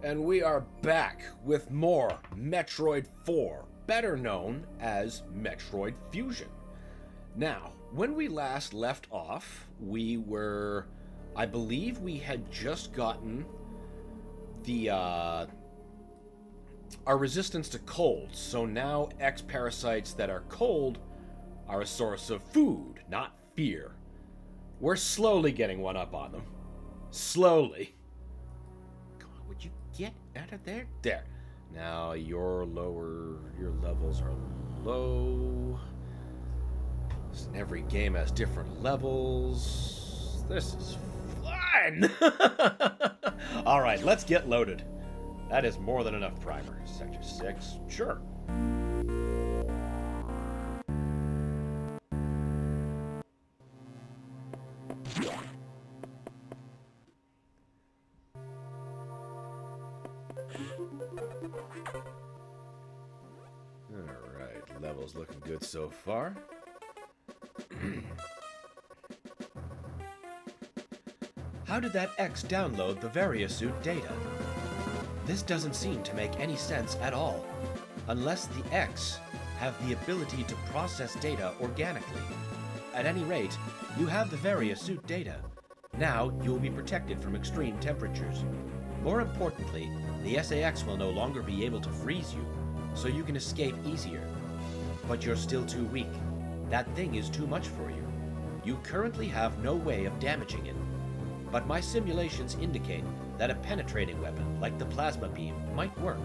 And we are back with more Metroid 4, better known as Metroid Fusion. Now, when we last left off, I believe we had just gotten our resistance to cold, so now X-parasites that are cold are a source of food, not fear. We're slowly getting one up on them. Slowly. Come on, would you get out of there? There. Now your levels are low. And every game has different levels. This is fun! Alright, let's get loaded. That is more than enough primer. Sector 6, sure. Alright, levels looking good so far. How did that X download the Varia suit data? This doesn't seem to make any sense at all, unless the X have the ability to process data organically. At any rate, you have the Varia suit data. Now you will be protected from extreme temperatures. More importantly, the SAX will no longer be able to freeze you, so you can escape easier. But you're still too weak. That thing is too much for you. You currently have no way of damaging it. But my simulations indicate that a penetrating weapon, like the plasma beam, might work.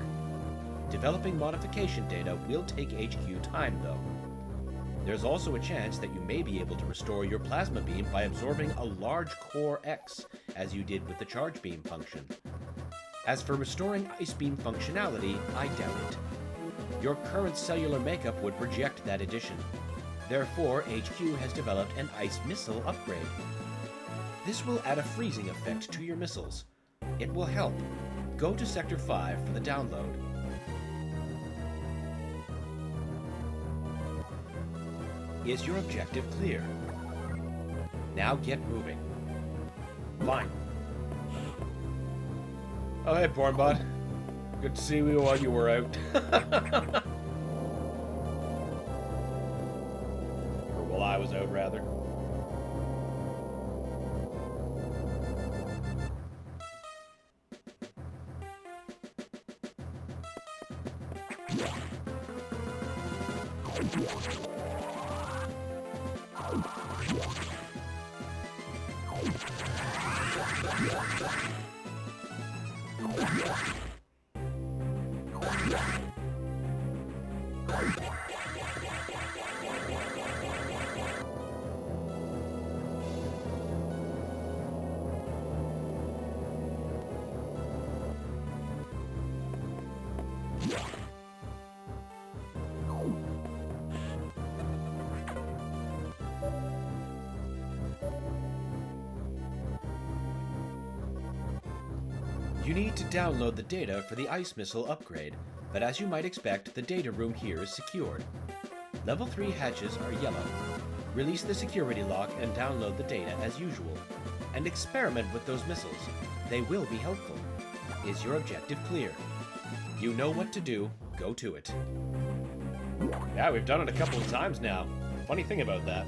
Developing modification data will take HQ time, though. There's also a chance that you may be able to restore your plasma beam by absorbing a large core X, as you did with the charge beam function. As for restoring ice beam functionality, I doubt it. Your current cellular makeup would reject that addition. Therefore, HQ has developed an ice missile upgrade. This will add a freezing effect to your missiles. It will help. Go to Sector 5 for the download. Is your objective clear? Now get moving. Fine. Oh, hey, Pornbot. Good to see you while you were out. Or while I was out, rather. You need to download the data for the ice missile upgrade, but as you might expect, the data room here is secured. Level 3 hatches are yellow. Release the security lock and download the data as usual. And experiment with those missiles. They will be helpful. Is your objective clear? You know what to do. Go to it. Yeah, we've done it a couple of times now. Funny thing about that.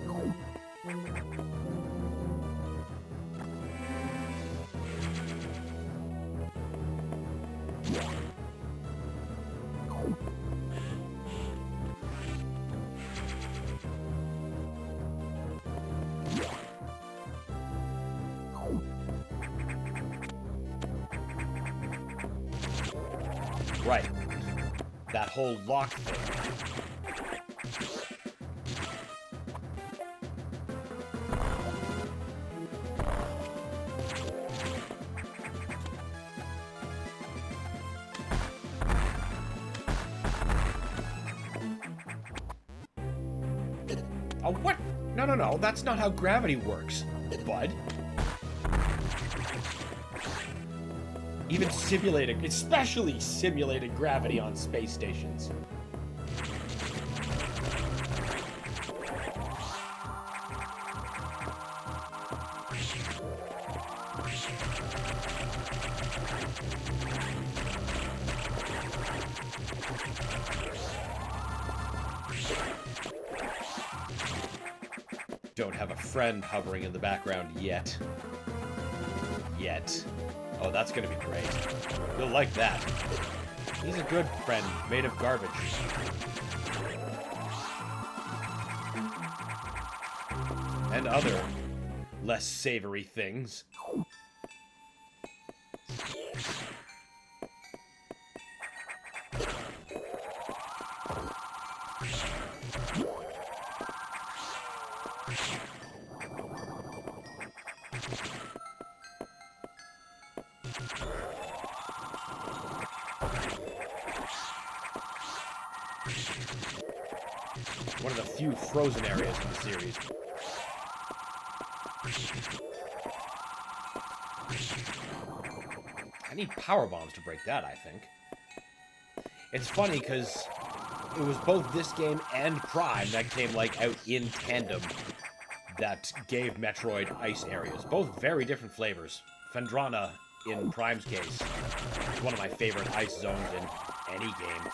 Right. That whole lock thing. Oh, what? No, that's not how gravity works, bud. Even simulated, especially simulated gravity on space stations. don't have a friend hovering in the background yet. Oh, that's gonna be great. You'll like that. He's a good friend, made of garbage. And other less savory things. One of the few frozen areas in the series. I need power bombs to break that, I think. It's funny because it was both this game and Prime that came like out in tandem that gave Metroid ice areas. Both very different flavors. Phendrana, in Prime's case, is one of my favorite ice zones in any game.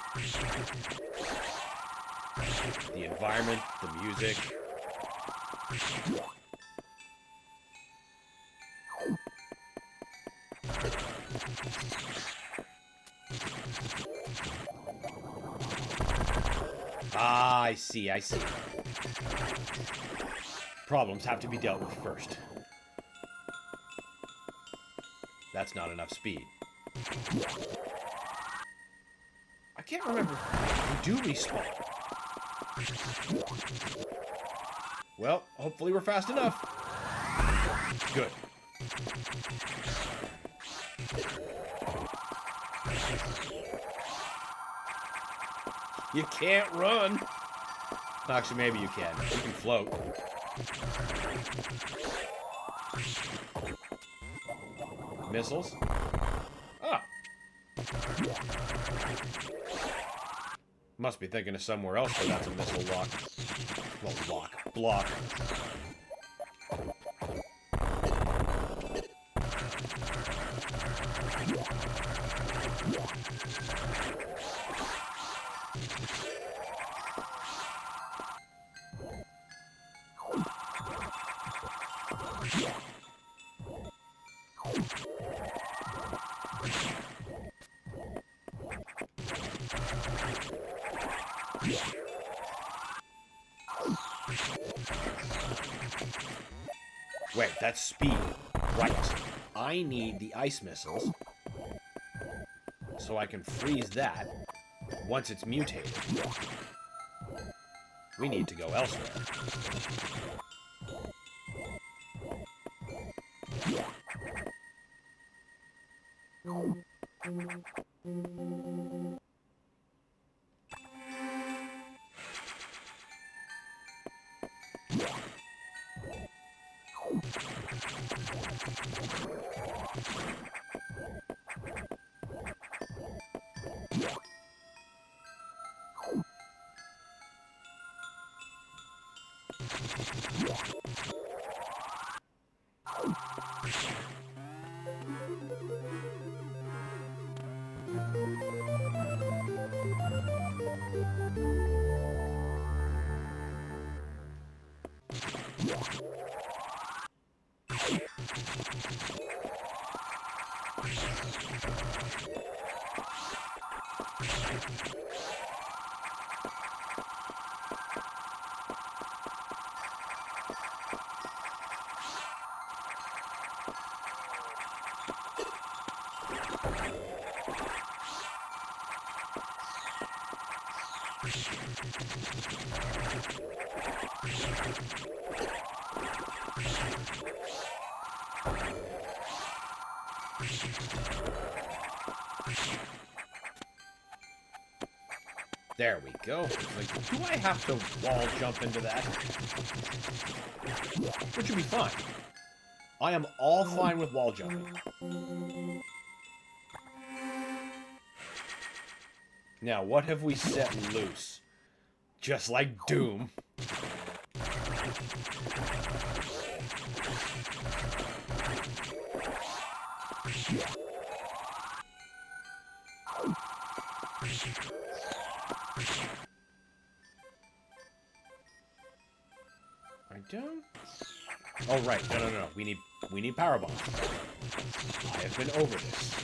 The environment, the music. Ah, I see. Problems have to be dealt with first. That's not enough speed. I can't remember if we do respawn. Well, hopefully we're fast enough. Good. You can't run. Actually, maybe you can. You can float. Missiles. Ah. Must be thinking of somewhere else where that's a missile lock. Well, block. Wait, that's speed. Right. I need the ice missiles so I can freeze that once it's mutated. We need to go elsewhere. There we go. Like, do I have to wall jump into that? Which would be fine. I am all fine with wall jumping. Now, what have we set loose? Just like Doom. I don't... Oh, right. No. We need power bombs. I have been over this.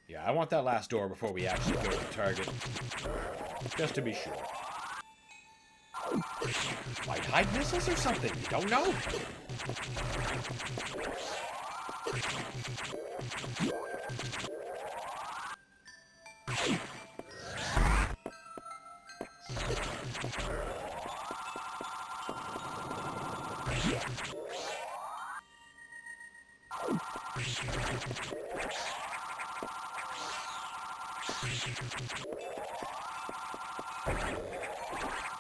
Yeah, I want that last door before we actually go to the target. Just to be sure. Might hide missiles or something. You don't know.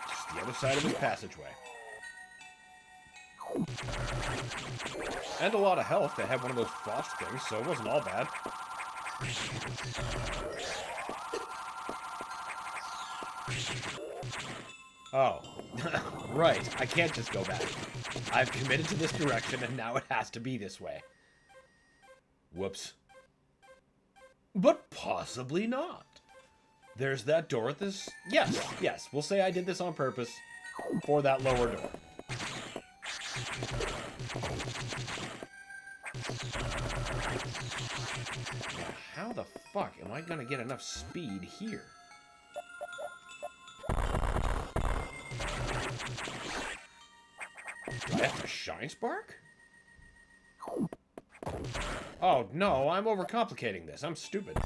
Just the other side of this passageway. And a lot of health. They had one of those frost things, so it wasn't all bad. Oh. Right. I can't just go back. I've committed to this direction, and now it has to be this way. Whoops. But possibly not. There's that door at this... Yes. We'll say I did this on purpose for that lower door. Now, how the fuck am I gonna get enough speed here? Do I have to shine spark? Oh, no, I'm overcomplicating this. I'm stupid.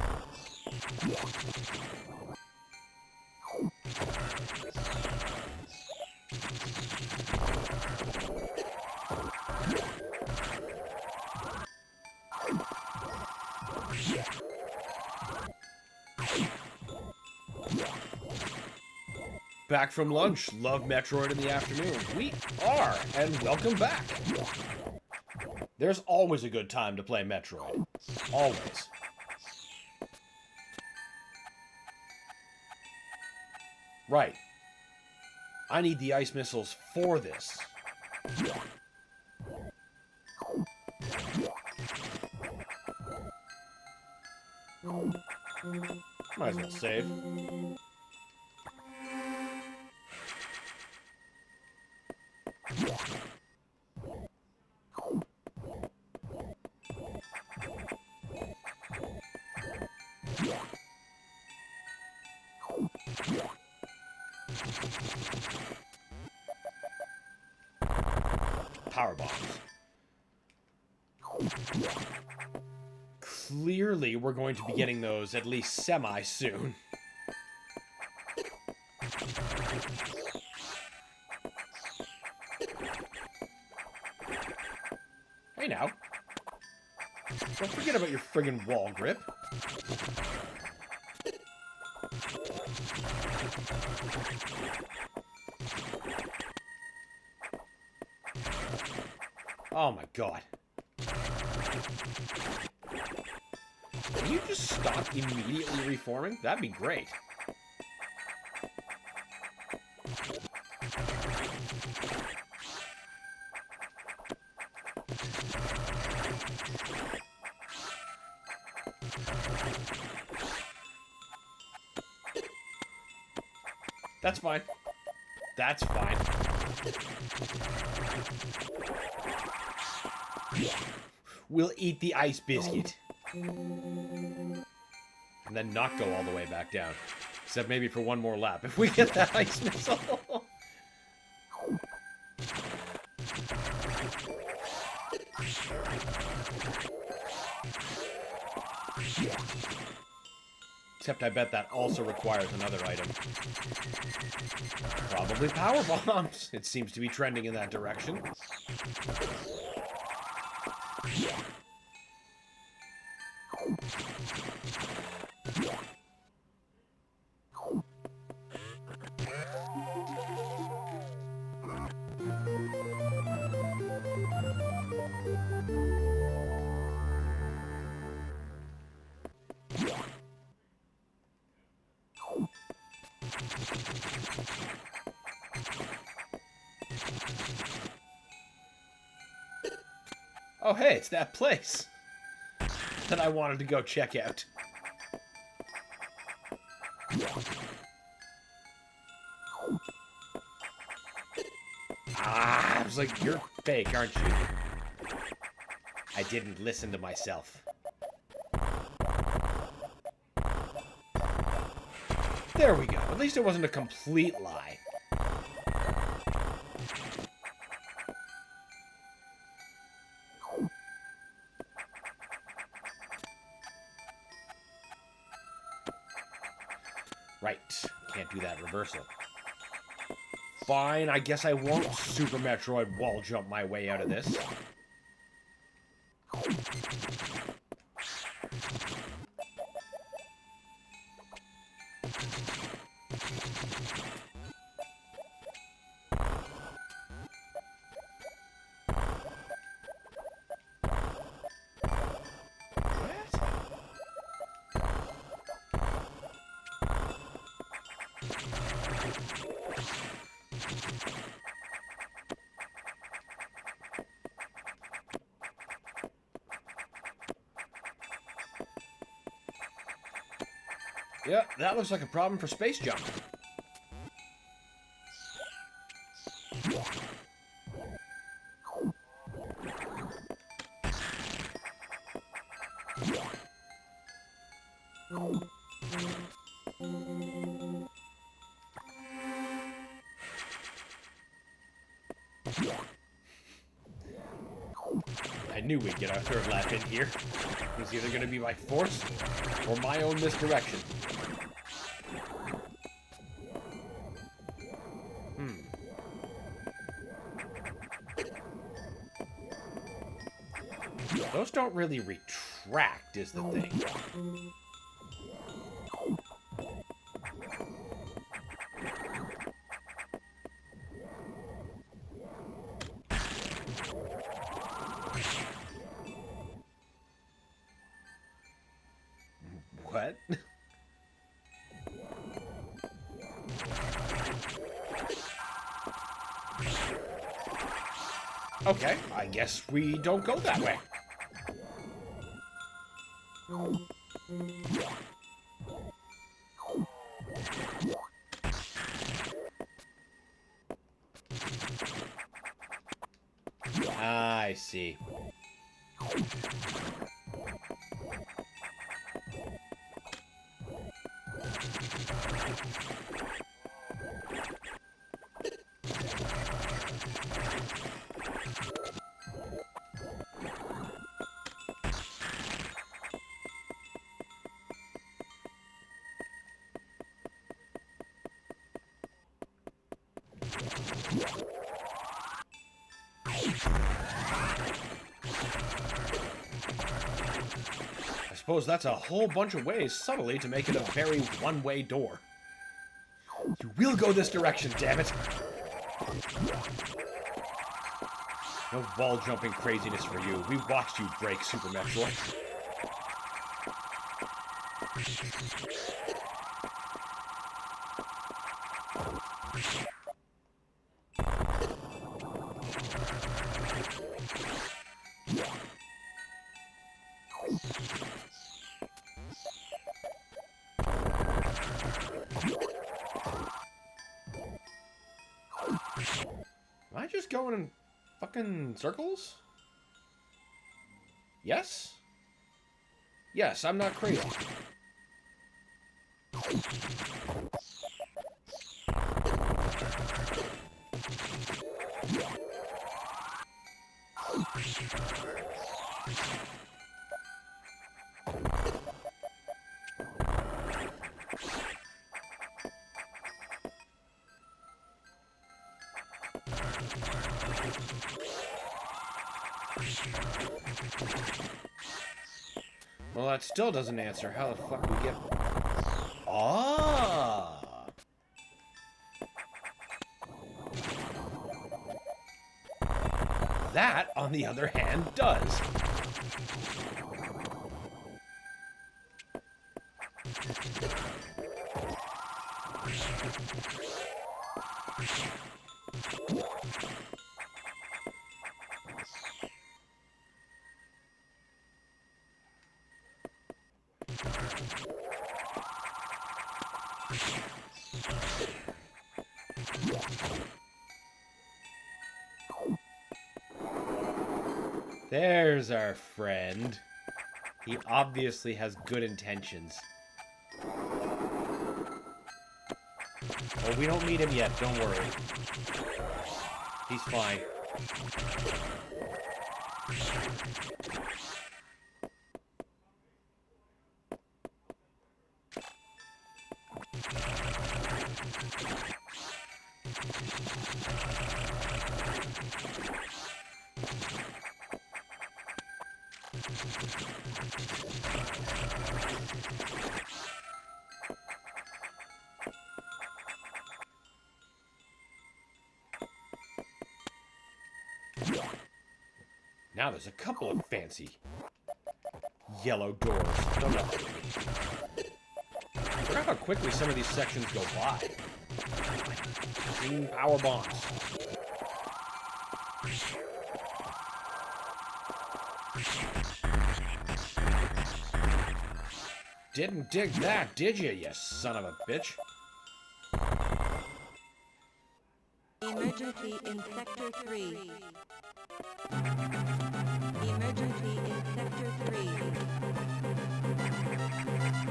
Back from lunch. Love Metroid in the afternoon. We are, and welcome back. There's always a good time to play Metroid. Always. Right. I need the ice missiles for this. Might as well save. Power bombs. Clearly, we're going to be getting those at least semi-soon. Hey now. Don't forget about your friggin' wall grip. Oh my god. Can you just stop immediately reforming? That'd be great. That's fine. That's fine. We'll eat the ice biscuit. And then not go all the way back down. Except maybe for one more lap if we get that ice missile. Except I bet that also requires another item. Probably power bombs. It seems to be trending in that direction. Oh, hey, it's that place that I wanted to go check out. was like, you're fake, aren't you? I didn't listen to myself. There we go. At least it wasn't a complete lie. Right. Can't do that reversal. Fine, I guess I won't Super Metroid wall jump my way out of this. Yeah, that looks like a problem for space jump. I knew we'd get our third lap in here. It was either going to be by force or my own misdirection. Those don't really retract, is the thing. What? Okay, I guess we don't go that way. I see. I suppose that's a whole bunch of ways subtly to make it a very one-way door. You will go this direction, damn it! No wall jumping craziness for you. We watched you break Super Metroid. Am I just going in fucking circles? Yes? Yes, I'm not crazy. Well, that still doesn't answer how the fuck we get... Ah! That, on the other hand, does. There's our friend. He obviously has good intentions. Oh, we don't meet him yet, don't worry. He's fine. Now there's a couple of fancy yellow doors. No, no. I forgot how quickly some of these sections go by. Green power bombs. Didn't dig that, did you, you son of a bitch? Emergency in Sector 3. Emergency in Sector 3.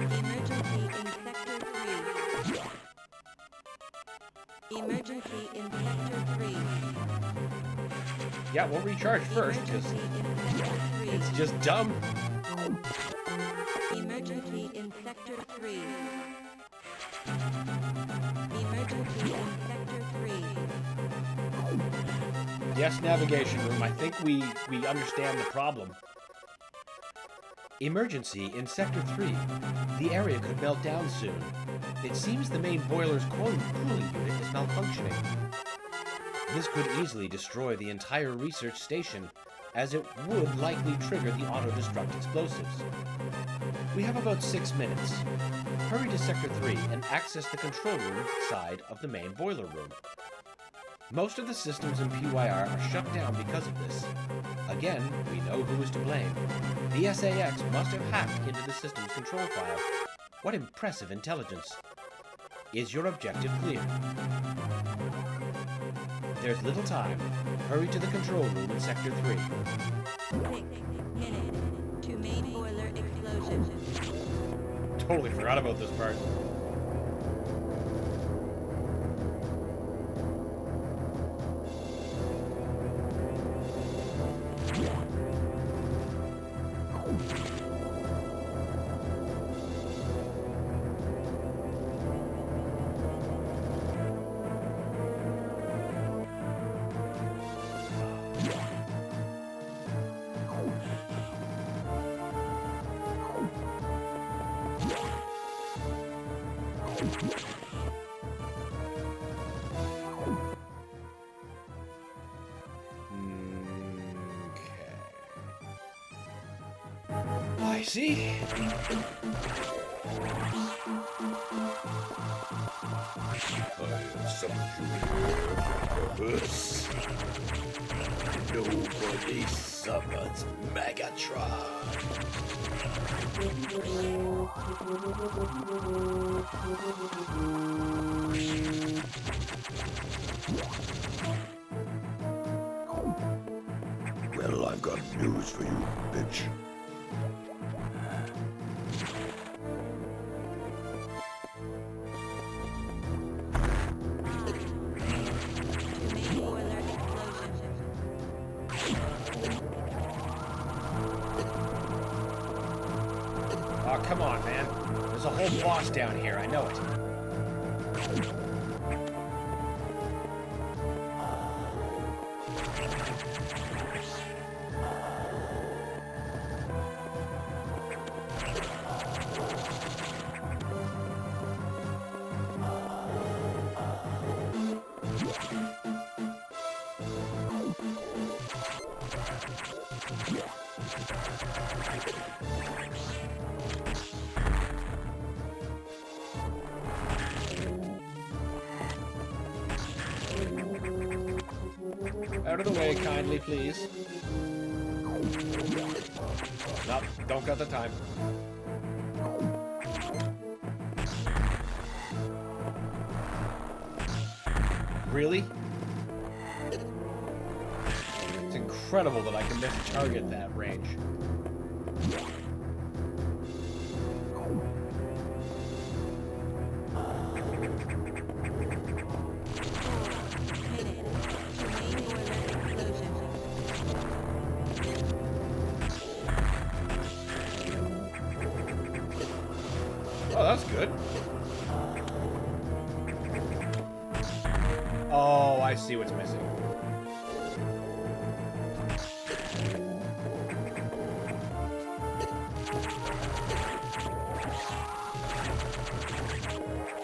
Emergency in Sector 3. Emergency in Sector 3. Yeah, we'll recharge first, because it's just dumb. Emergency in Sector 3. Emergency in Sector 3. Yes, navigation room. I think we understand the problem. Emergency in Sector 3. The area could melt down soon. It seems the main boiler's cooling unit is malfunctioning. This could easily destroy the entire research station, as it would likely trigger the auto-destruct explosives. We have about 6 minutes. Hurry to Sector 3 and access the control room side of the main boiler room. Most of the systems in PYR are shut down because of this. Again, we know who is to blame. The SAX must have hacked into the system's control file. What impressive intelligence. Is your objective clear? There's little time. Hurry to the control room in Sector 3. 6 minutes to main boiler explosion. Totally forgot about this part. I see. Nobody summons Megatron. Well, I've got news for you, bitch. Oh, come on, man. There's a whole boss down here, I know it. Out of the way, kindly, please. Nope, don't got the time. Really? It's incredible. incredible that I can miss-target that range. Oh, that's good. Oh, I see what's missing.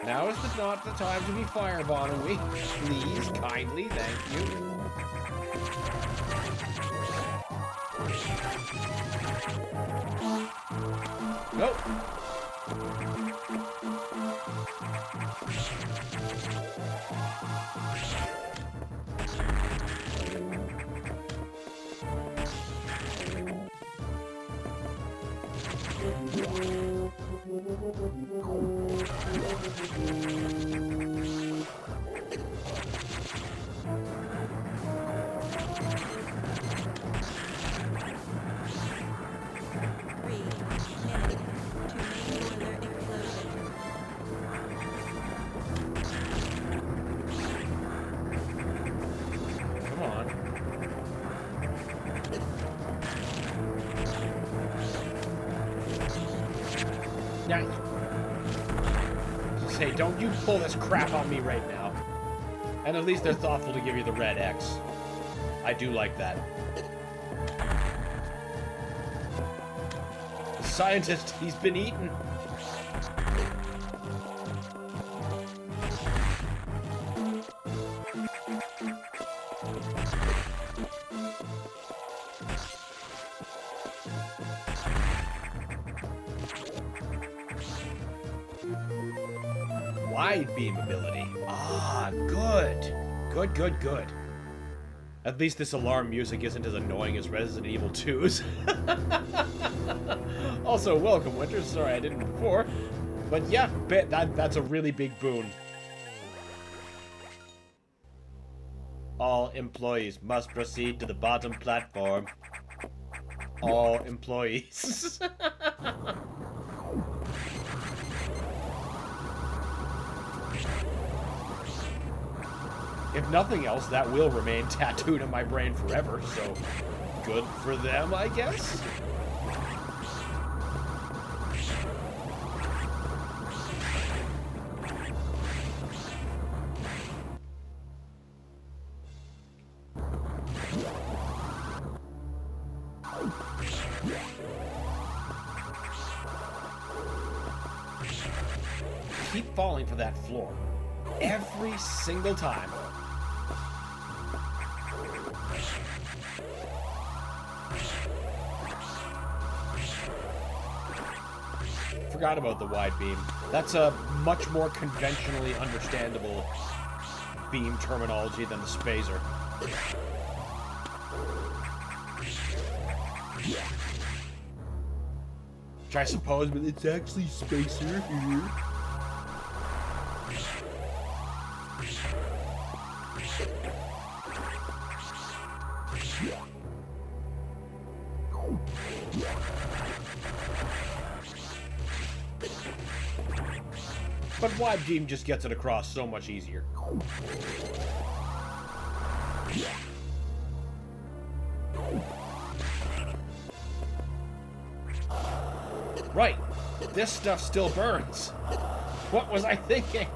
Now is not the time to be firebombing me. Please, kindly, thank you. Nope. Now, say, don't you pull this crap on me right now. And at least they're thoughtful to give you the red X. I do like that. The scientist, he's been eaten. Wide beam ability. Ah, good. Good, good, good. At least this alarm music isn't as annoying as Resident Evil 2's. Also, welcome, Winter. Sorry I didn't before. But yeah, that's a really big boon. All employees must proceed to the bottom platform. All employees. If nothing else, that will remain tattooed on my brain forever, so good for them, I guess? Keep falling for that floor. Every single time. Forgot about the wide beam. That's a much more conventionally understandable beam terminology than the spacer. Which I suppose, but it's actually spacer here. But wide beam just gets it across so much easier. Right. This stuff still burns. What was I thinking?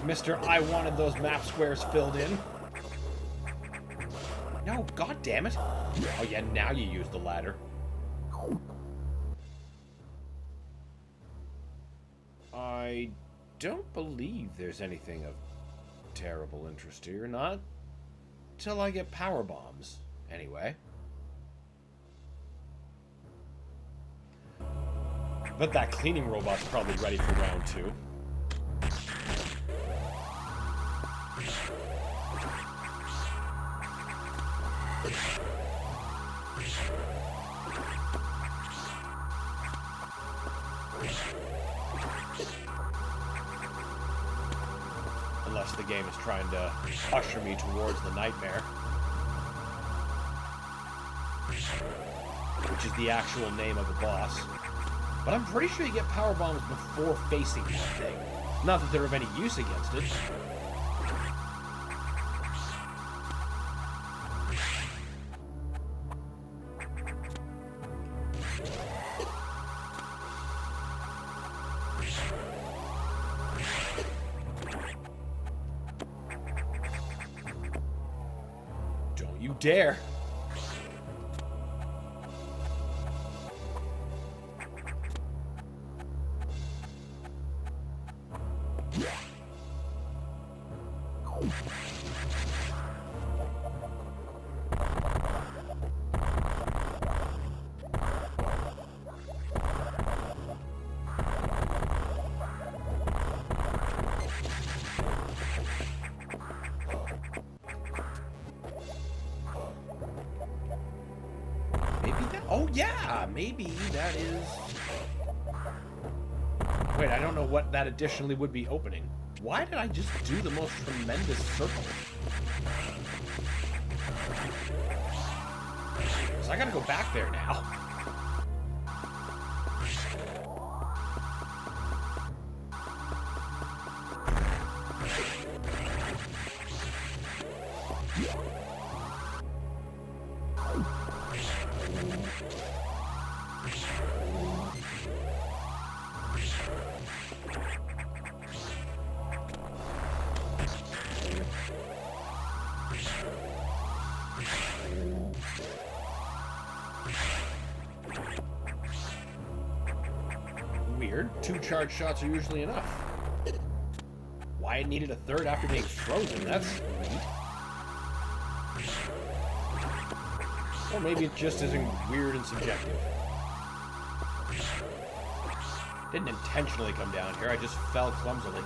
Mr. I wanted those map squares filled in. No, god damn it. Oh yeah, now you use the ladder. I don't believe there's anything of terrible interest here, not till I get power bombs, anyway. But that cleaning robot's probably ready for round 2. Unless the game is trying to usher me towards the nightmare. which is the actual name of the boss. But I'm pretty sure you get power bombs before facing that thing. Not that they're of any use against it. Don't you dare. Oh yeah, maybe that is... Wait, I don't know what that additionally would be opening. Why did I just do the most tremendous circle? Because I gotta go back there now. Weird. 2 charge shots are usually enough. Why it needed a third after being frozen, that's neat. Or maybe it just isn't weird and subjective. Didn't intentionally come down here, I just fell clumsily.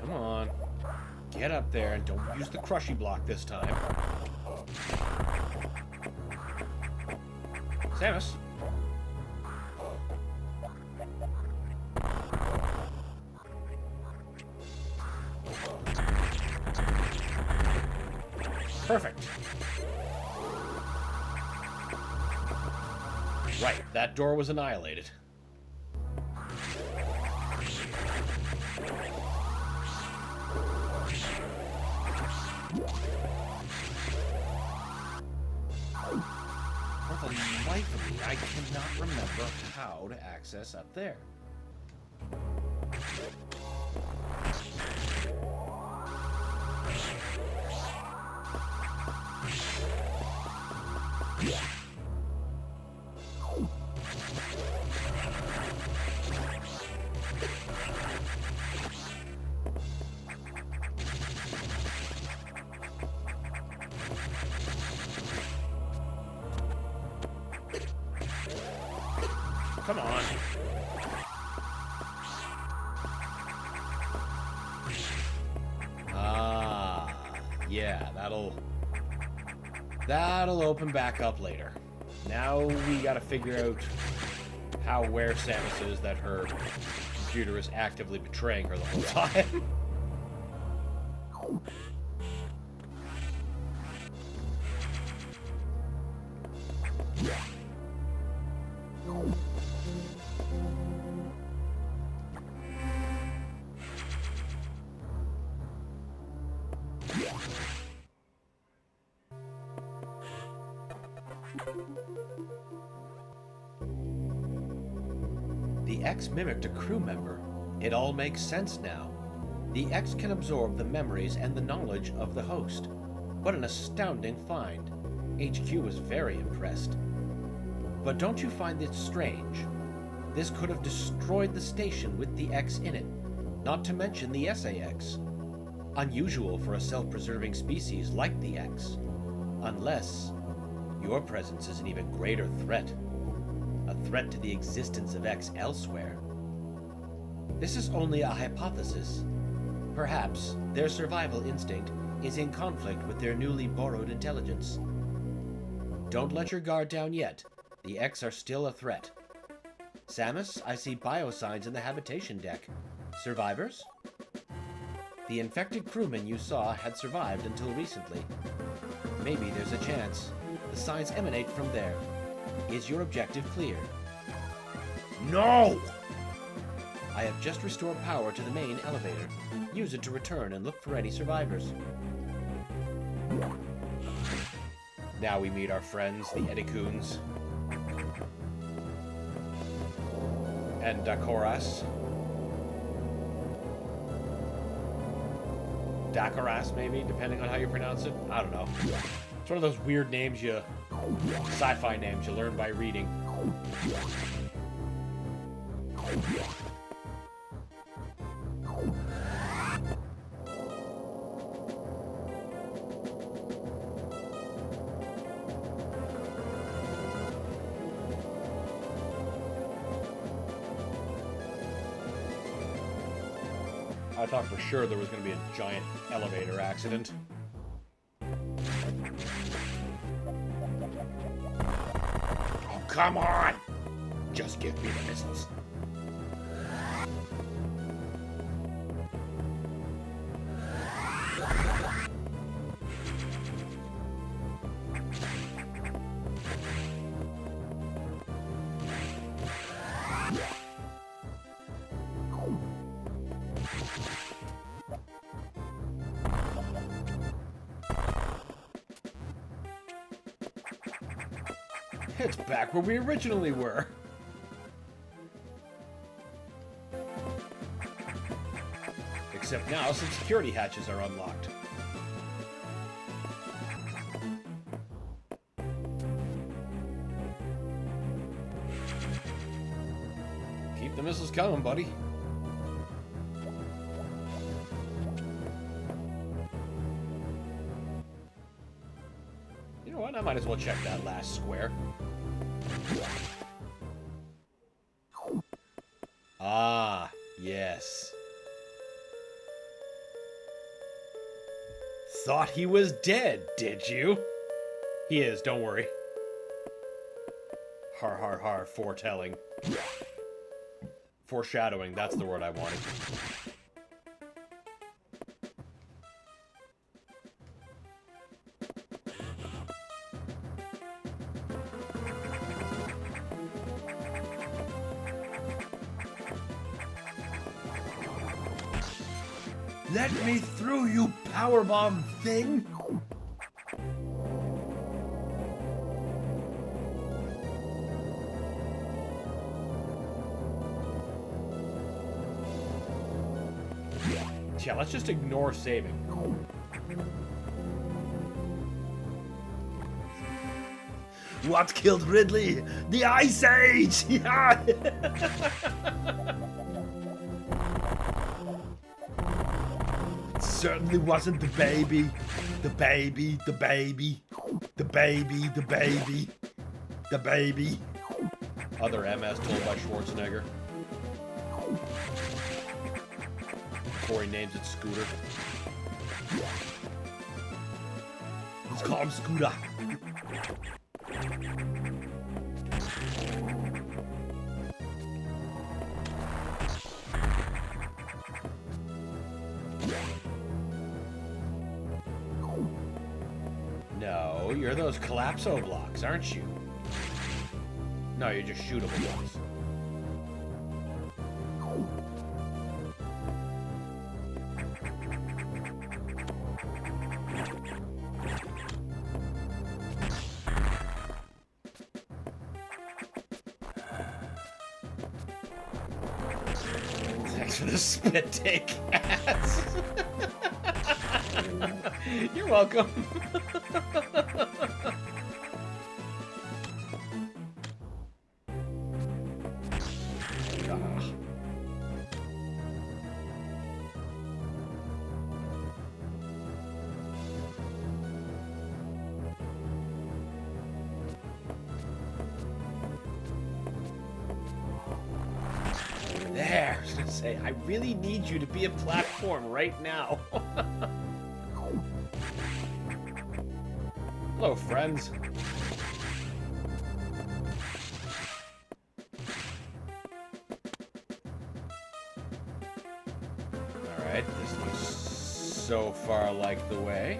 Come on. Get up there and don't use the crushy block this time. Samus. Perfect. Right, that door was annihilated. For the life of me, I cannot remember how to access up there. Come on. Ah, yeah, that'll open back up later. Now we gotta figure out how aware Samus is that her computer is actively betraying her the whole time. The X mimicked a crew member. It all makes sense now. The X can absorb the memories and the knowledge of the host. What an astounding find. HQ was very impressed. But don't you find this strange? This could have destroyed the station with the X in it, not to mention the SAX. Unusual for a self-preserving species like the X. Unless your presence is an even greater threat. A threat to the existence of X elsewhere. This is only a hypothesis. Perhaps their survival instinct is in conflict with their newly borrowed intelligence. Don't let your guard down yet. The X are still a threat. Samus, I see biosigns in the habitation deck. Survivors? The infected crewmen you saw had survived until recently. Maybe there's a chance. The signs emanate from there. Is your objective clear? No! I have just restored power to the main elevator. Use it to return and look for any survivors. Now we meet our friends, the Edicoons. And Dakoras. Dakaras, maybe, depending on how you pronounce it. I don't know. It's one of those weird names sci-fi names you learn by reading. I thought for sure there was going to be a giant elevator accident. Oh, come on! Just give me the missiles. It's back where we originally were. Except now some security hatches are unlocked. Keep the missiles coming, buddy. You know what? I might as well check that last square. Ah, yes. Thought he was dead, did you? He is, don't worry. Har har har, foretelling. Foreshadowing, that's the word I wanted. Let me through, you powerbomb thing! Yeah, let's just ignore saving. What killed Ridley? The Ice Age! Yeah! Certainly wasn't the baby. The baby, the baby. The baby, the baby. The baby. Other MS told by Schwarzenegger. Before he names it Scooter. Let's call him Scooter. No, you're those collapso blocks, aren't you? No, you're just shootable ones. Thanks for the spit take, ass. You're welcome. Ah. There, I was gonna say, I really need you to be a platform right now. Hello, friends. Alright, this looks so far like the way.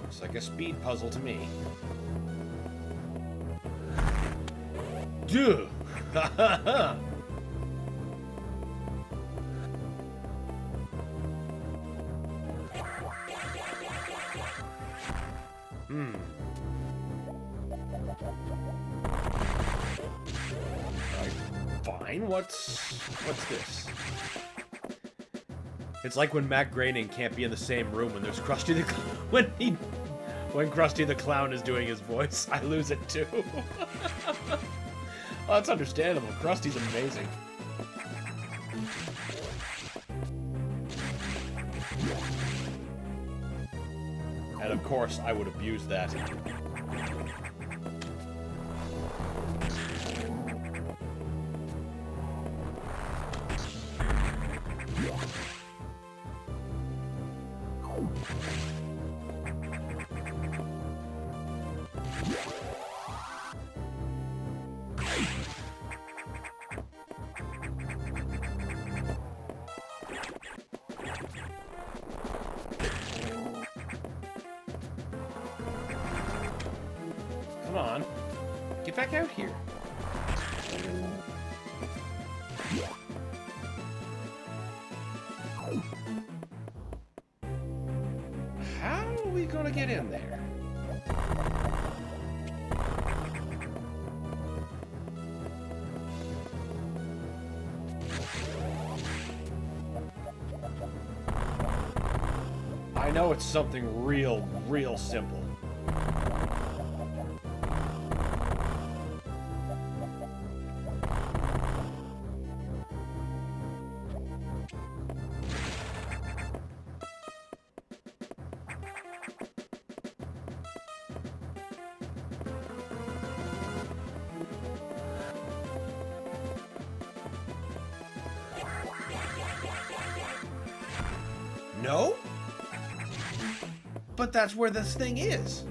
Looks like a speed puzzle to me. Duh! Ha ha ha! Fine, what's this? It's like when Matt Groening can't be in the same room when there's Krusty the when Krusty the Clown is doing his voice. I lose it too. Well, that's understandable. Krusty's amazing. And of course, I would abuse that. Come on. Get back out here. How are we gonna get in there? I know it's something real simple. No? But that's where this thing is.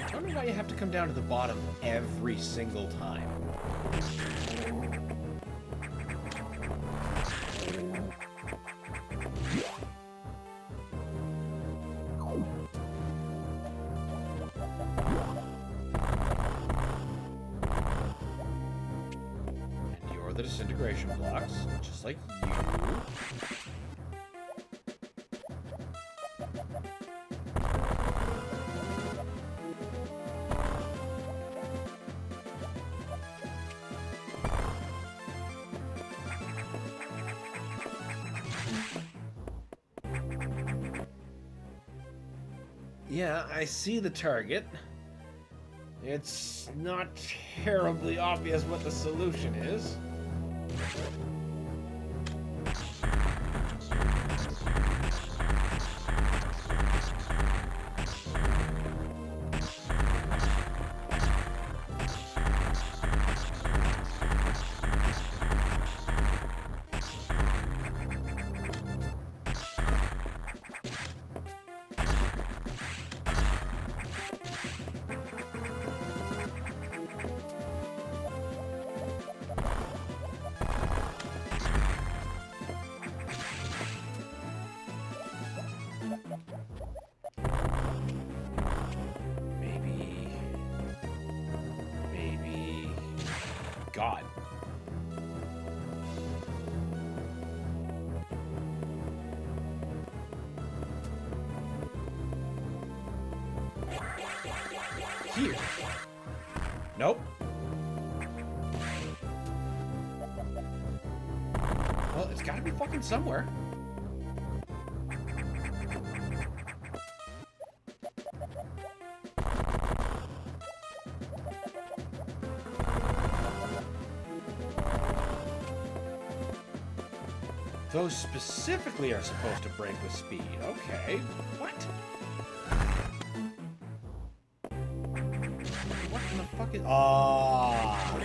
I don't know why you have to come down to the bottom every single time. And you're the disintegration blocks, just like you. Yeah, I see the target. It's not terribly obvious what the solution is. Maybe... God. Here. Nope. Well, it's gotta be fucking somewhere. Those specifically are supposed to break with speed. Okay. What? What in the fuck is... Ah!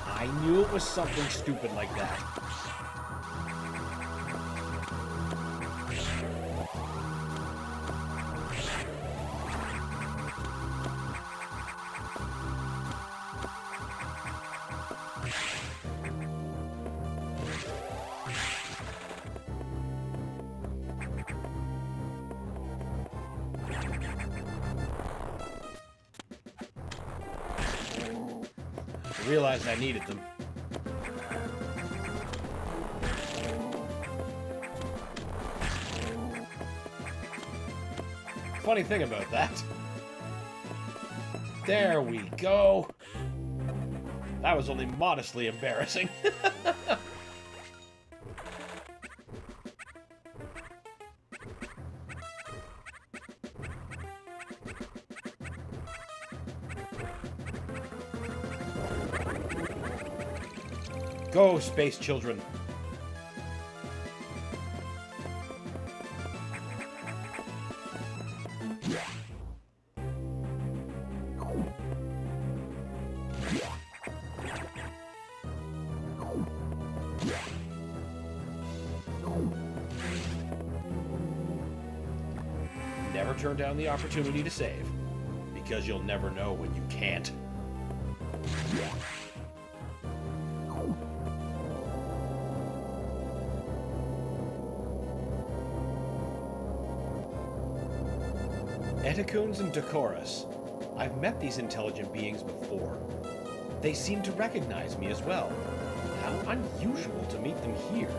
I knew it was something stupid like that. I realized I needed them. Funny thing about that. There we go. That was only modestly embarrassing. Go, space children. Never turn down the opportunity to save, because you'll never know when you can't. Eticoons and Decorus. I've met these intelligent beings before. They seem to recognize me as well. How unusual to meet them here.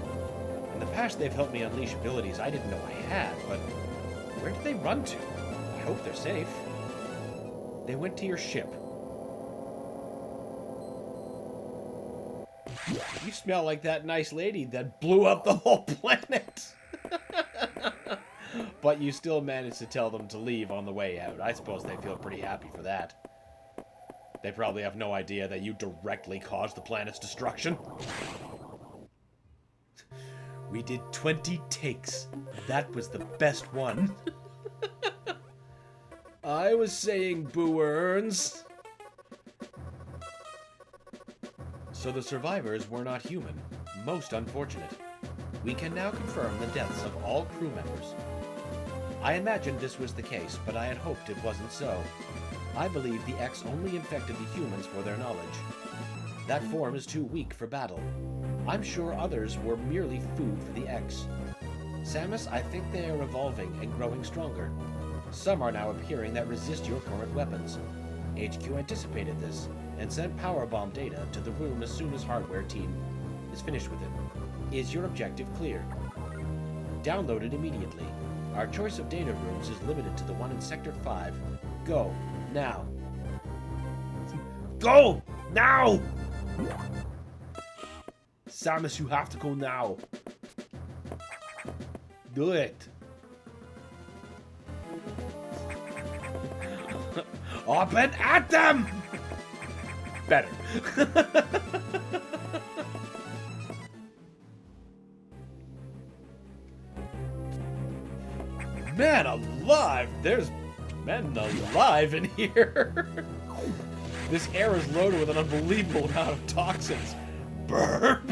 In the past, they've helped me unleash abilities I didn't know I had, but where did they run to? I hope they're safe. They went to your ship. You smell like that nice lady that blew up the whole planet. But you still managed to tell them to leave on the way out. I suppose they feel pretty happy for that. They probably have no idea that you directly caused the planet's destruction. We did 20 takes. That was the best one. I was saying, boo-earns. So the survivors were not human. Most unfortunate. We can now confirm the deaths of all crew members. I imagined this was the case, but I had hoped it wasn't so. I believe the X only infected the humans for their knowledge. That form is too weak for battle. I'm sure others were merely food for the X. Samus, I think they are evolving and growing stronger. Some are now appearing that resist your current weapons. HQ anticipated this, and sent powerbomb data to the room as soon as hardware team is finished with it. Is your objective clear? Download it immediately. Our choice of data rooms is limited to the one in Sector 5. Go, now. Go! Now! Samus, you have to go now. Do it. Up and at them! Better. Man alive! There's men alive in here! This air is loaded with an unbelievable amount of toxins. Burp!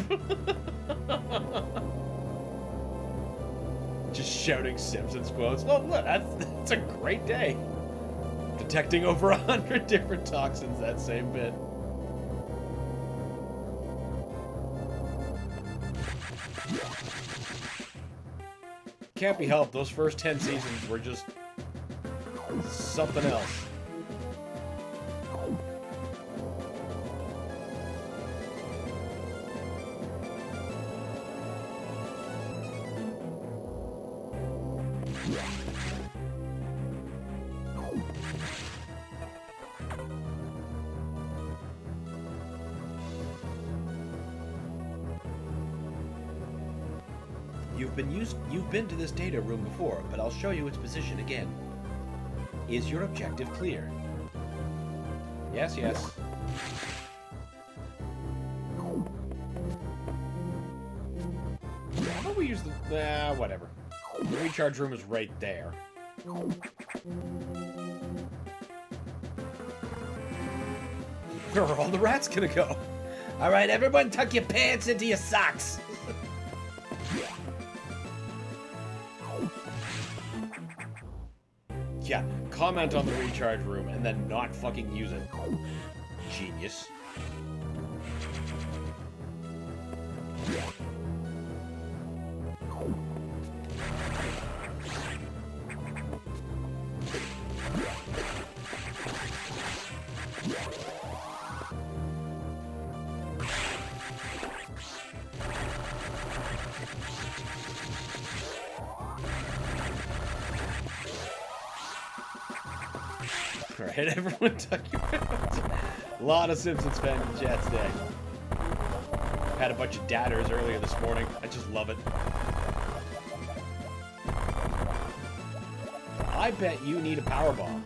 Just shouting Simpsons quotes. Oh, look, that's a great day. Detecting over 100 different toxins that same bit. Can't be helped. Those first 10 seasons were just something else. You've been to this data room before, but I'll show you its position again. Is your objective clear? Yes, yes. How about we use the... whatever. The recharge room is right there. Where are all the rats gonna go? Alright, everyone tuck your pants into your socks! Yeah, comment on the recharge room and then not fucking use it. Genius. Alright, everyone tuck your pants. A lot of Simpsons fans in chat today. Had a bunch of dadders earlier this morning. I just love it. I bet you need a power bomb.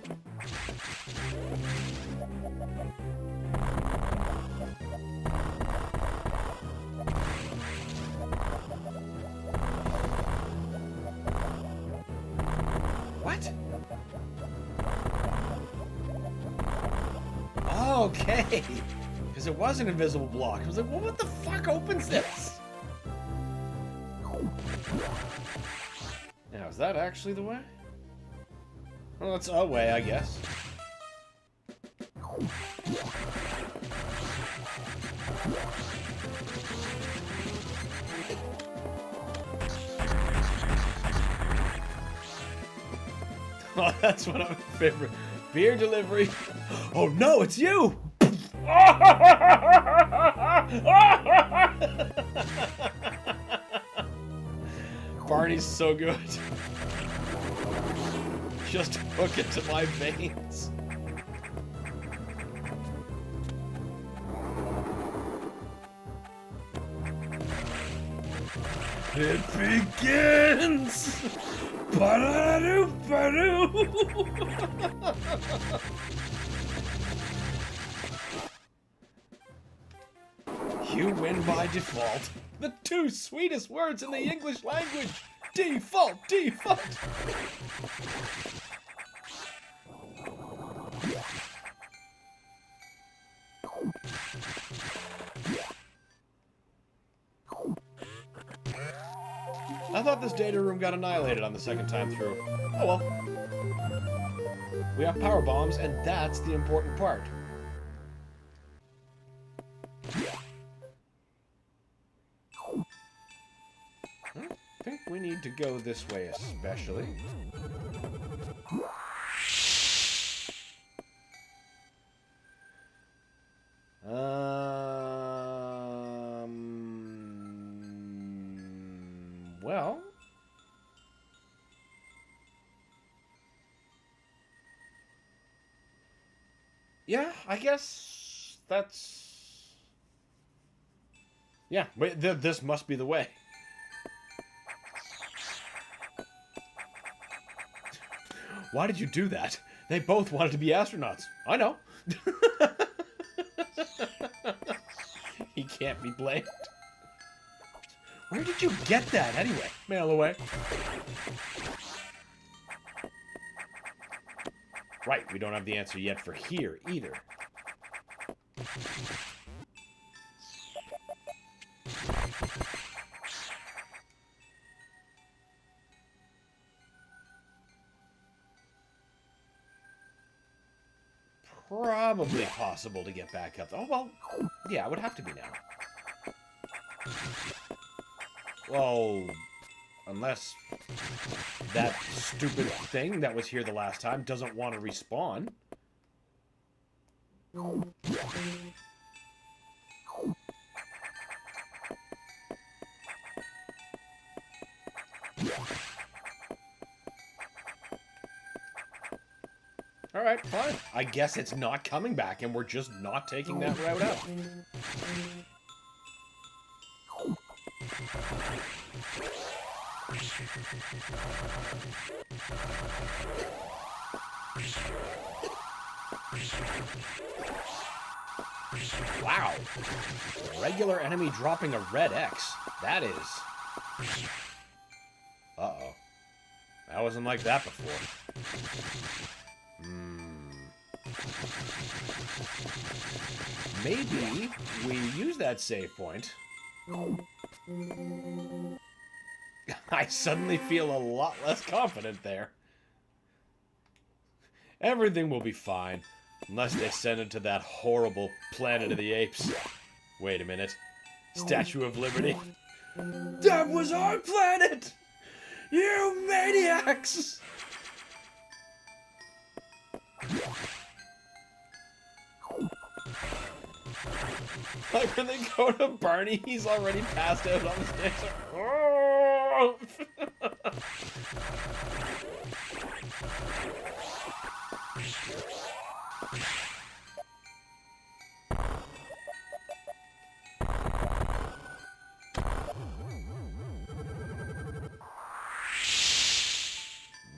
What? Okay. Because it was an invisible block. I was like, well, what the fuck opens this? Now, is that actually the way? Well, it's a way, I guess. Oh, that's one of my favorite. Beer delivery. Oh no, it's you! Barney's so good. Just hook it to my veins. It begins! Ba-da-doo-ba-doo! You win by default. The two sweetest words in the English language. Default, default. I thought this data room got annihilated on the second time through. Oh well. We have power bombs, and that's the important part. I think we need to go this way especially. Well... yeah, I guess that's... yeah, wait, this must be the way. Why did you do that? They both wanted to be astronauts. I know. He can't be blamed. Where did you get that anyway? Mail away. Right, we don't have the answer yet for here either. Probably possible to get back up. Oh, well, yeah, it would have to be now. Well, unless that stupid thing that was here the last time doesn't want to respawn. Alright, fine. I guess it's not coming back and we're just not taking that route out. Wow. Regular enemy dropping a red X. That is... Uh-oh. That wasn't like that before. Maybe we use that save point. I suddenly feel a lot less confident there. Everything will be fine. Unless they send it to that horrible Planet of the Apes. Wait a minute. Statue of Liberty. That was our planet! You maniacs! Like when they go to Barney, he's already passed out on the stage. Oh!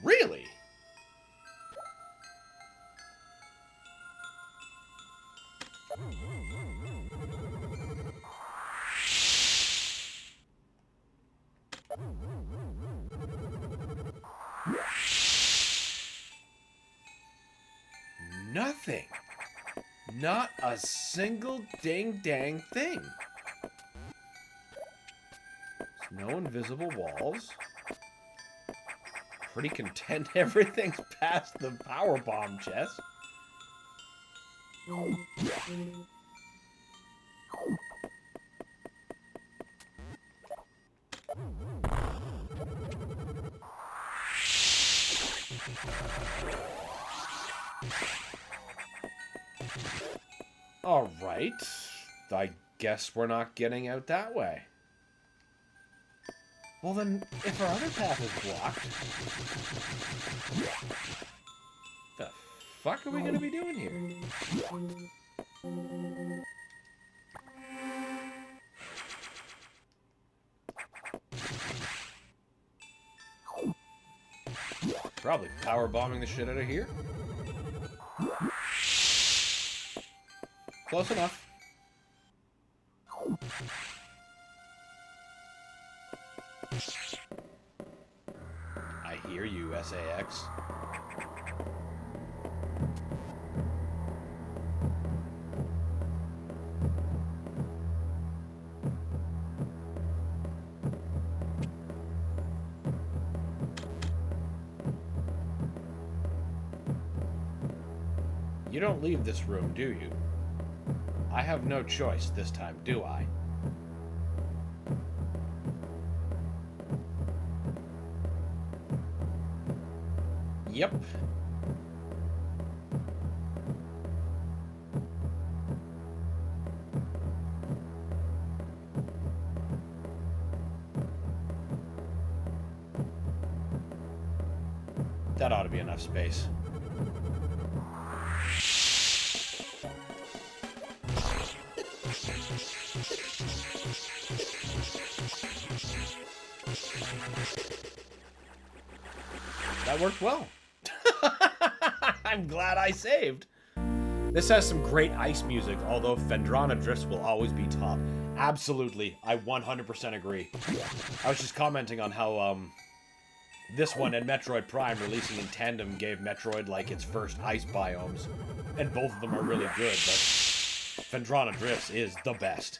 Really? Nothing. Not a single ding-dang thing. There's no invisible walls. Pretty content everything's past the power bomb chest. All right. I guess we're not getting out that way. Well then, if our other path is blocked, the fuck are we gonna be doing here? Probably power bombing the shit out of here. Close enough. I hear you, SAX. You don't leave this room, do you? I have no choice this time, do I? Yep. That ought to be enough space. That worked well. I'm glad I saved. This has some great ice music, although Phendrana Drifts will always be top. Absolutely, I 100% agree. I was just commenting on how, this one and Metroid Prime releasing in tandem gave Metroid, like, its first ice biomes. And both of them are really good, but Phendrana Drifts is the best.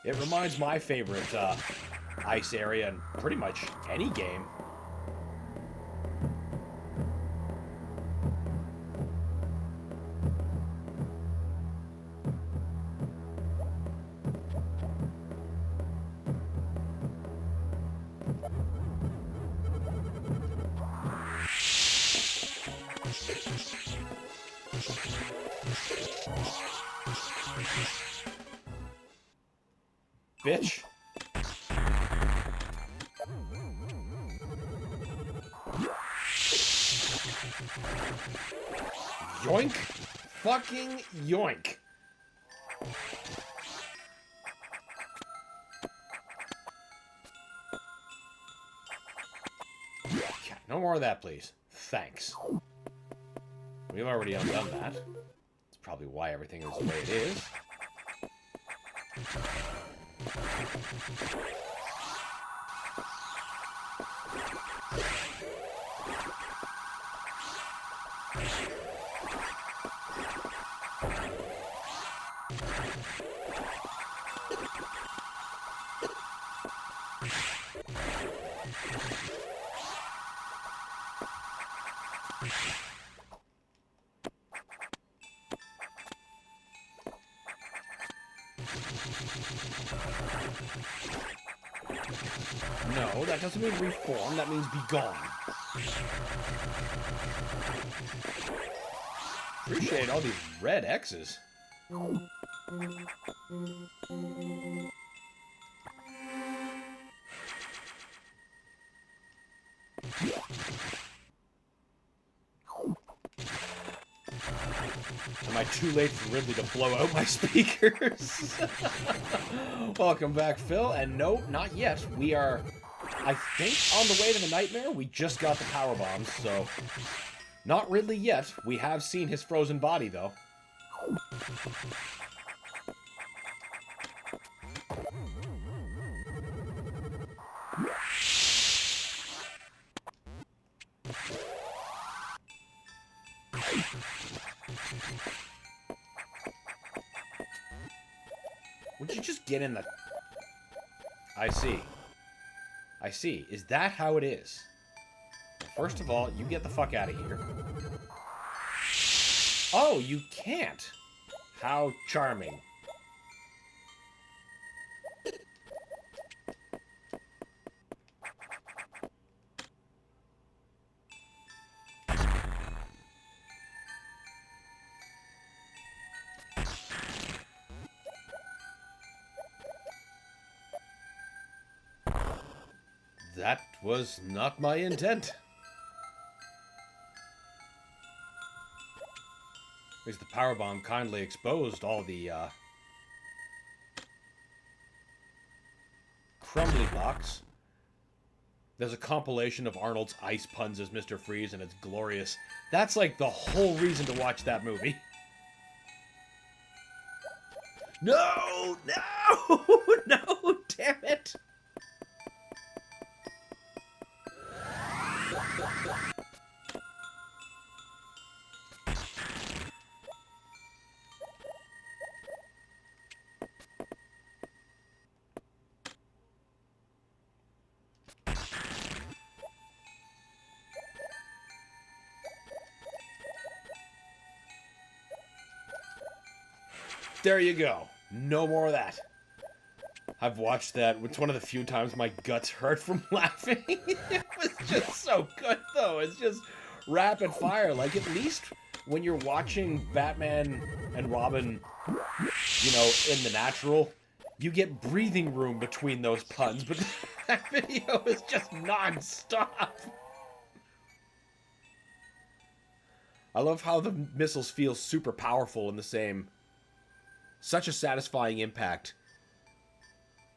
It reminds my favorite, ice area in pretty much any game. Bitch. Yoink. Fucking yoink. Yeah, no more of that, please. Thanks. We've already undone that. That's probably why everything is the way it is. No, that doesn't mean reform, that means be gone. Appreciate all these red X's. Am I too late for Ridley to blow out my speakers? Welcome back, Phil. And no, not yet. We are, I think, on the way to the nightmare. We just got the power bombs, so not Ridley yet. We have seen his frozen body, though. Would you just get in the... I see. I see. Is that how it is? First of all, you get the fuck out of here. Oh, you can't. How charming. That was not my intent. At least the powerbomb kindly exposed all the, crumbly blocks. There's a compilation of Arnold's ice puns as Mr. Freeze, and it's glorious. That's like the whole reason to watch that movie. No! No! No! Damn it! There you go. No more of that. I've watched that. It's one of the few times my guts hurt from laughing. It was just so good, though. It's just rapid fire. Like, at least when you're watching Batman and Robin, you know, in the natural, you get breathing room between those puns. But that video is just non-stop. I love how the missiles feel super powerful in the same... Such a satisfying impact.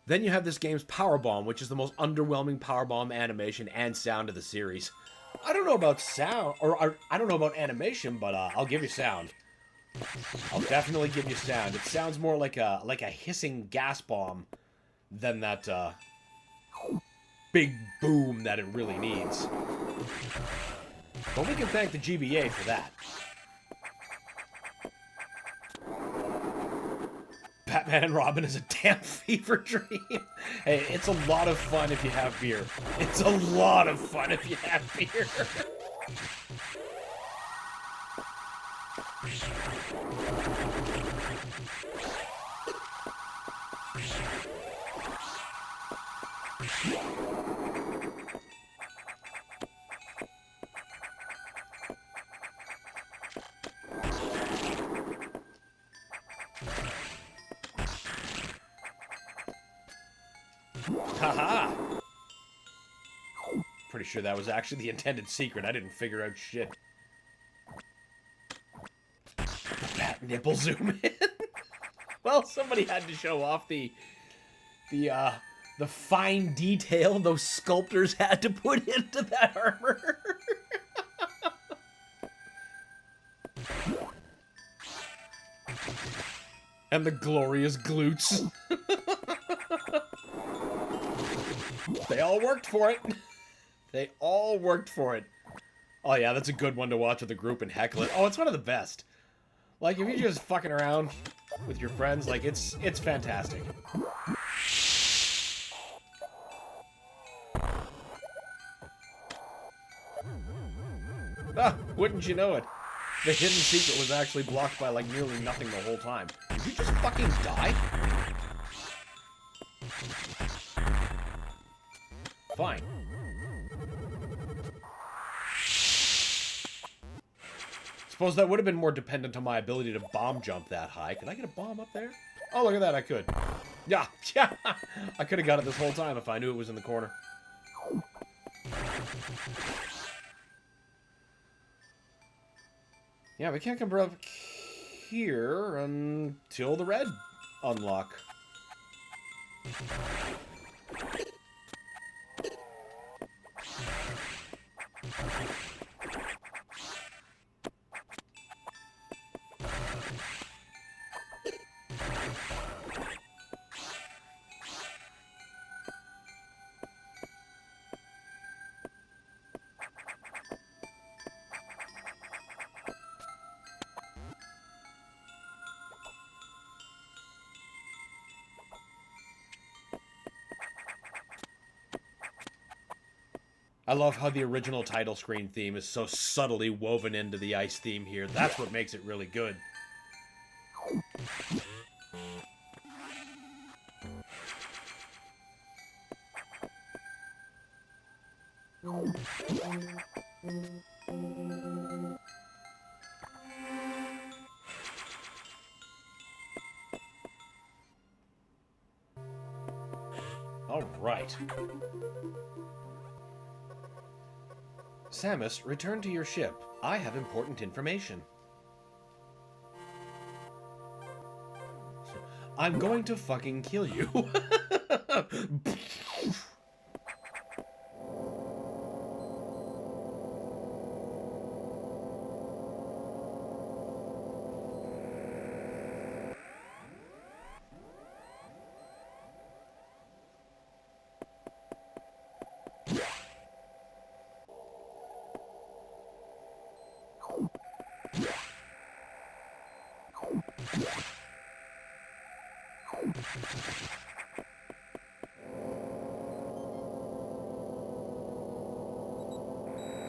Then you have this game's powerbomb, which is the most underwhelming powerbomb animation and sound of the series. I don't know about sound, or I don't know about animation, but I'll give you sound. I'll definitely give you sound. It sounds more like a hissing gas bomb than that big boom that it really needs. But we can thank the GBA for that. Batman and Robin is a damn fever dream. Hey, it's a lot of fun if you have beer. It's a lot of fun if you have beer. Haha! Pretty sure that was actually the intended secret. I didn't figure out shit. Bat nipple zoom in. Well, somebody had to show off the fine detail those sculptors had to put into that armor. And the glorious glutes. They all worked for it. They all worked for it. Oh yeah, that's a good one to watch with a group and heckle it. Oh, it's one of the best. Like, if you're just fucking around with your friends, like, it's fantastic. Ah, wouldn't you know it? The hidden secret was actually blocked by, like, nearly nothing the whole time. Did you just fucking die? Fine. Suppose that would have been more dependent on my ability to bomb jump that high. Could I get a bomb up there? Oh, look at that, I could. Yeah, yeah. I could have got it this whole time if I knew it was in the corner. Yeah, we can't come up here until the red unlock. I love how the original title screen theme is so subtly woven into the ice theme here. That's what makes it really good. All right. Samus, return to your ship. I have important information. I'm going to fucking kill you.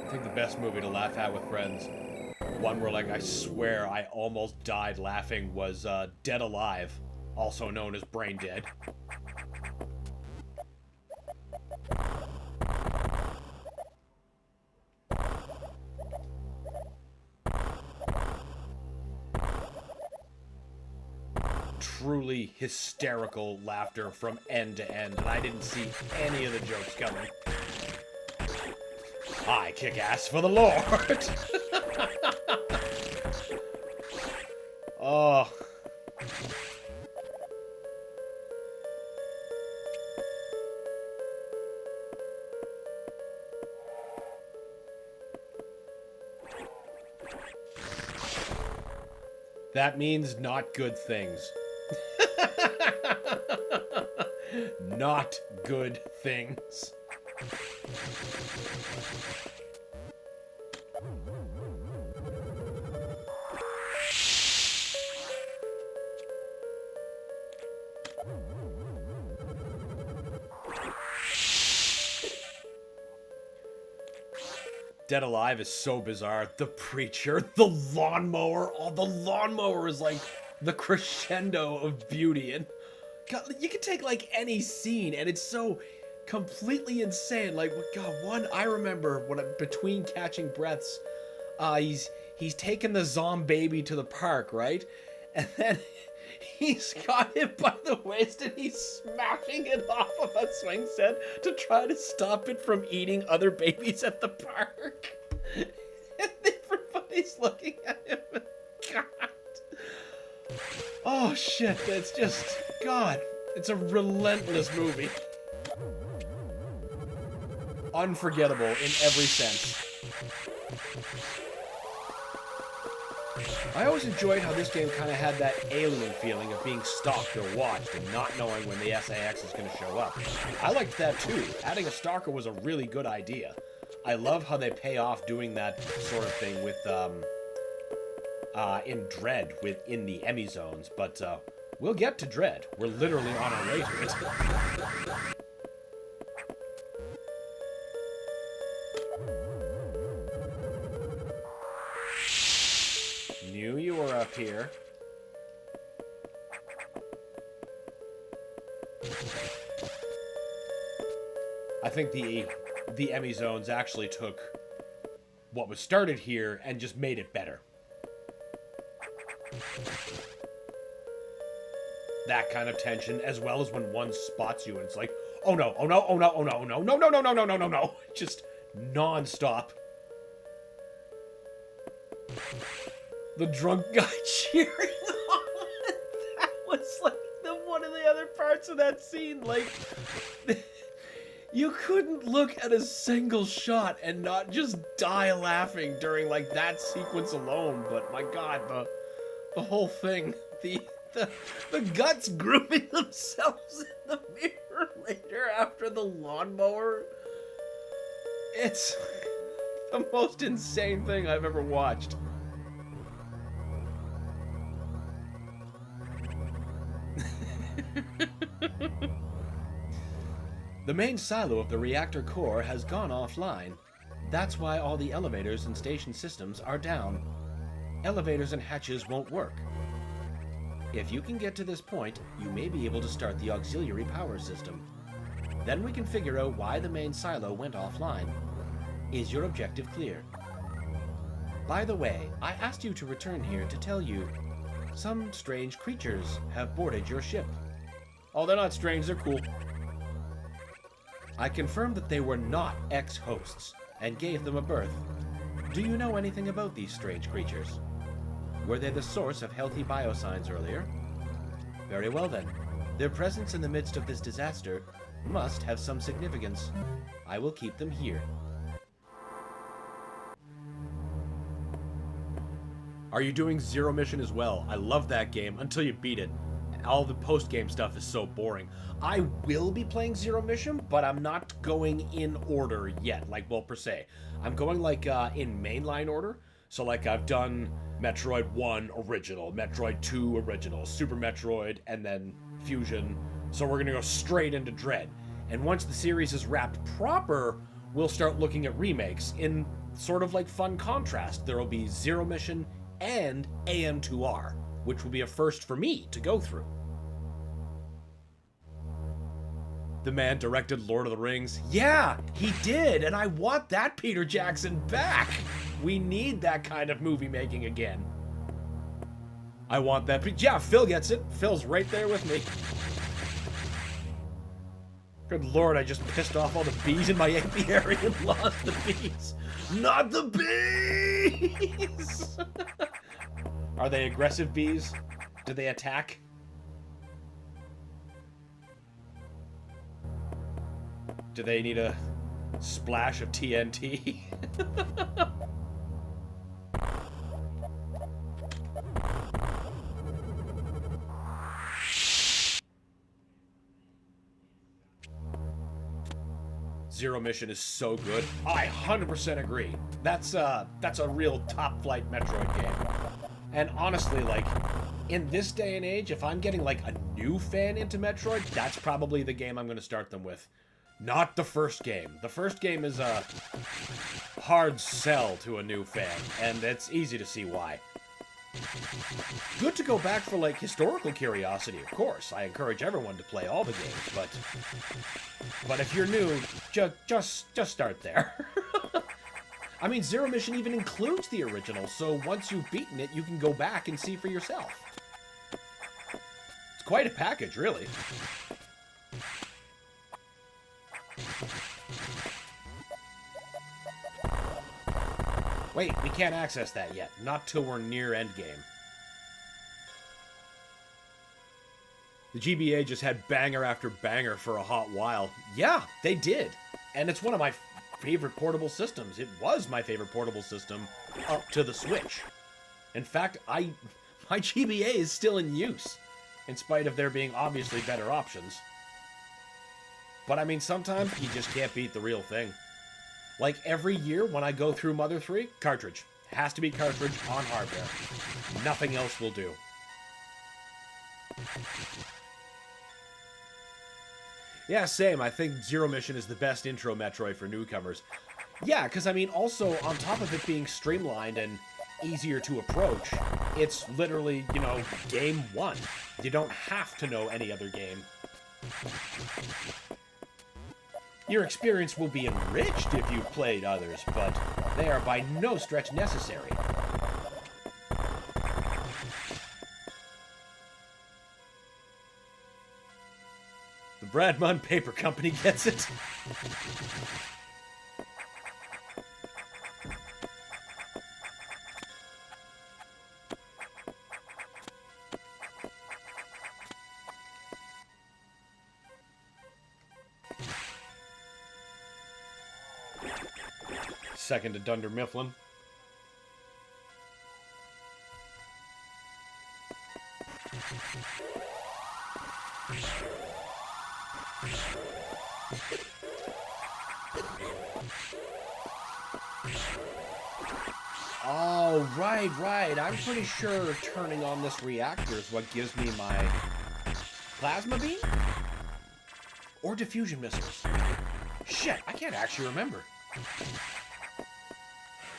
I think the best movie to laugh at with friends, one where, like, I swear I almost died laughing, was Dead Alive, also known as Brain Dead. Truly hysterical laughter from end to end, and I didn't see any of the jokes coming. I kick ass for the Lord! Oh. That means not good things. Not good things. Dead Alive is so bizarre. The Preacher, the lawnmower. Oh, the lawnmower is like the crescendo of beauty. And God, you can take like any scene and it's so completely insane. Like, God, one I remember when between catching breaths, he's taken the zombie to the park, right? And then he's got him by the waist and he's smashing it off of a swing set to try to stop it from eating other babies at the park. And everybody's looking at him. God. Oh shit, it's just, God, it's a relentless movie. Unforgettable in every sense. I always enjoyed how this game kind of had that alien feeling of being stalked or watched and not knowing when the SAS is going to show up. I liked that too. Adding a stalker was a really good idea. I love how they pay off doing that sort of thing with, in Dread, in the Emmy zones, but, we'll get to Dread. We're literally on our way to it. Knew you were up here. I think the Emmy zones actually took what was started here and just made it better. That kind of tension, as well as when one spots you and it's like, oh no, oh no, oh no, oh no, oh no, no, no, no, no, no, no, no, no, just non-stop. The drunk guy cheering on. That was like one of the other parts of that scene. Like, you couldn't look at a single shot and not just die laughing during like that sequence alone. But my God, the whole thing, the guts grooming themselves in the mirror later after the lawnmower. It's the most insane thing I've ever watched. The main silo of the reactor core has gone offline. That's why all the elevators and station systems are down. Elevators and hatches won't work. If you can get to this point, you may be able to start the auxiliary power system. Then we can figure out why the main silo went offline. Is your objective clear? By the way, I asked you to return here to tell you some strange creatures have boarded your ship. Oh, they're not strange, they're cool. I confirmed that they were not ex-hosts and gave them a berth. Do you know anything about these strange creatures? Were they the source of healthy biosigns earlier? Very well then. Their presence in the midst of this disaster must have some significance. I will keep them here. Are you doing Zero Mission as well? I love that game until you beat it. All the post-game stuff is so boring. I will be playing Zero Mission, but I'm not going in order yet, like, well, per se. I'm going, like, in mainline order. So, like, I've done Metroid 1 original, Metroid 2 original, Super Metroid, and then Fusion. So we're gonna go straight into Dread. And once the series is wrapped proper, we'll start looking at remakes in sort of like fun contrast. There will be Zero Mission and AM2R, which will be a first for me to go through. The man directed Lord of the Rings. Yeah, he did, and I want that Peter Jackson back. We need that kind of movie making again. I want that. Yeah, Phil gets it. Phil's right there with me. Good Lord, I just pissed off all the bees in my apiary and lost the bees. Not the bees! Are they aggressive bees? Do they attack? Do they need a splash of TNT? Zero Mission is so good. I 100% agree. That's a real top-flight Metroid game. And honestly, like, in this day and age, if I'm getting, like, a new fan into Metroid, that's probably the game I'm going to start them with. Not the first game. The first game is a hard sell to a new fan, and it's easy to see why. Good to go back for, like, historical curiosity, of course. I encourage everyone to play all the games, but if you're new, just start there. I mean, Zero Mission even includes the original, so once you've beaten it, you can go back and see for yourself. It's quite a package, really. Wait, we can't access that yet. Not till we're near endgame. The GBA just had banger after banger for a hot while. Yeah, they did. And it's one of my favorite portable systems. It was my favorite portable system up to the Switch. In fact, my GBA is still in use, in spite of there being obviously better options. But I mean, sometimes you just can't beat the real thing. Like every year when I go through Mother 3, cartridge. Has to be cartridge on hardware. Nothing else will do. Yeah, same. I think Zero Mission is the best intro Metroid for newcomers. Yeah, because I mean, also, on top of it being streamlined and easier to approach, it's literally, you know, game one. You don't have to know any other game. Your experience will be enriched if you've played others, but they are by no stretch necessary. The Brad Munn Paper Company gets it. Second to Dunder Mifflin. Oh, right. I'm pretty sure turning on this reactor is what gives me my plasma beam? Or diffusion missiles. Shit, I can't actually remember.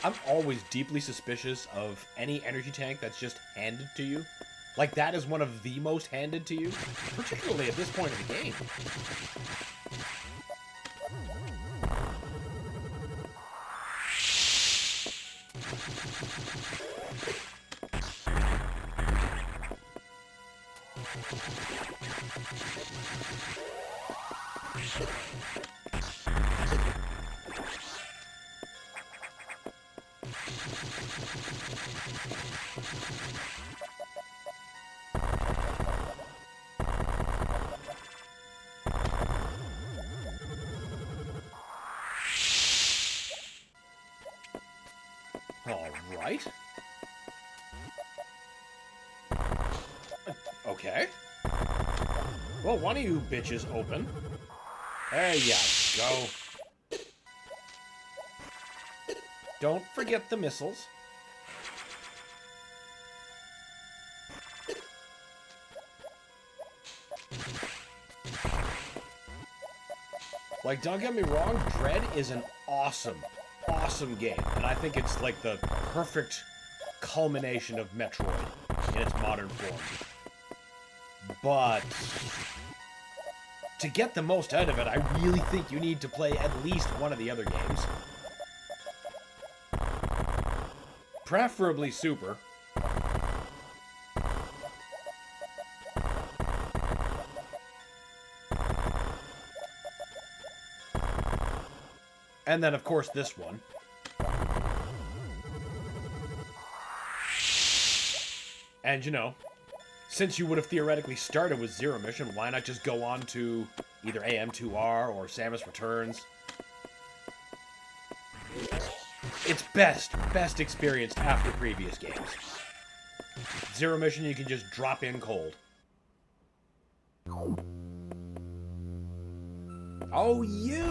I'm always deeply suspicious of any energy tank that's just handed to you. Like, that is one of the most handed to you, particularly at this point in the game. Alright. Okay. Well, one of you bitches open. There you go. Don't forget the missiles. Like, don't get me wrong, Dread is an awesome game, and I think it's like the perfect culmination of Metroid in its modern form. But to get the most out of it, I really think you need to play at least one of the other games. Preferably Super. And then, of course, this one. And, you know, since you would have theoretically started with Zero Mission, why not just go on to either AM2R or Samus Returns? It's best experienced after previous games. Zero Mission, you can just drop in cold. Oh, you!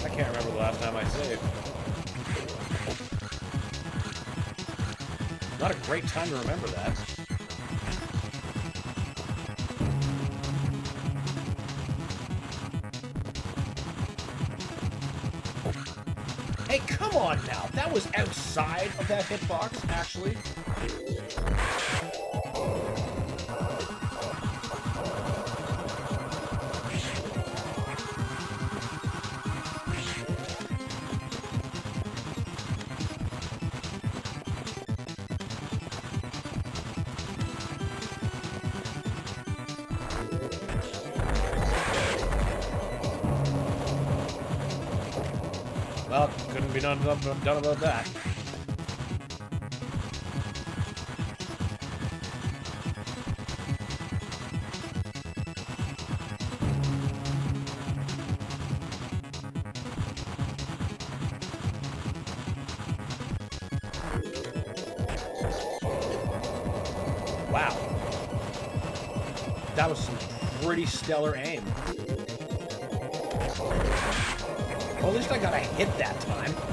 I can't remember the last time I saved. Not a great time to remember that. Hey, come on now! That was outside of that hitbox, actually. Well, couldn't be done about that. Wow. That was some pretty stellar aim. Well, at least I got a hit that time. Oh,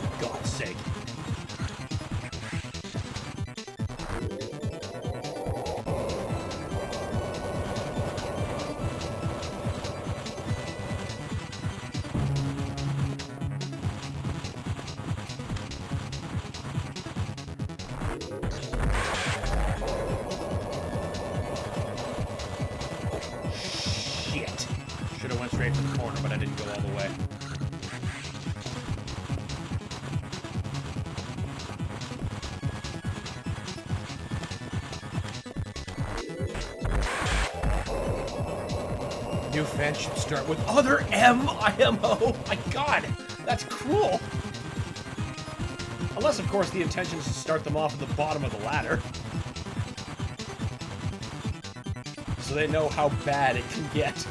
for God's sake. Shit. Should have went straight for the corner, but I didn't go all the way. New fan should start with other IMO. My God, that's cruel. Unless, of course, the intention is to start them off at the bottom of the ladder. So they know how bad it can get.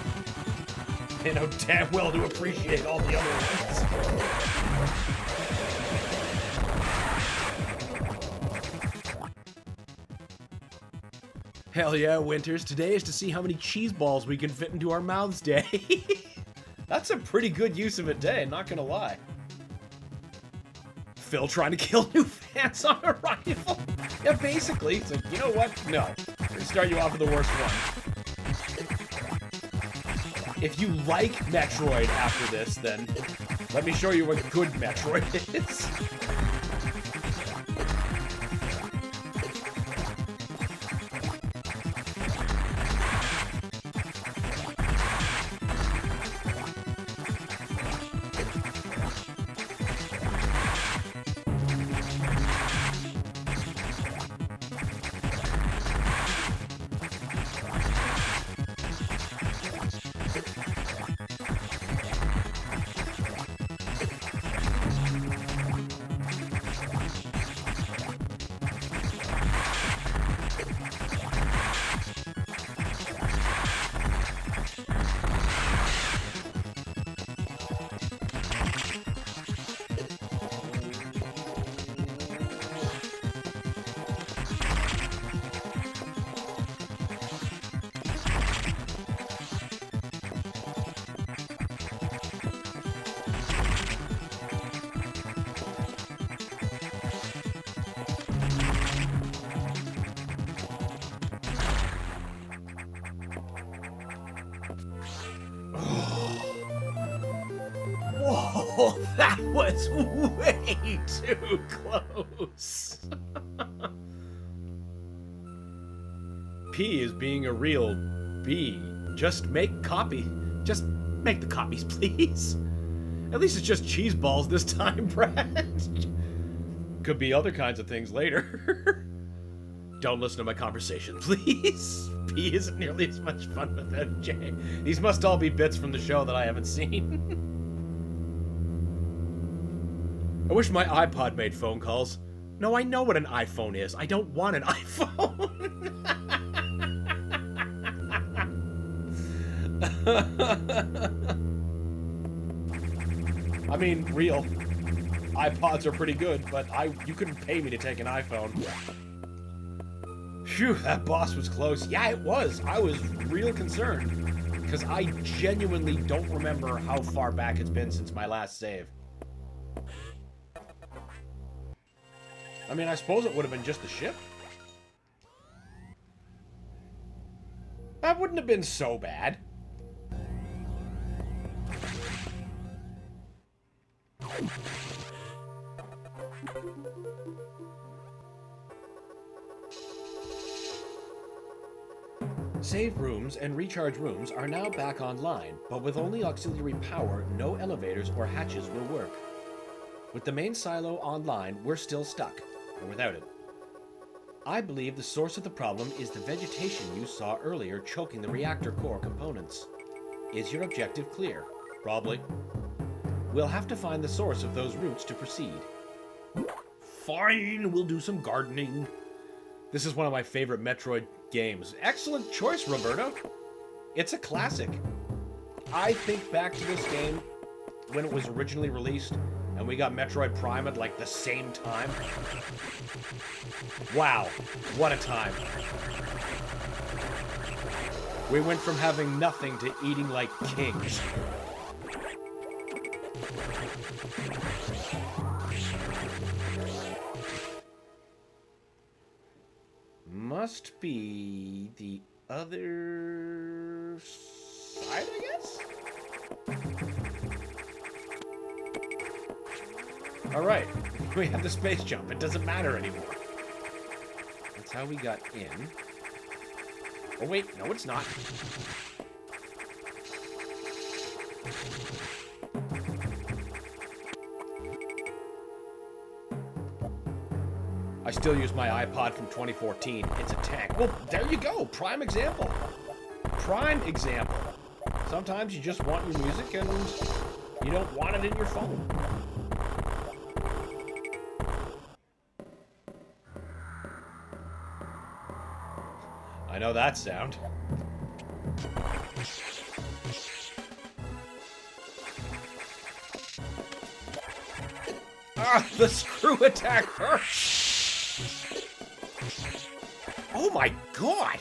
They know damn well to appreciate all the other ones. Hell yeah, Winters. Today is to see how many cheese balls we can fit into our mouths day. That's a pretty good use of a day, not gonna lie. Phil trying to kill new fans on arrival. Yeah, basically, it's like, you know what? No. We're gonna start you off with the worst one. If you like Metroid after this, then let me show you what good Metroid is. Whoa, that was way too close. P is being a real B. Just make the copies, please. At least it's just cheese balls this time, Brad. Could be other kinds of things later. Don't listen to my conversation, please. P isn't nearly as much fun without J. These must all be bits from the show that I haven't seen. I wish my iPod made phone calls. No, I know what an iPhone is. I don't want an iPhone. I mean, real. iPods are pretty good, but you couldn't pay me to take an iPhone. Phew, that boss was close. Yeah, it was. I was real concerned. Because I genuinely don't remember how far back it's been since my last save. I mean, I suppose it would have been just the ship. That wouldn't have been so bad. Save rooms and recharge rooms are now back online, but with only auxiliary power, no elevators or hatches will work. With the main silo online, we're still stuck, or without it. I believe the source of the problem is the vegetation you saw earlier choking the reactor core components. Is your objective clear? Probably. We'll have to find the source of those roots to proceed. Fine, we'll do some gardening. This is one of my favorite Metroid games. Excellent choice, Roberto. It's a classic. I think back to this game when it was originally released, and we got Metroid Prime at like the same time. Wow, what a time. We went from having nothing to eating like kings. Must be the other side, I guess? Alright, we have the space jump. It doesn't matter anymore. That's how we got in. Oh wait, no it's not. I still use my iPod from 2014. It's a tank. Well, there you go. Prime example. Prime example. Sometimes you just want your music and you don't want it in your phone. I know that sound. Ah, the screw attack hurts. Oh my god!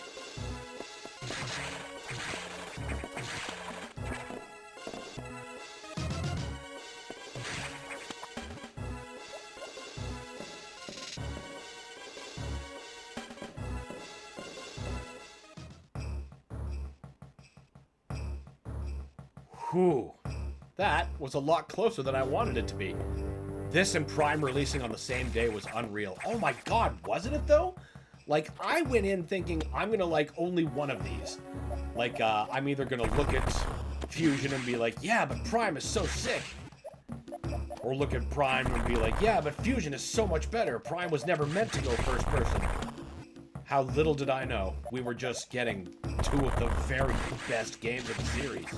Whew. That was a lot closer than I wanted it to be. This and Prime releasing on the same day was unreal. Oh my god, wasn't it though? Like, I went in thinking I'm gonna like only one of these. Like, I'm either gonna look at Fusion and be like, yeah, but Prime is so sick. Or look at Prime and be like, yeah, but Fusion is so much better. Prime was never meant to go first person. How little did I know. We were just getting two of the very best games of the series.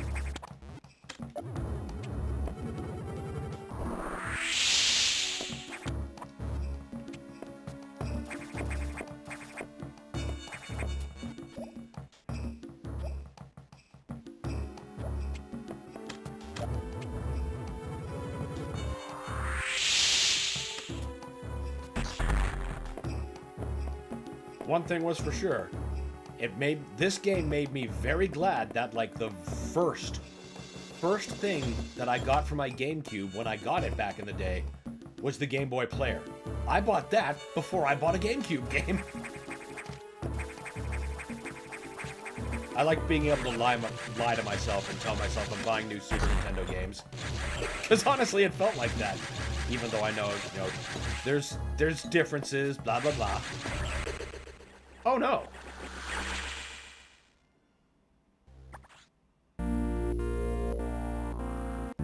One thing was for sure, this game made me very glad that like the first thing that I got for my GameCube when I got it back in the day was the Game Boy Player. I bought that before I bought a GameCube game. I like being able to lie to myself and tell myself I'm buying new Super Nintendo games. Because honestly, it felt like that. Even though I know, you know, there's differences, blah, blah, blah. Oh no.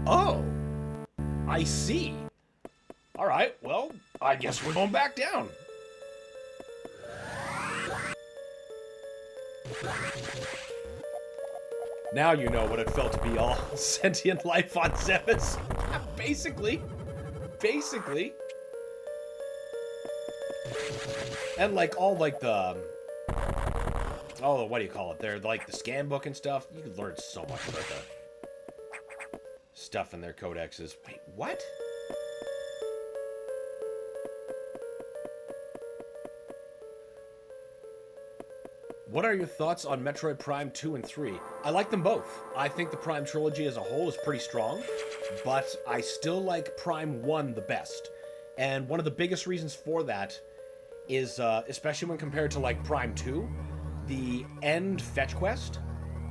Oh, I see. All right, well, I guess we're going back down. Now you know what it felt to be all sentient life on Zebes. Basically. And like all like the, oh, what do you call it? They're like the scan book and stuff. You can learn so much about the stuff in their codexes. Wait, what? What are your thoughts on Metroid Prime 2 and 3? I like them both. I think the Prime trilogy as a whole is pretty strong, but I still like Prime 1 the best. And one of the biggest reasons for that is, especially when compared to like Prime 2, the end fetch quest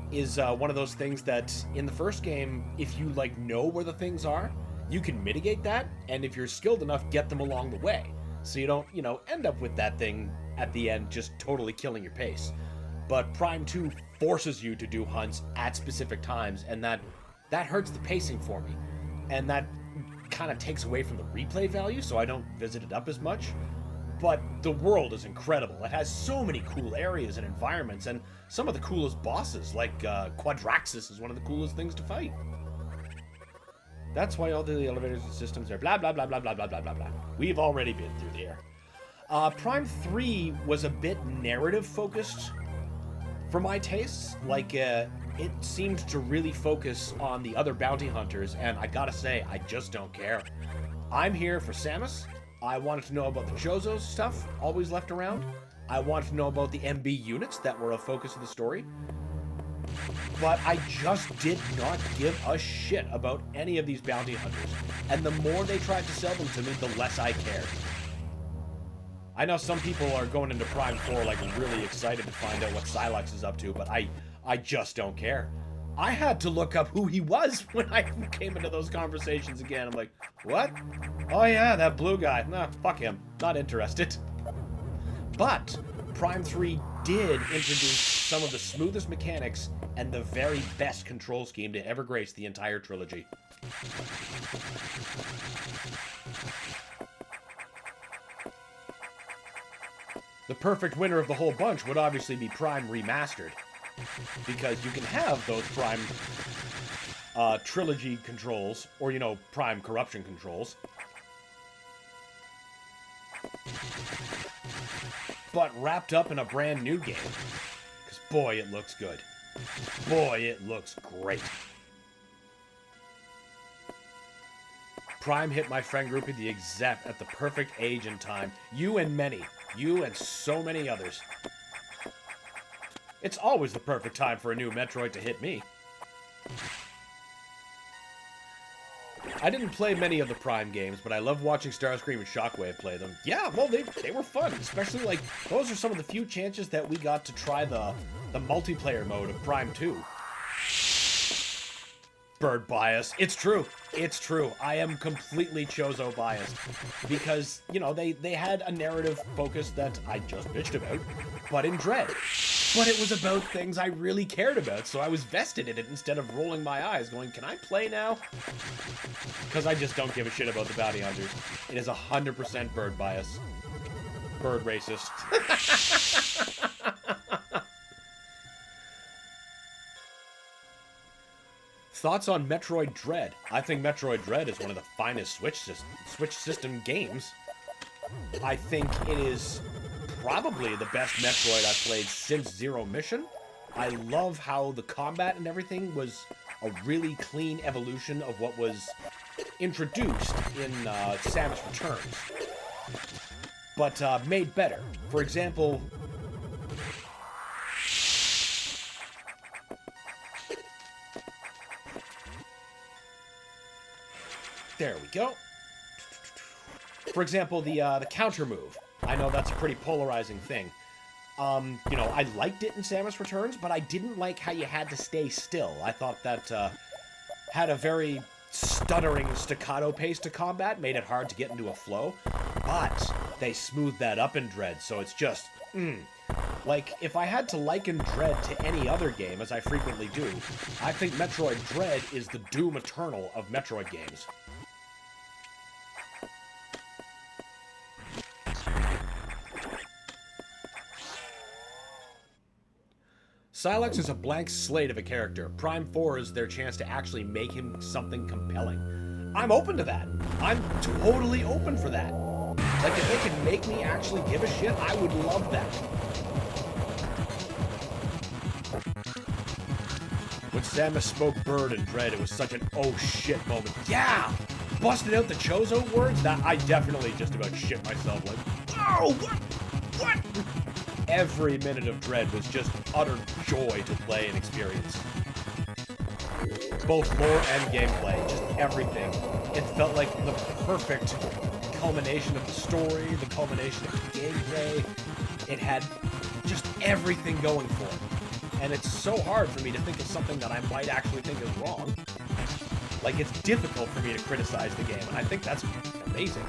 is one of those things that in the first game, if you like know where the things are, you can mitigate that, and if you're skilled enough, get them along the way. So you don't, end up with that thing at the end just totally killing your pace. But Prime 2 forces you to do hunts at specific times, and that hurts the pacing for me. And that kind of takes away from the replay value, so I don't visit it up as much. But the world is incredible. It has so many cool areas and environments, and some of the coolest bosses, like Quadraxis is one of the coolest things to fight. That's why all the elevators and systems are blah, blah, blah, blah, blah, blah, blah, blah, blah. We've already been through the air. Prime 3 was a bit narrative-focused for my tastes. Like, it seemed to really focus on the other bounty hunters, and I gotta say, I just don't care. I'm here for Samus. I wanted to know about the Chozo stuff, always left around. I wanted to know about the MB units that were a focus of the story. But I just did not give a shit about any of these bounty hunters. And the more they tried to sell them to me, the less I cared. I know some people are going into Prime 4 like really excited to find out what Silex is up to, but I just don't care. I had to look up who he was when I came into those conversations again. I'm like, what? Oh yeah, that blue guy. Nah, fuck him. Not interested. But Prime 3 did introduce some of the smoothest mechanics and the very best control scheme to ever grace the entire trilogy. The perfect winner of the whole bunch would obviously be Prime Remastered, because you can have those Prime trilogy controls, or, Prime corruption controls, but wrapped up in a brand new game. Because, boy, it looks good. Boy, it looks great. Prime hit my friend group at the perfect age and time. You and so many others. It's always the perfect time for a new Metroid to hit me. I didn't play many of the Prime games, but I love watching Starscream and Shockwave play them. Yeah, well, they were fun, especially, like, those are some of the few chances that we got to try the multiplayer mode of Prime 2. Bird bias. It's true. It's true. I am completely Chozo biased. Because, they had a narrative focus that I just bitched about, but in Dread. But it was about things I really cared about, so I was vested in it instead of rolling my eyes going, can I play now? Because I just don't give a shit about the bounty hunters. It is 100% bird bias. Bird racist. Thoughts on Metroid Dread? I think Metroid Dread is one of the finest Switch system games. I think it is probably the best Metroid I've played since Zero Mission. I love how the combat and everything was a really clean evolution of what was introduced in Samus Returns, but made better. For example, there we go. For example, the counter move. I know that's a pretty polarizing thing. I liked it in Samus Returns, but I didn't like how you had to stay still. I thought that had a very stuttering staccato pace to combat, made it hard to get into a flow. But they smoothed that up in Dread, so it's just, Like, if I had to liken Dread to any other game, as I frequently do, I think Metroid Dread is the Doom Eternal of Metroid games. Silex is a blank slate of a character. Prime 4 is their chance to actually make him something compelling. I'm open to that. I'm totally open for that. Like, if they could make me actually give a shit, I would love that. When Samus spoke bird and Dread, it was such an oh shit moment. Yeah! Busted out the Chozo words, that I definitely just about shit myself like, oh, what? every minute of Dread was just utter joy to play and experience. Both lore and gameplay, just everything. It felt like the perfect culmination of the story, the culmination of the gameplay. It had just everything going for it. And it's so hard for me to think of something that I might actually think is wrong. Like, it's difficult for me to criticize the game, and I think that's amazing.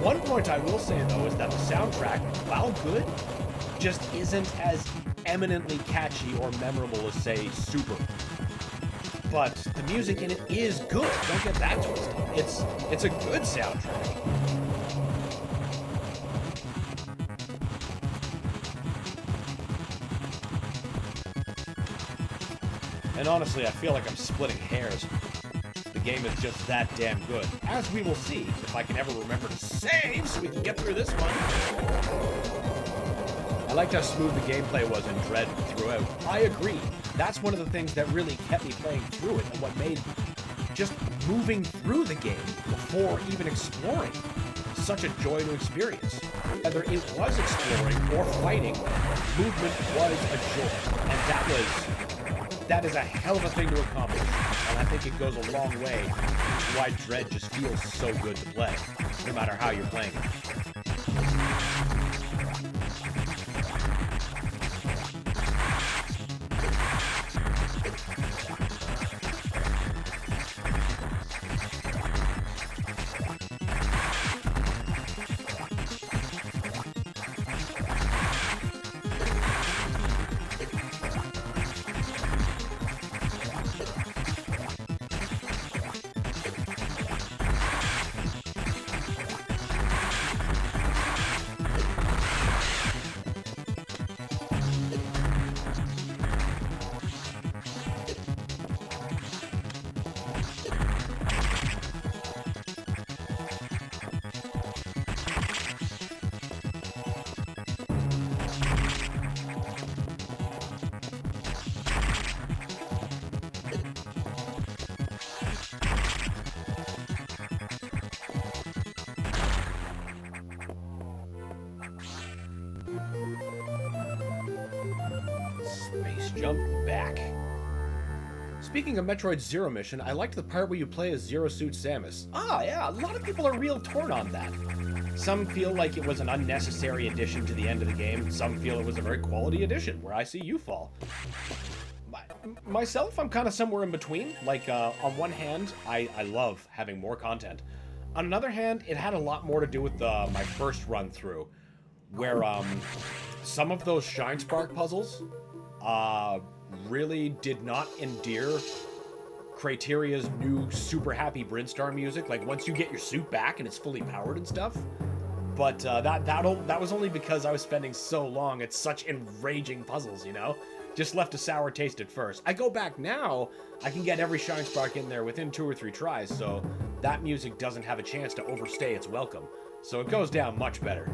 One point I will say, though, is that the soundtrack, while good, just isn't as eminently catchy or memorable as, say, Super. But the music in it is good. Don't get that twisted. It's a good soundtrack. And honestly, I feel like I'm splitting hairs. The game is just that damn good. As we will see, if I can ever remember to save so we can get through this one. I liked how smooth the gameplay was in Dread throughout. I agree. That's one of the things that really kept me playing through it, and what made just moving through the game before even exploring such a joy to experience. Whether it was exploring or fighting, movement was a joy. And that is a hell of a thing to accomplish. And I think it goes a long way to why Dread just feels so good to play, no matter how you're playing it. Jump back. Speaking of Metroid Zero Mission, I liked the part where you play as Zero Suit Samus. Ah, yeah, a lot of people are real torn on that. Some feel like it was an unnecessary addition to the end of the game. Some feel it was a very quality addition, where I see you fall. Myself, I'm kind of somewhere in between. Like, on one hand, I love having more content. On another hand, it had a lot more to do with my first run through, where some of those Shine Spark puzzles really did not endear Criteria's new super happy Brinstar music. Like, once you get your suit back and it's fully powered and stuff. But that was only because I was spending so long at such enraging puzzles, you know? Just left a sour taste at first. I go back now, I can get every Shine Spark in there within 2 or 3 tries, so that music doesn't have a chance to overstay its welcome. So it goes down much better.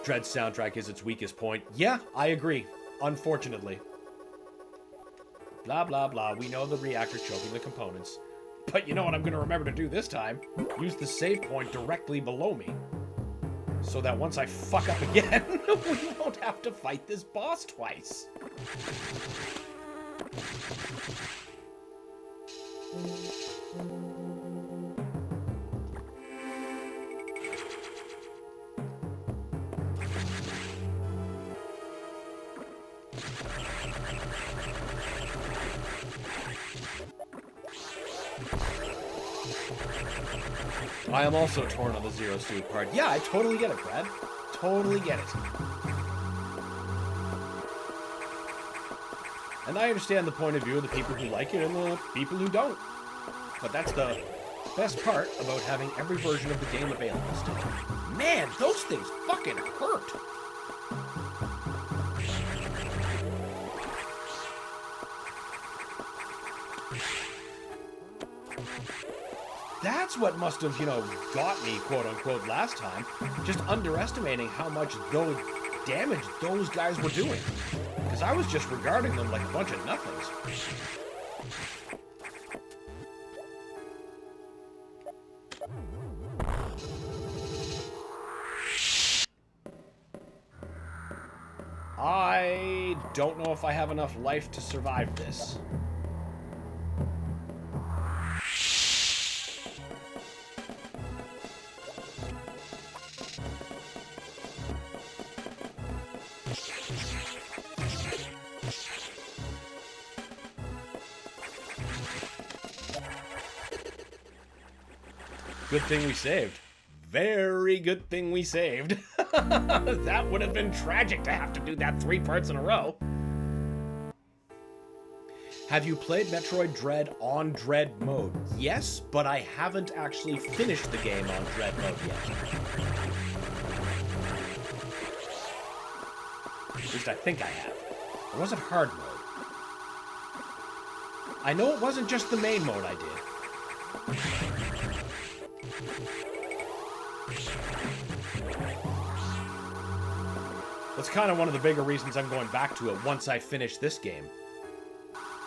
Dread's soundtrack is its weakest point. Yeah, I agree. Unfortunately. Blah, blah, blah. We know the reactor choking the components. But you know what I'm going to remember to do this time? Use the save point directly below me. So that once I fuck up again, we won't have to fight this boss twice. I am also torn on the Zero Suit part. Yeah, I totally get it, Brad. Totally get it. And I understand the point of view of the people who like it and the people who don't. But that's the best part about having every version of the game available still. Man, those things fucking hurt! That's what must have, got me, quote-unquote, last time. Just underestimating how much damage those guys were doing. Because I was just regarding them like a bunch of nothings. I don't know if I have enough life to survive this. Good thing we saved. Very good thing we saved. That would have been tragic to have to do that 3 parts in a row. Have you played Metroid Dread on Dread mode? Yes, but I haven't actually finished the game on Dread mode yet. At least I think I have. It wasn't hard mode. I know it wasn't just the main mode I did. That's kind of one of the bigger reasons I'm going back to it once I finish this game.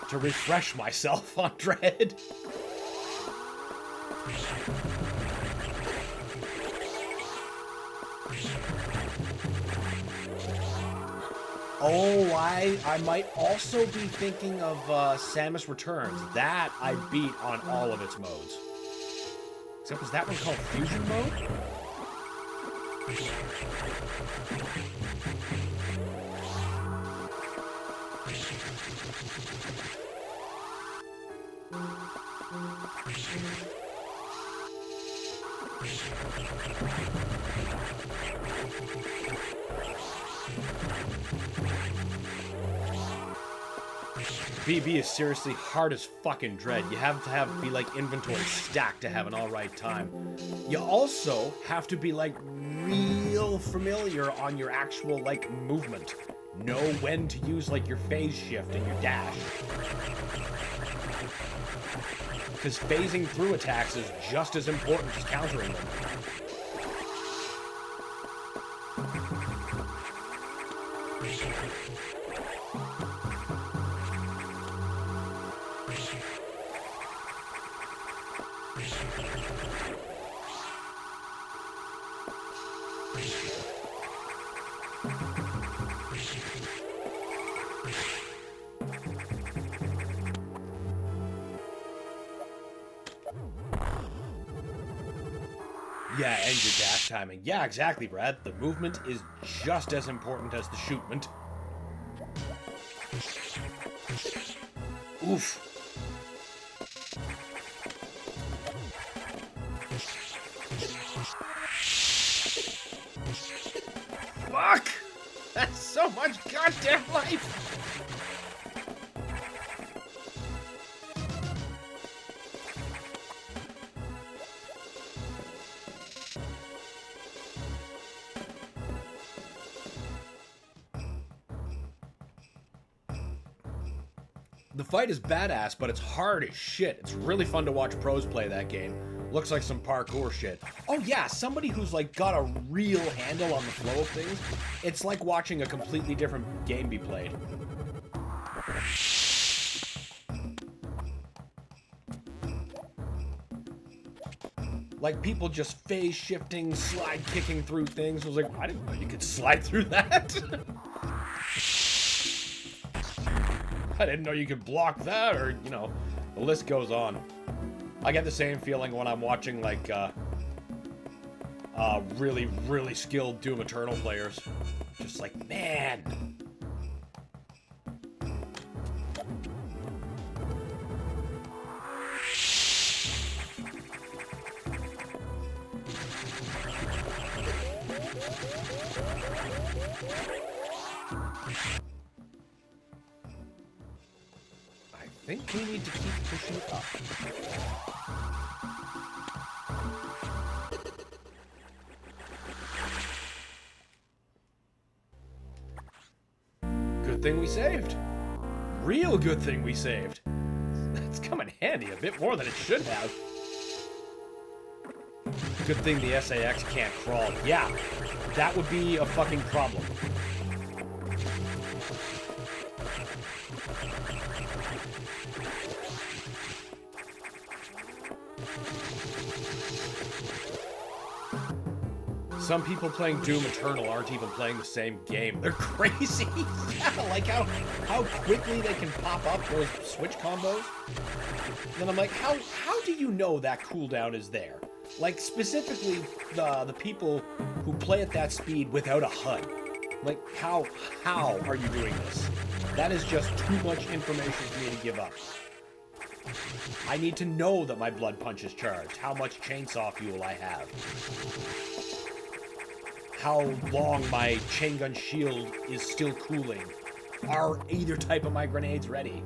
To refresh myself on Dread. Oh, I might also be thinking of Samus Returns. That I beat on all of its modes. Except, was that one called Fusion Mode? BB is seriously hard as fucking Dread. You have to be like inventory stacked to have an alright time. You also have to be like real familiar on your actual like movement. Know when to use like your phase shift and your dash. Because phasing through attacks is just as important as countering them. Yeah, and your dash timing. Yeah, exactly, Brad. The movement is just as important as the shootment. Oof. Fuck! That's so much goddamn life! The fight is badass, but it's hard as shit. It's really fun to watch pros play that game. Looks like some parkour shit. Oh yeah, somebody who's like got a real handle on the flow of things. It's like watching a completely different game be played. Like people just phase shifting, slide kicking through things. I was like, I didn't know you could slide through that. I didn't know you could block that, or, you know, the list goes on. I get the same feeling when I'm watching, like, really, really skilled Doom Eternal players. Just like, man! I think we need to keep pushing up. Good thing we saved. Real good thing we saved. That's come in handy a bit more than it should have. Good thing the SAX can't crawl. Yeah, that would be a fucking problem. Some people playing Doom Eternal aren't even playing the same game. They're crazy. Like how quickly they can pop up those switch combos. And then I'm like, how do you know that cooldown is there? Like, specifically the people who play at that speed without a HUD. Like, how are you doing this? That is just too much information for me to give up. I need to know that my blood punch is charged. How much chainsaw fuel I have. How long my chain gun shield is still cooling. Are either type of my grenades ready?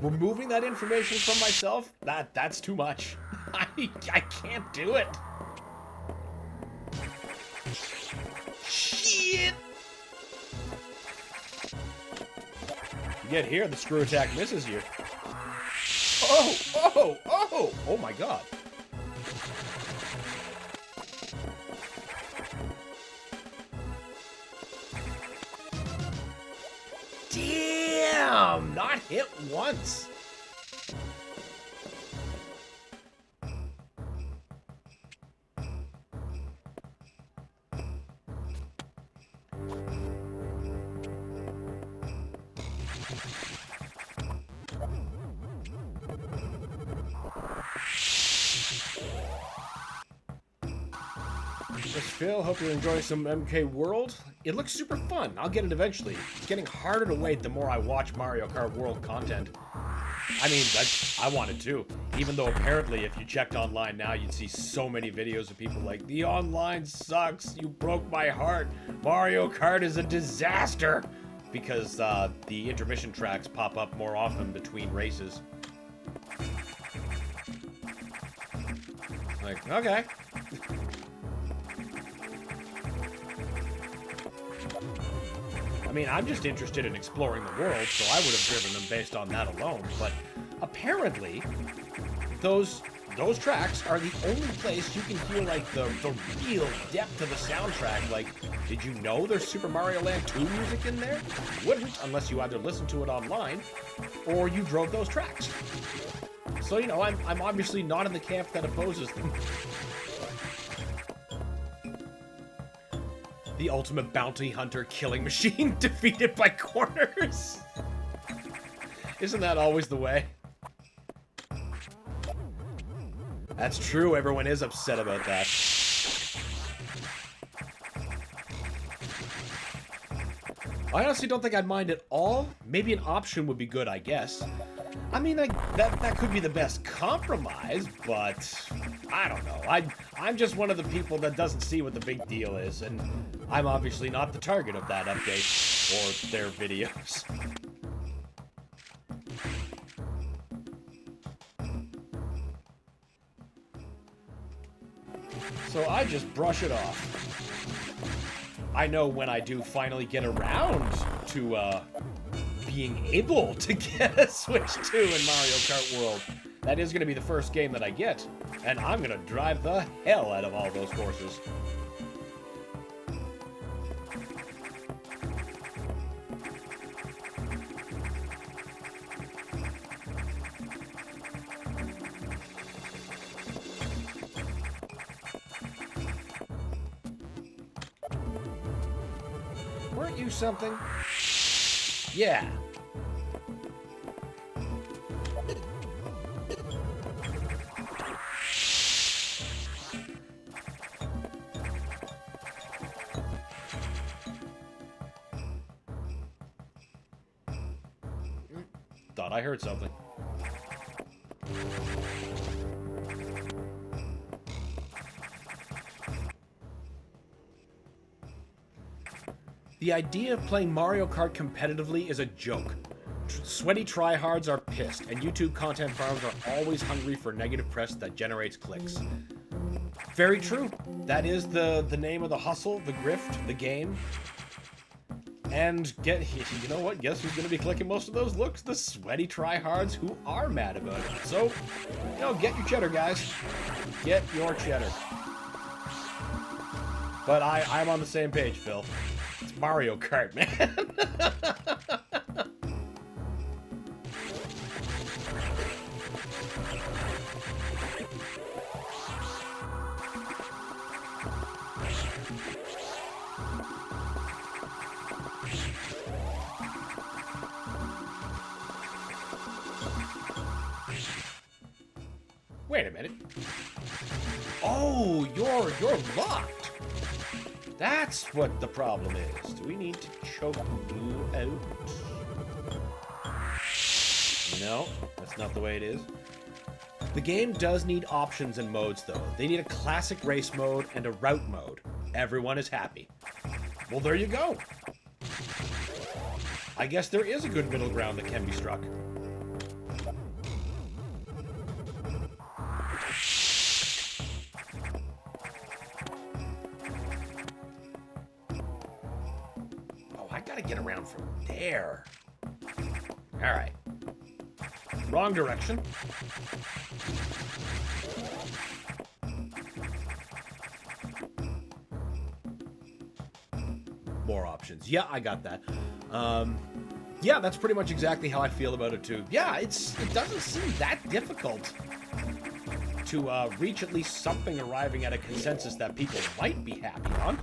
Removing that information from myself, that's too much. I can't do it. Shit! You get here, the screw attack misses you. Oh my god. Damn! Not hit once. Phil, hope you enjoy some MK World. It looks super fun. I'll get it eventually. It's getting harder to wait the more I watch Mario Kart World content. I mean, I wanted to. Even though apparently if you checked online now, you'd see so many videos of people like, the online sucks, you broke my heart, Mario Kart is a disaster. Because the intermission tracks pop up more often between races. Like, okay. I mean, I'm just interested in exploring the world, so I would have driven them based on that alone, but apparently, those tracks are the only place you can hear, like, the real depth of the soundtrack. Like, did you know there's Super Mario Land 2 music in there? You wouldn't, unless you either listened to it online, or you drove those tracks. So, you know, I'm obviously not in the camp that opposes them. The ultimate bounty hunter killing machine defeated by corners. Isn't that always the way? That's true, everyone is upset about that. I honestly don't think I'd mind at all. Maybe an option would be good, I guess. I mean, that could be the best compromise, but I don't know. I'm just one of the people that doesn't see what the big deal is, and I'm obviously not the target of that update or their videos. So I just brush it off. I know when I do finally get around to being able to get a Switch 2 in Mario Kart World. That is going to be the first game that I get, and I'm going to drive the hell out of all those courses. Weren't you something? Yeah. Thought I heard something. The idea of playing Mario Kart competitively is a joke. Sweaty tryhards are pissed, and YouTube content farms are always hungry for negative press that generates clicks. Very true. That is the name of the hustle, the grift, the game. And you know what? Guess who's going to be clicking most of those looks? The sweaty tryhards who are mad about it. So, you know, get your cheddar, guys. Get your cheddar. But I'm on the same page, Phil. It's Mario Kart, man. Wait a minute. Oh, you're locked. That's what the problem is. Do we need to choke you out? No, that's not the way it is. The game does need options and modes, though. They need a classic race mode and a route mode. Everyone is happy. Well, there you go. I guess there is a good middle ground that can be struck. Oh, I gotta get around from there. All right. Wrong direction. More options. Yeah, I got that. Yeah, that's pretty much exactly how I feel about it too. Yeah, it doesn't seem that difficult to reach at least something arriving at a consensus that people might be happy on.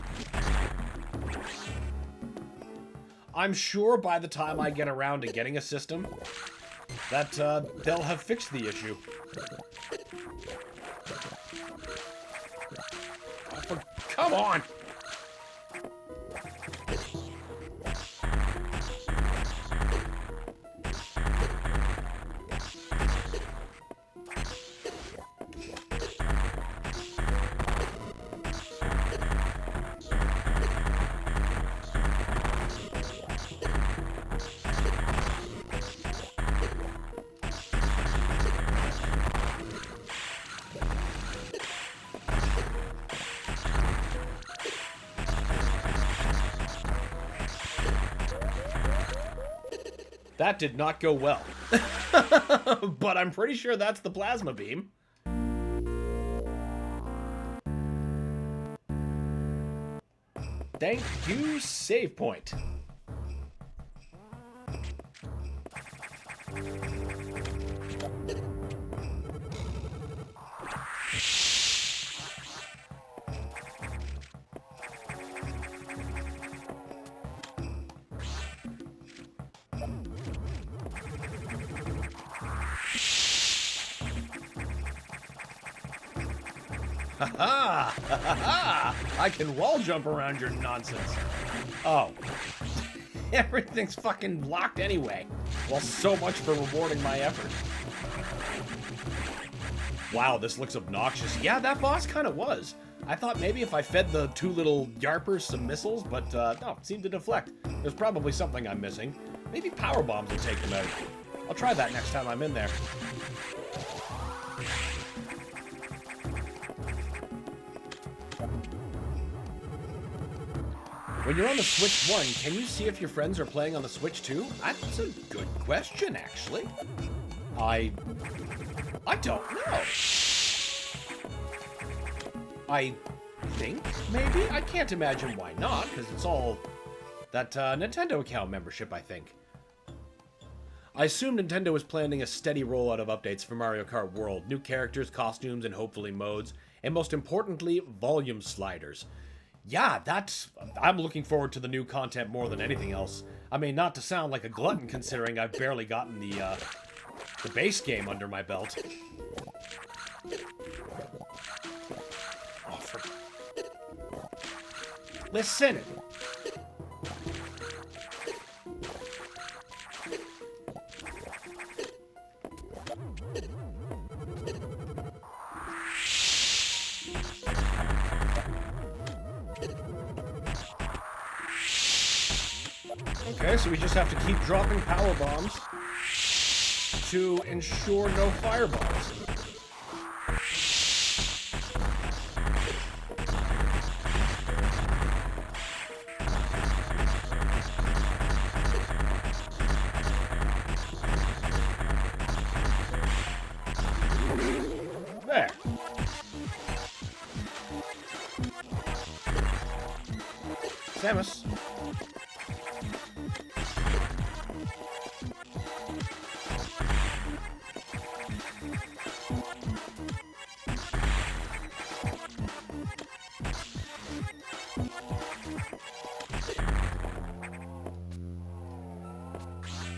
I'm sure by the time I get around to getting a system, that they'll have fixed the issue. Oh, come on! That did not go well. But I'm pretty sure that's the plasma beam. Thank you, save point. Ha ha! I can wall jump around your nonsense. Oh. Everything's fucking locked anyway. Well, so much for rewarding my effort. Wow, this looks obnoxious. Yeah, that boss kind of was. I thought maybe if I fed the two little yarpers some missiles, but no, it seemed to deflect. There's probably something I'm missing. Maybe power bombs will take them out. I'll try that next time I'm in there. When you're on the Switch 1, can you see if your friends are playing on the Switch 2? That's a good question, actually. I don't know. I think, maybe? I can't imagine why not, because it's all that Nintendo account membership, I think. I assume Nintendo is planning a steady rollout of updates for Mario Kart World. New characters, costumes, and hopefully modes. And most importantly, volume sliders. Yeah, I'm looking forward to the new content more than anything else. I mean, not to sound like a glutton considering I've barely gotten the base game under my belt. Oh, listen! Okay, so we just have to keep dropping power bombs to ensure no fireballs. There. Samus.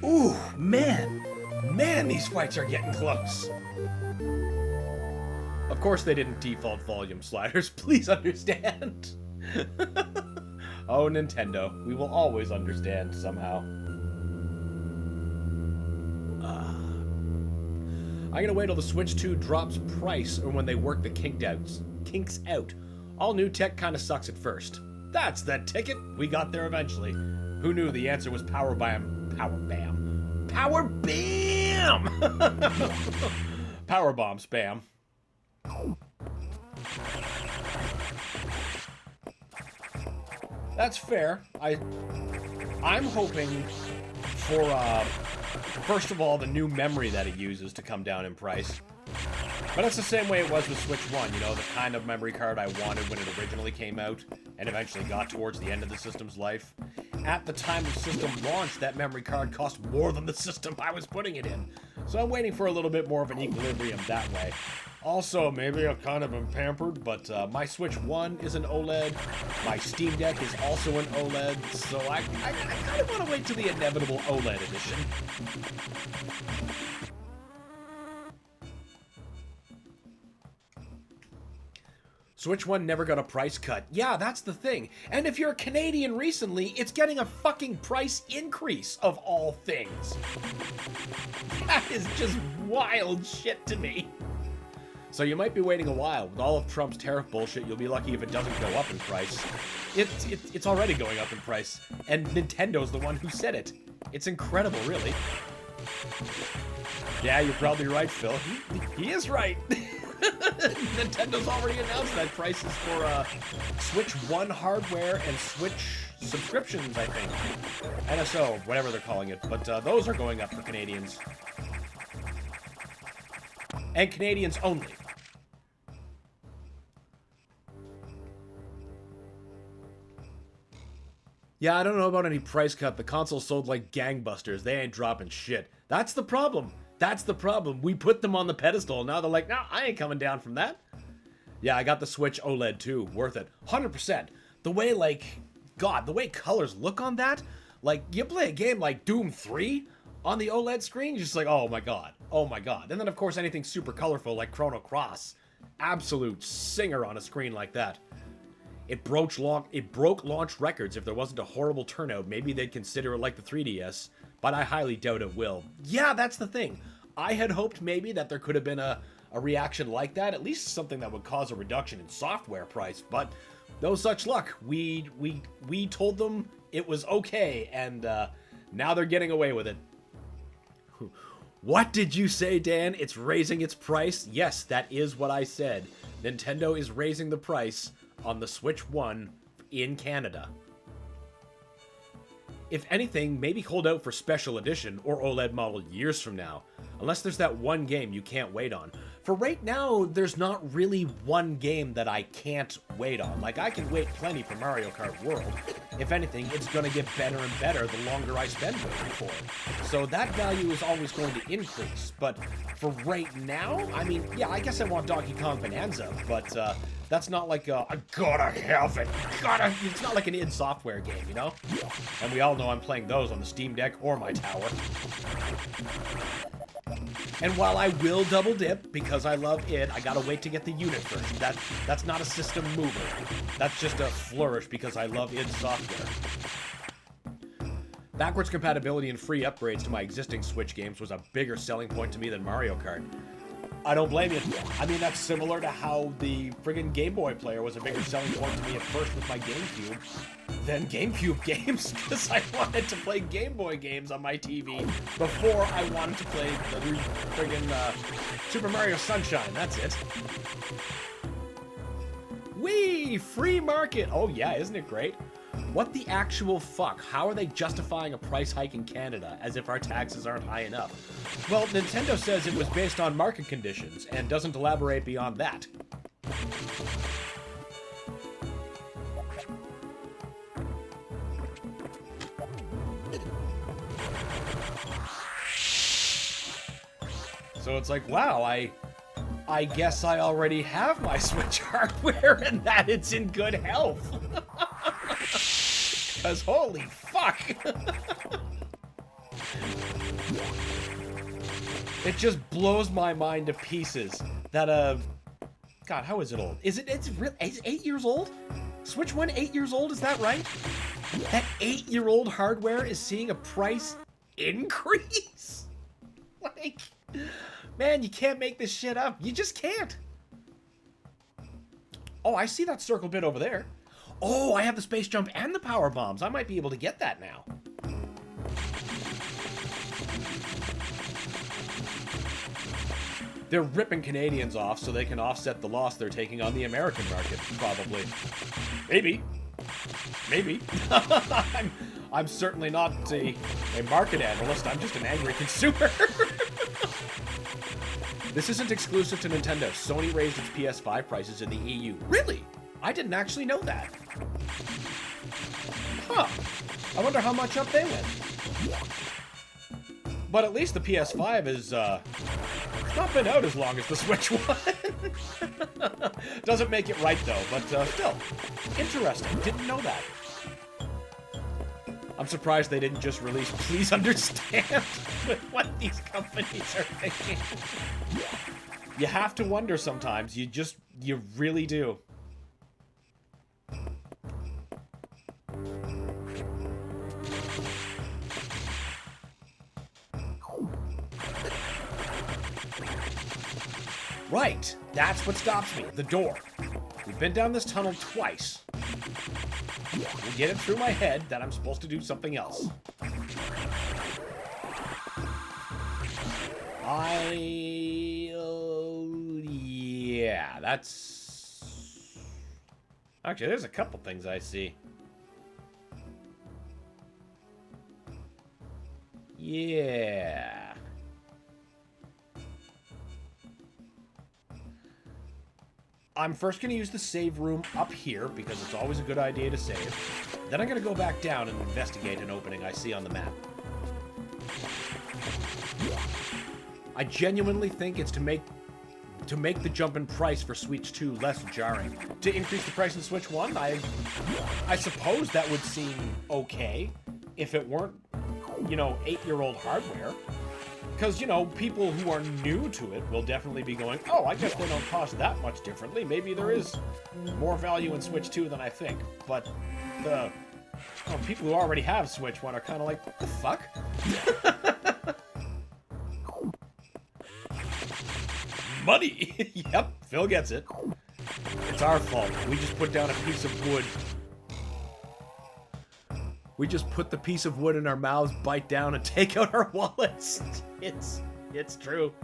Ooh, man, these fights are getting close. Of course they didn't default volume sliders, please understand. Oh, Nintendo, we will always understand somehow. I'm gonna wait till the Switch 2 drops price or when they work the kinks out. All new tech kinda sucks at first. That's the ticket! We got there eventually. Who knew the answer was Power BAM? Power BAM. Power BAM! Power Bomb spam. That's fair. I'm hoping for first of all the new memory that it uses to come down in price. But it's the same way it was with Switch 1, you know, the kind of memory card I wanted when it originally came out and eventually got towards the end of the system's life. At the time the system launched, that memory card cost more than the system I was putting it in. So I'm waiting for a little bit more of an equilibrium that way. Also, maybe I've kind of been pampered, but my Switch 1 is an OLED, my Steam Deck is also an OLED, so I kind of want to wait till the inevitable OLED edition. Switch 1 never got a price cut. Yeah, that's the thing. And if you're a Canadian recently, it's getting a fucking price increase, of all things. That is just wild shit to me. So you might be waiting a while. With all of Trump's tariff bullshit, you'll be lucky if it doesn't go up in price. It's already going up in price. And Nintendo's the one who said it. It's incredible, really. Yeah, you're probably right, Phil. He is right. Nintendo's already announced that prices for Switch 1 hardware and Switch subscriptions, I think. NSO, whatever they're calling it. But those are going up for Canadians. And Canadians only. Yeah, I don't know about any price cut. The console sold like gangbusters. They ain't dropping shit. That's the problem. That's the problem. We put them on the pedestal. Now they're like, no, I ain't coming down from that. Yeah, I got the Switch OLED too. Worth it. 100%. The way, like, God, the way colors look on that, like, you play a game like Doom 3 on the OLED screen, you're just like, oh my God. Oh my God. And then, of course, anything super colorful like Chrono Cross. Absolute singer on a screen like that. It broke launch records. If there wasn't a horrible turnout, maybe they'd consider it like the 3DS, but I highly doubt it will. Yeah, that's the thing. I had hoped maybe that there could have been a reaction like that, at least something that would cause a reduction in software price, but no such luck. We told them it was okay, and now they're getting away with it. What did you say, Dan? It's raising its price? Yes, that is what I said. Nintendo is raising the price on the Switch 1 in Canada. If anything, maybe hold out for Special Edition or OLED model years from now. Unless there's that one game you can't wait on. For right now, there's not really one game that I can't wait on. Like, I can wait plenty for Mario Kart World. If anything, it's gonna get better and better the longer I spend waiting for it. So that value is always going to increase. But for right now, I mean, yeah, I guess I want Donkey Kong Bonanza, but that's not like I gotta have it. It's not like an id Software game, you know? And we all know I'm playing those on the Steam Deck or my tower. And while I will double dip because I love id, I gotta wait to get the unit first. That's not a system mover. That's just a flourish because I love id Software. Backwards compatibility and free upgrades to my existing Switch games was a bigger selling point to me than Mario Kart. I don't blame you. I mean, that's similar to how the friggin' Game Boy player was a bigger selling point to me at first with my GameCube than GameCube games, because I wanted to play Game Boy games on my TV before I wanted to play the friggin' Super Mario Sunshine. That's it. Whee! Free market! Oh yeah, isn't it great? What the actual fuck? How are they justifying a price hike in Canada as if our taxes aren't high enough? Well, Nintendo says it was based on market conditions and doesn't elaborate beyond that. So it's like, wow, I guess I already have my Switch hardware and that it's in good health. Because holy fuck. It just blows my mind to pieces that a God, how is it old? Is it? It's 8 years old? Switch 1 8 years old? Is that right? That 8-year-old hardware is seeing a price increase? Like, man, you can't make this shit up. You just can't. Oh, I see that circle bit over there. Oh, I have the space jump and the power bombs. I might be able to get that now. They're ripping Canadians off so they can offset the loss they're taking on the American market, probably. Maybe. Maybe. I'm certainly not a market analyst. I'm just an angry consumer. This isn't exclusive to Nintendo. Sony raised its PS5 prices in the EU. Really? I didn't actually know that. Huh. I wonder how much up they went. But at least the PS5 is, not been out as long as the Switch one. Doesn't make it right, though, but still. Interesting. Didn't know that. I'm surprised they didn't just release Please Understand with what these companies are thinking. You have to wonder sometimes. You really do. Right, that's what stops me, the door. We've been down this tunnel twice. We'll get it through my head that I'm supposed to do something else. Yeah, that's... Actually, there's a couple things I see. Yeah... I'm first going to use the save room up here, because it's always a good idea to save. Then I'm going to go back down and investigate an opening I see on the map. I genuinely think it's to make the jump in price for Switch 2 less jarring. To increase the price in Switch 1, I suppose that would seem okay if it weren't, you know, 8-year-old hardware. Because, you know, people who are new to it will definitely be going, oh, I guess they don't cost that much differently. Maybe there is more value in Switch 2 than I think. But the people who already have Switch 1 are kind of like, what the fuck? Money! Yep, Phil gets it. It's our fault. We just put down a piece of wood. We just put the piece of wood in our mouths, bite down, and take out our wallets. It's true.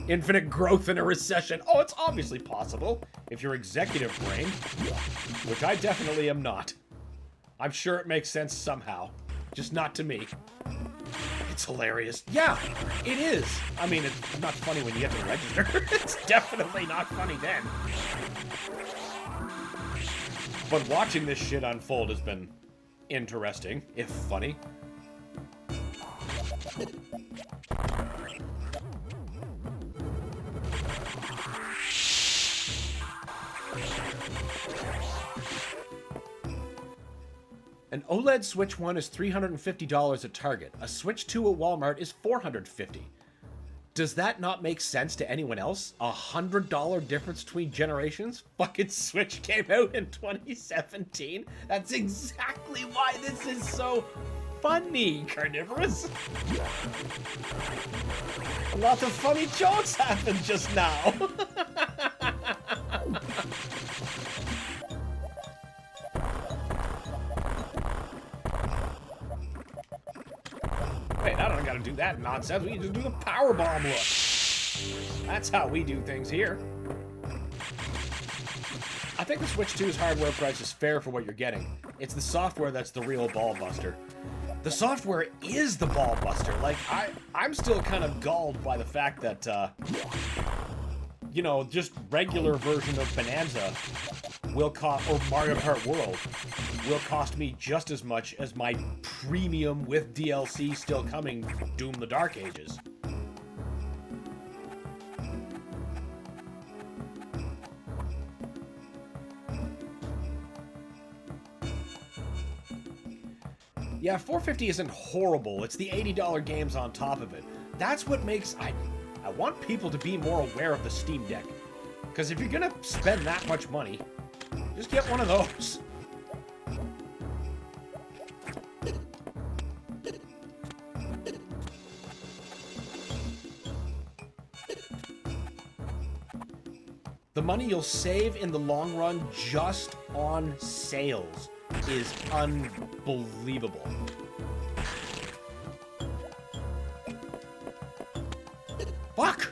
Infinite growth in a recession. Oh, it's obviously possible if you're executive brain, which I definitely am not. I'm sure it makes sense somehow, just not to me. It's hilarious. Yeah, it is. I mean, it's not funny when you get to the register. It's definitely not funny then. But watching this shit unfold has been interesting, if funny. An OLED Switch 1 is $350 at Target. A Switch 2 at Walmart is $450. Does that not make sense to anyone else? $100 difference between generations? Fucking Switch came out in 2017? That's exactly why this is so funny, Carnivorous. Lots of funny jokes happened just now. Wait, I don't gotta do that nonsense. We can just do the power bomb look. That's how we do things here. I think the Switch 2's hardware price is fair for what you're getting. It's the software that's the real ball buster. The software is the ball buster. Like, I'm still kind of galled by the fact that, you know, just regular version of Bonanza will cost, or Mario Kart World, will cost me just as much as my premium with DLC still coming Doom the Dark Ages. Yeah, $450 isn't horrible. It's the $80 games on top of it. That's what makes... I want people to be more aware of the Steam Deck. Because if you're gonna spend that much money, just get one of those. The money you'll save in the long run just on sales is unbelievable. Fuck!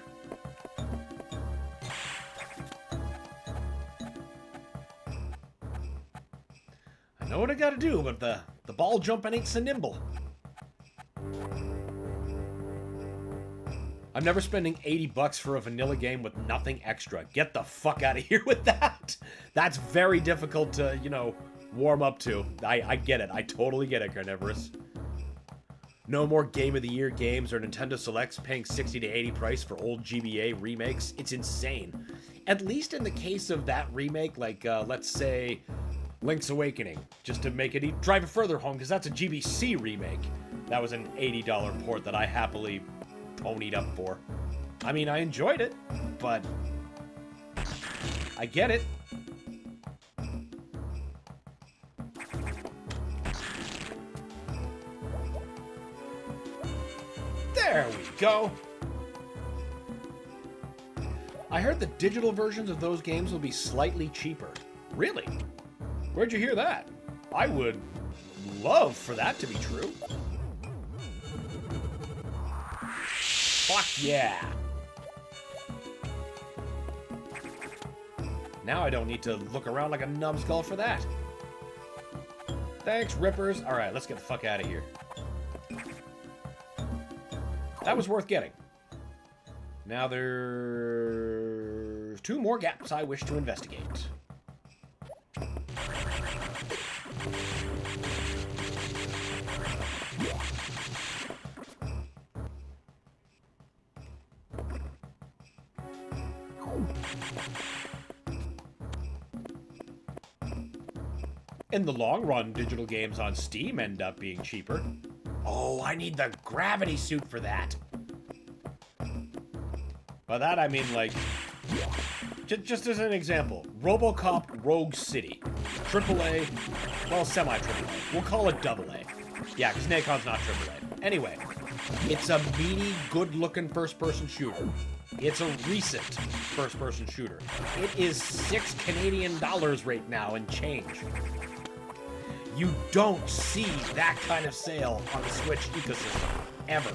I know what I gotta do, but the ball jumping ain't so nimble. I'm never spending 80 bucks for a vanilla game with nothing extra. Get the fuck out of here with that. That's very difficult to, you know, warm up to. I get it. I totally get it, Carnivorous. No more Game of the Year games or Nintendo Selects paying 60 to 80 price for old GBA remakes. It's insane. At least in the case of that remake, like, let's say, Link's Awakening, just to make it drive it further home, because that's a GBC remake. That was an $80 port that I happily ponied up for. I mean, I enjoyed it, but I get it. There we go. I heard the digital versions of those games will be slightly cheaper. Really? Where'd you hear that? I would love for that to be true. Fuck yeah. Now I don't need to look around like a numbskull for that. Thanks, Rippers. Alright, let's get the fuck out of here. That was worth getting. Now there's 2 more gaps I wish to investigate. In the long run, digital games on Steam end up being cheaper. Oh, I need the gravity suit for that. By that I mean, like, just as an example, RoboCop Rogue City. AAA, well, semi-AAA. We'll call it AA. Yeah, because Nacon's not AAA. Anyway, it's a meaty, good-looking first-person shooter. It's a recent first-person shooter. It is $6 Canadian right now and change. You don't see that kind of sale on the Switch ecosystem, ever.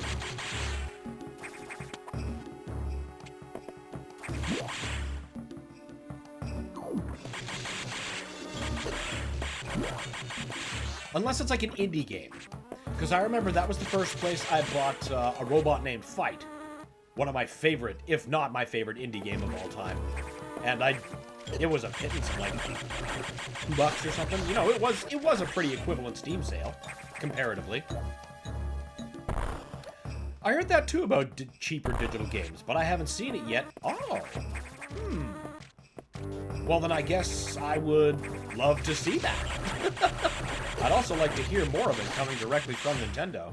Unless it's like an indie game. Because I remember that was the first place I bought A Robot Named Fight. One of my favorite, if not my favorite, indie game of all time. And it was a pittance of like $2 or something. You know, it was a pretty equivalent Steam sale, comparatively. I heard that too about cheaper digital games, but I haven't seen it yet. Oh. Well, then I guess I would love to see that. I'd also like to hear more of it coming directly from Nintendo.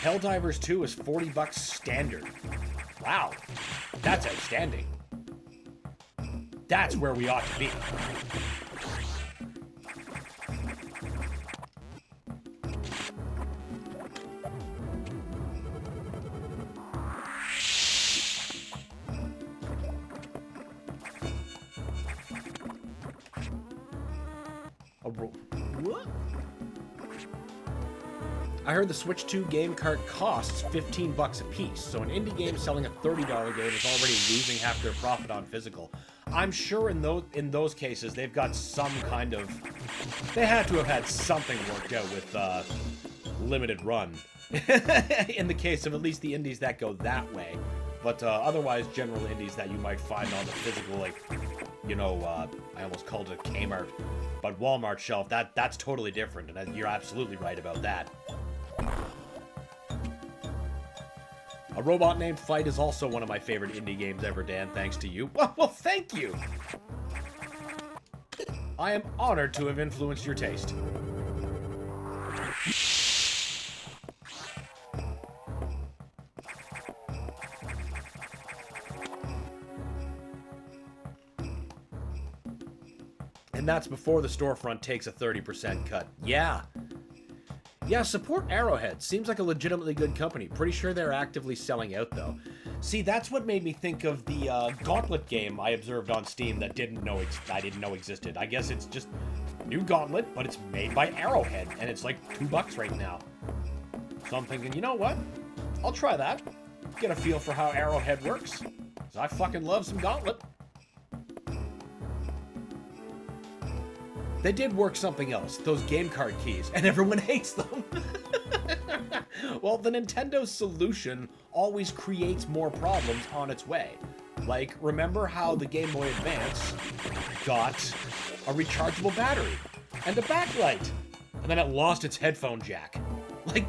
Helldivers 2 is $40 standard. Wow, that's outstanding. That's where we ought to be. What? I heard the Switch 2 game cart costs $15 a piece, so an indie game selling a $30 game is already losing half their profit on physical. I'm sure in those cases they've got some kind of... They had to have had something worked out with limited run. In the case of at least the indies that go that way. But otherwise, general indies that you might find on the physical, like, you know, I almost called it Kmart, but Walmart shelf, that's totally different, and you're absolutely right about that. A Robot Named Fight is also one of my favorite indie games ever, Dan, thanks to you. Well, thank you! I am honored to have influenced your taste. And that's before the storefront takes a 30% cut. Yeah. Yeah, support Arrowhead. Seems like a legitimately good company. Pretty sure they're actively selling out, though. See, that's what made me think of the Gauntlet game I observed on Steam that I didn't know existed. I guess it's just new Gauntlet, but it's made by Arrowhead, and it's like $2 right now. So I'm thinking, you know what? I'll try that. Get a feel for how Arrowhead works. Because I fucking love some Gauntlet. They did work something else, those game card keys, and everyone hates them. Well, the Nintendo solution always creates more problems on its way. Like, remember how the Game Boy Advance got a rechargeable battery and a backlight, and then it lost its headphone jack. Like,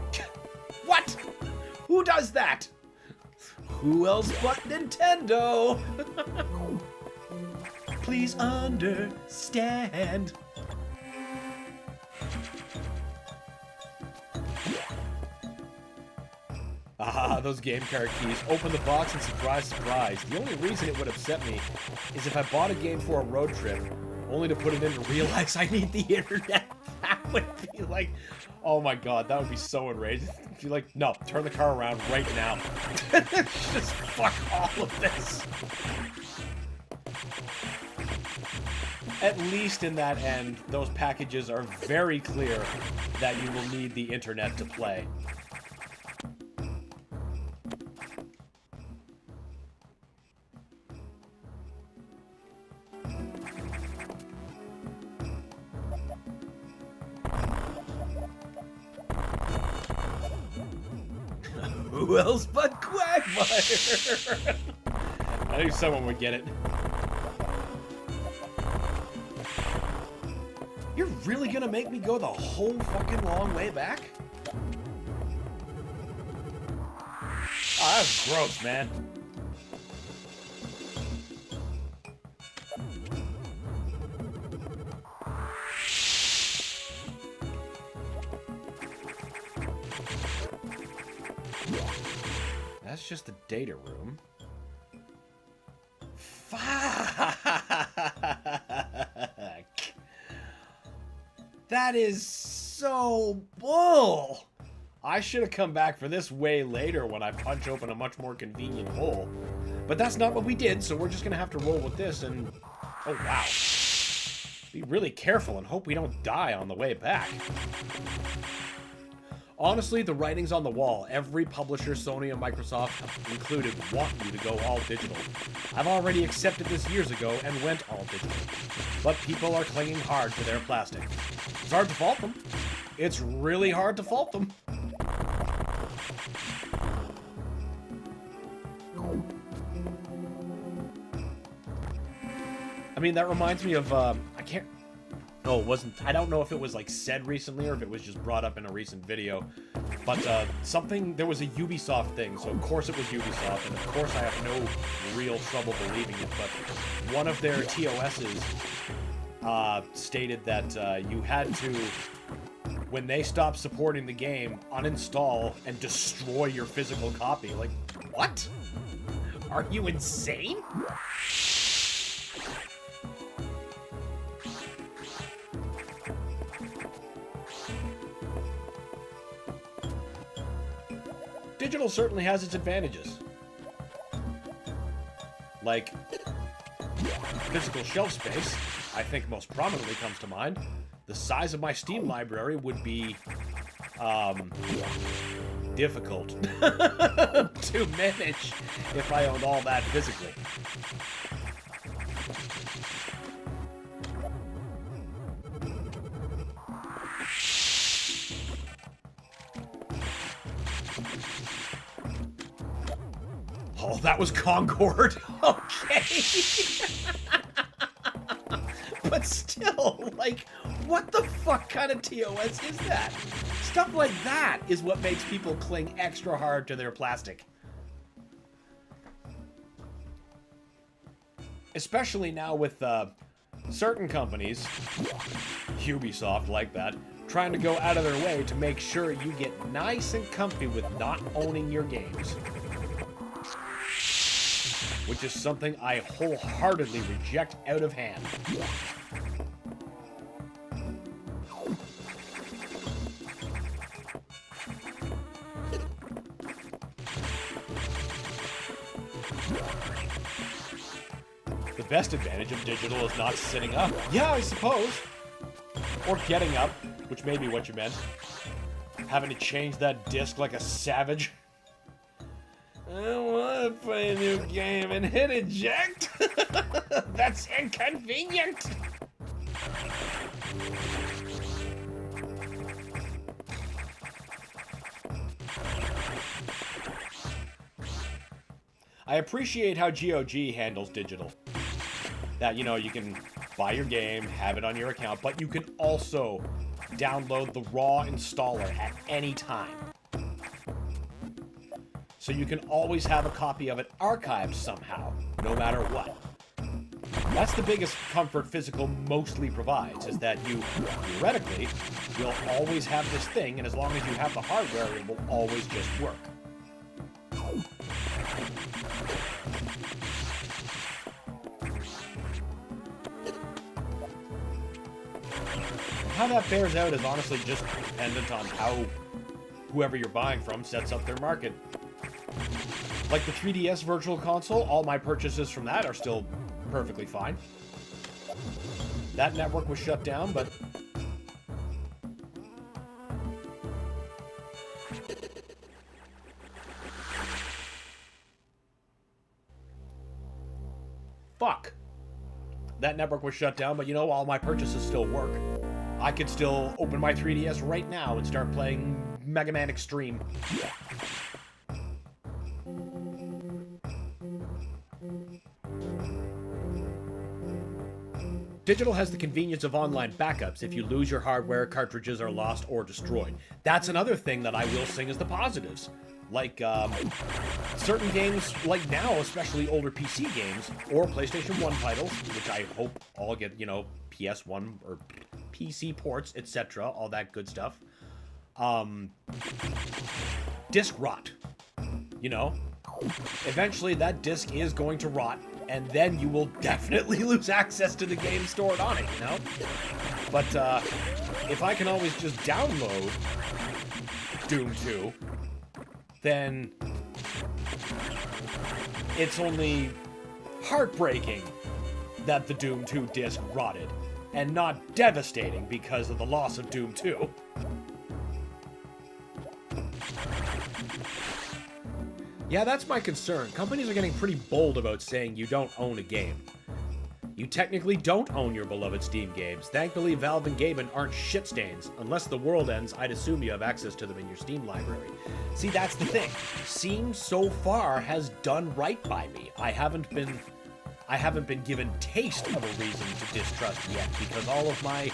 what? Who does that? Who else but Nintendo? Please understand. Ah, those game card keys. Open the box and surprise, surprise. The only reason it would upset me is if I bought a game for a road trip, only to put it in and realize I need the internet. That would be like, oh my god, that would be so enraging. I'd be like, no, turn the car around right now. Just fuck all of this. At least in that end, those packages are very clear that you will need the internet to play. Who else but Quagmire? I knew someone would get it. You're really gonna make me go the whole fucking long way back? Oh, that's gross, man. That's just the data room. Fuck! That is so bull! I should have come back for this way later when I punch open a much more convenient hole. But that's not what we did, so we're just gonna have to roll with this and... Oh, wow. Be really careful and hope we don't die on the way back. Honestly, the writing's on the wall. Every publisher, Sony and Microsoft included, want you to go all digital. I've already accepted this years ago and went all digital. But people are clinging hard to their plastic. It's hard to fault them. It's really hard to fault them. I mean, that reminds me of, No, it wasn't. I don't know if it was like said recently or if it was just brought up in a recent video. But there was a Ubisoft thing, so of course it was Ubisoft, and of course I have no real trouble believing it, but one of their TOSs stated that you had to, when they stopped supporting the game, uninstall and destroy your physical copy. Like, what? Are you insane? Digital certainly has its advantages. Like, physical shelf space, I think most prominently comes to mind. The size of my Steam library would be, difficult to manage if I owned all that physically. Oh, that was Concord. Okay. But still, like, what the fuck kind of TOS is that? Stuff like that is what makes people cling extra hard to their plastic. Especially now with certain companies, Ubisoft like that, trying to go out of their way to make sure you get nice and comfy with not owning your games. Which is something I wholeheartedly reject out of hand. The best advantage of digital is not sitting up. Yeah, I suppose. Or getting up, which may be what you meant. Having to change that disc like a savage. I want to play a new game and hit eject. That's inconvenient. I appreciate how GOG handles digital. That, you know, you can buy your game, have it on your account, but you can also download the raw installer at any time. So you can always have a copy of it archived somehow, no matter what. That's the biggest comfort physical mostly provides, is that you, theoretically, will always have this thing, and as long as you have the hardware, it will always just work. How that bears out is honestly just dependent on how whoever you're buying from sets up their market. Like the 3DS Virtual Console, all my purchases from that are still perfectly fine. That network was shut down, but... Fuck. That network was shut down, but you know, all my purchases still work. I could still open my 3DS right now and start playing Mega Man Extreme. Digital has the convenience of online backups if you lose your hardware, cartridges are lost or destroyed. That's another thing that I will sing as the positives. Like, certain games, like now, especially older PC games, or PlayStation 1 titles, which I hope all get, you know, PS1 or PC ports, etc., all that good stuff. Disc rot. You know? Eventually that disc is going to rot, and then you will definitely lose access to the game stored on it, you know? But, if I can always just download Doom 2, then it's only heartbreaking that the Doom 2 disc rotted, and not devastating because of the loss of Doom 2. Yeah, that's my concern. Companies are getting pretty bold about saying you don't own a game. You technically don't own your beloved Steam games. Thankfully, Valve and Gaben aren't shitstains. Unless the world ends, I'd assume you have access to them in your Steam library. See, that's the thing. Steam so far has done right by me. I haven't been given taste of a reason to distrust yet, because all of my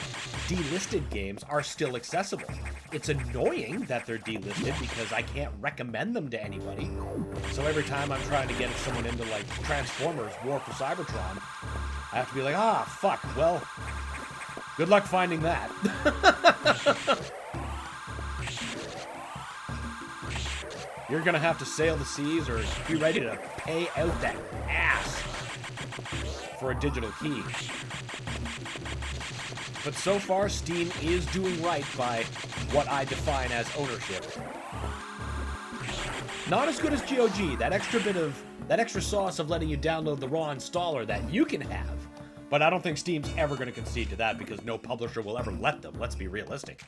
delisted games are still accessible. It's annoying that they're delisted because I can't recommend them to anybody. So every time I'm trying to get someone into, like, Transformers War for Cybertron, I have to be like, ah, fuck, well, good luck finding that. You're gonna have to sail the seas or be ready to pay out that ass for a digital key. But so far, Steam is doing right by what I define as ownership. Not as good as GOG, that extra sauce of letting you download the raw installer that you can have. But I don't think Steam's ever going to concede to that because no publisher will ever let them, let's be realistic.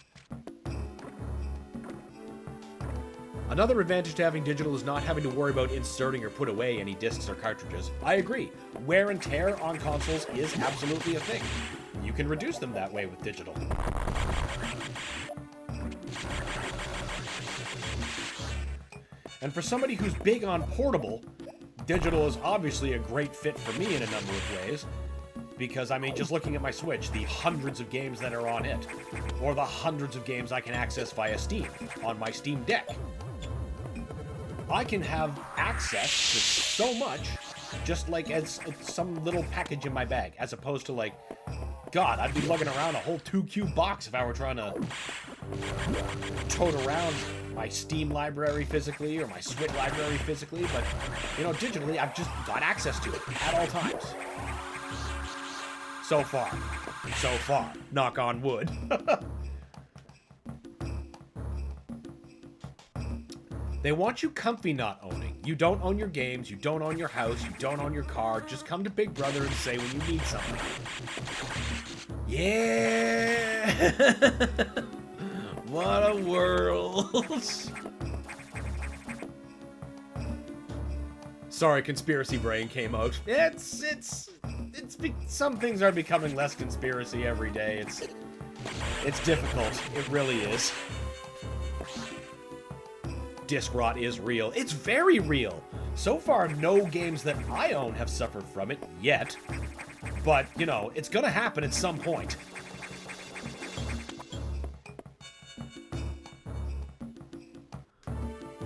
Another advantage to having digital is not having to worry about inserting or put away any discs or cartridges. I agree. Wear and tear on consoles is absolutely a thing. You can reduce them that way with digital. And for somebody who's big on portable, digital is obviously a great fit for me in a number of ways. Because, I mean, just looking at my Switch, the hundreds of games that are on it, or the hundreds of games I can access via Steam, on my Steam Deck. I can have access to so much, just like as some little package in my bag, as opposed to, like, God, I'd be lugging around a whole 2-cube box if I were trying to tote around my Steam library physically, or my Switch library physically, but, you know, digitally, I've just got access to it at all times. So far, knock on wood. They want you comfy not owning. You don't own your games, you don't own your house, you don't own your car. Just come to Big Brother and say when you need something. Yeah! What a world! Sorry, conspiracy brain came out. Some things are becoming less conspiracy every day. It's difficult. It really is. Disc rot is real. It's very real. So far, no games that I own have suffered from it yet. But, you know, it's gonna happen at some point.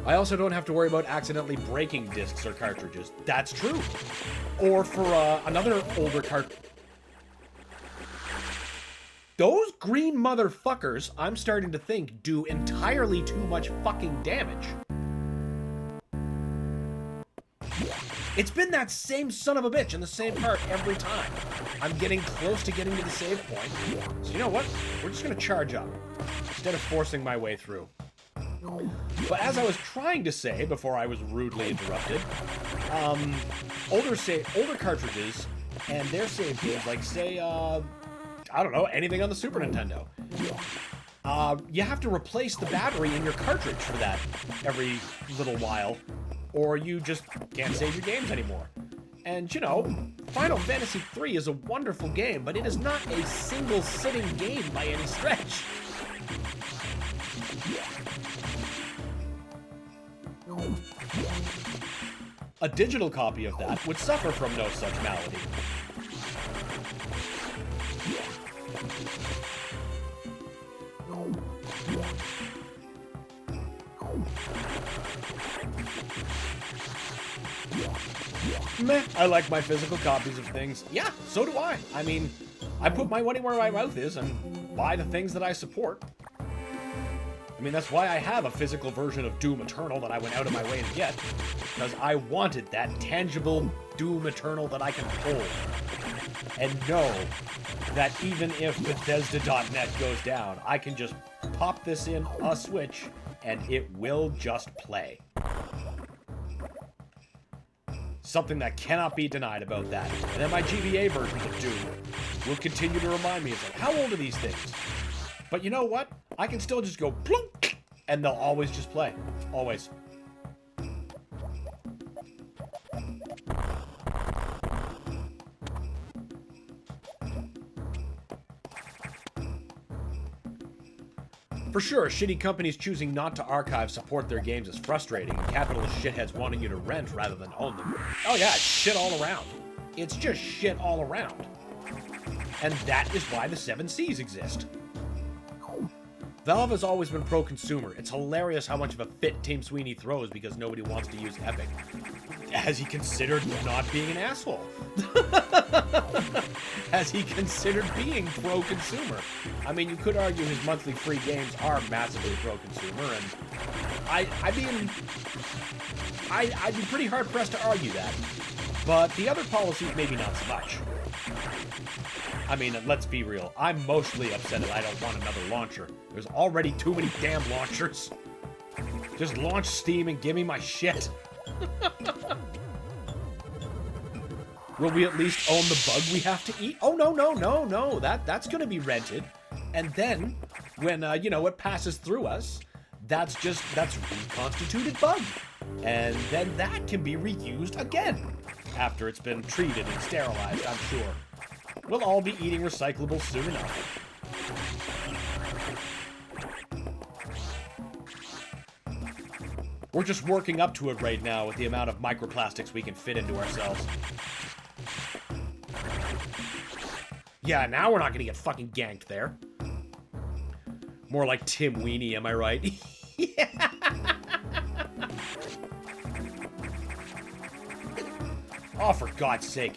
I also don't have to worry about accidentally breaking discs or cartridges. That's true. Or for another older Those green motherfuckers, I'm starting to think, do entirely too much fucking damage. It's been that same son of a bitch in the same part every time. I'm getting close to getting to the save point. So you know what? We're just gonna charge up, instead of forcing my way through. But as I was trying to say before I was rudely interrupted, older cartridges and their save games, like say, I don't know, anything on the Super Nintendo. You have to replace the battery in your cartridge for that every little while, or you just can't save your games anymore. And, you know, Final Fantasy III is a wonderful game, but it is not a single-sitting game by any stretch. A digital copy of that would suffer from no such malady. Meh, I like my physical copies of things. Yeah, so do I. I mean, I put my money where my mouth is and buy the things that I support. I mean, that's why I have a physical version of Doom Eternal that I went out of my way to get. Because I wanted that tangible Doom Eternal that I can hold. And know that even if Bethesda.net goes down, I can just pop this in a Switch and it will just play. Something that cannot be denied about that. And then my GBA versions of Doom will continue to remind me, it's like, how old are these things? But you know what? I can still just go plunk, and they'll always just play. Always. For sure, shitty companies choosing not to archive support their games is frustrating, and capitalist shitheads wanting you to rent rather than own them. Oh yeah, it's shit all around. It's just shit all around. And that is why the 7 Cs exist. Valve has always been pro-consumer. It's hilarious how much of a fit Tim Sweeney throws because nobody wants to use Epic. Has he considered not being an asshole? Has he considered being pro-consumer? I mean, you could argue his monthly free games are massively pro-consumer, and I'd be pretty hard-pressed to argue that. But the other policies, maybe not so much. I mean, let's be real. I'm mostly upset that I don't want another launcher. There's already too many damn launchers. Just launch Steam and give me my shit. Will we at least own the bug we have to eat? Oh, no. That's going to be rented. And then, when, you know, it passes through us, that's reconstituted bug. And then that can be reused again. After it's been treated and sterilized, I'm sure. We'll all be eating recyclables soon enough. We're just working up to it right now with the amount of microplastics we can fit into ourselves. Yeah, now we're not gonna get fucking ganked there. More like Tim Weenie, am I right? Yeah. Oh, for God's sake.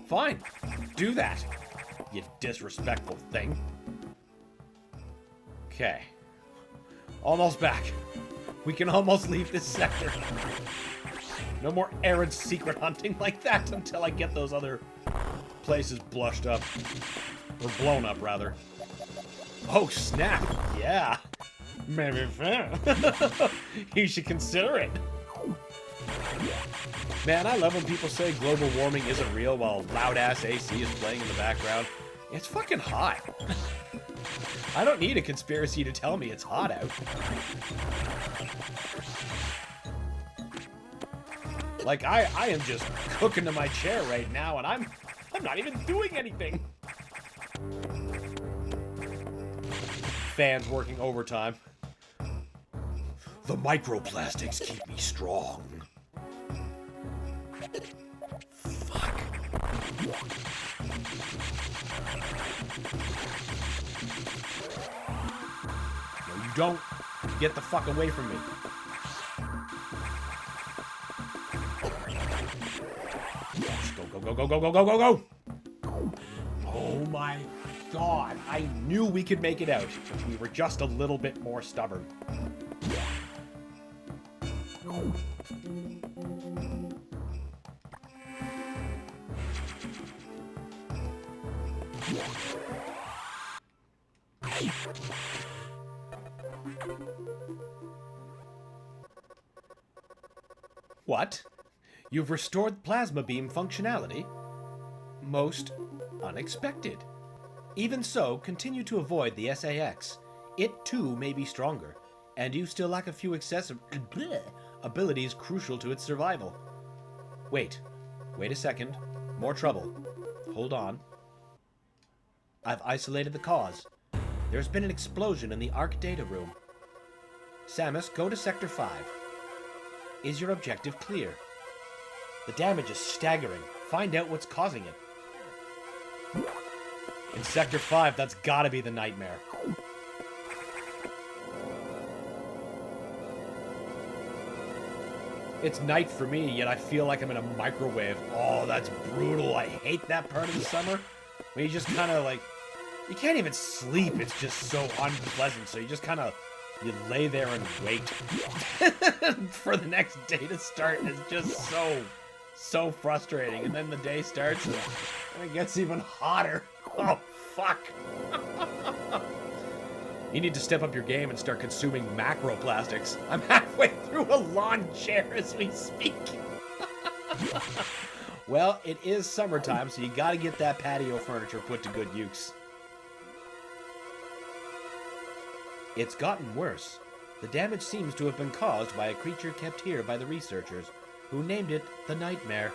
Fine. Do that, you disrespectful thing. Okay. Almost back. We can almost leave this sector. No more errant secret hunting like that until I get those other places blushed up. Or blown up, rather. Oh, snap. Yeah. Maybe fair. You should consider it. Man, I love when people say global warming isn't real while loud-ass AC is playing in the background. It's fucking hot. I don't need a conspiracy to tell me it's hot out. Like, I am just cooking to my chair right now, and I'm not even doing anything. Fans working overtime. The microplastics keep me strong. Fuck. No, you don't. Get the fuck away from me. Let's go, go, go, go, go, go, go, go, go! Oh my god. I knew we could make it out if we were just a little bit more stubborn. What? You've restored plasma beam functionality? Most unexpected. Even so, continue to avoid the SAX. It too may be stronger, and you still lack a few excessive abilities crucial to its survival. Wait a second. More trouble. Hold on. I've isolated the cause. There's been an explosion in the ARC data room. Samus, go to Sector 5. Is your objective clear? The damage is staggering. Find out what's causing it. In Sector 5, that's gotta be the nightmare. It's night for me, yet I feel like I'm in a microwave. Oh, that's brutal. I hate that part of the summer. When you just kind of like... You can't even sleep. It's just so unpleasant. So you just kind of... You lay there and wait for the next day to start. And it's just so frustrating. And then the day starts and it gets even hotter. Oh, fuck. You need to step up your game and start consuming macroplastics. I'm halfway through a lawn chair as we speak. Well, it is summertime, so you gotta get that patio furniture put to good use. It's gotten worse. The damage seems to have been caused by a creature kept here by the researchers, who named it the Nightmare.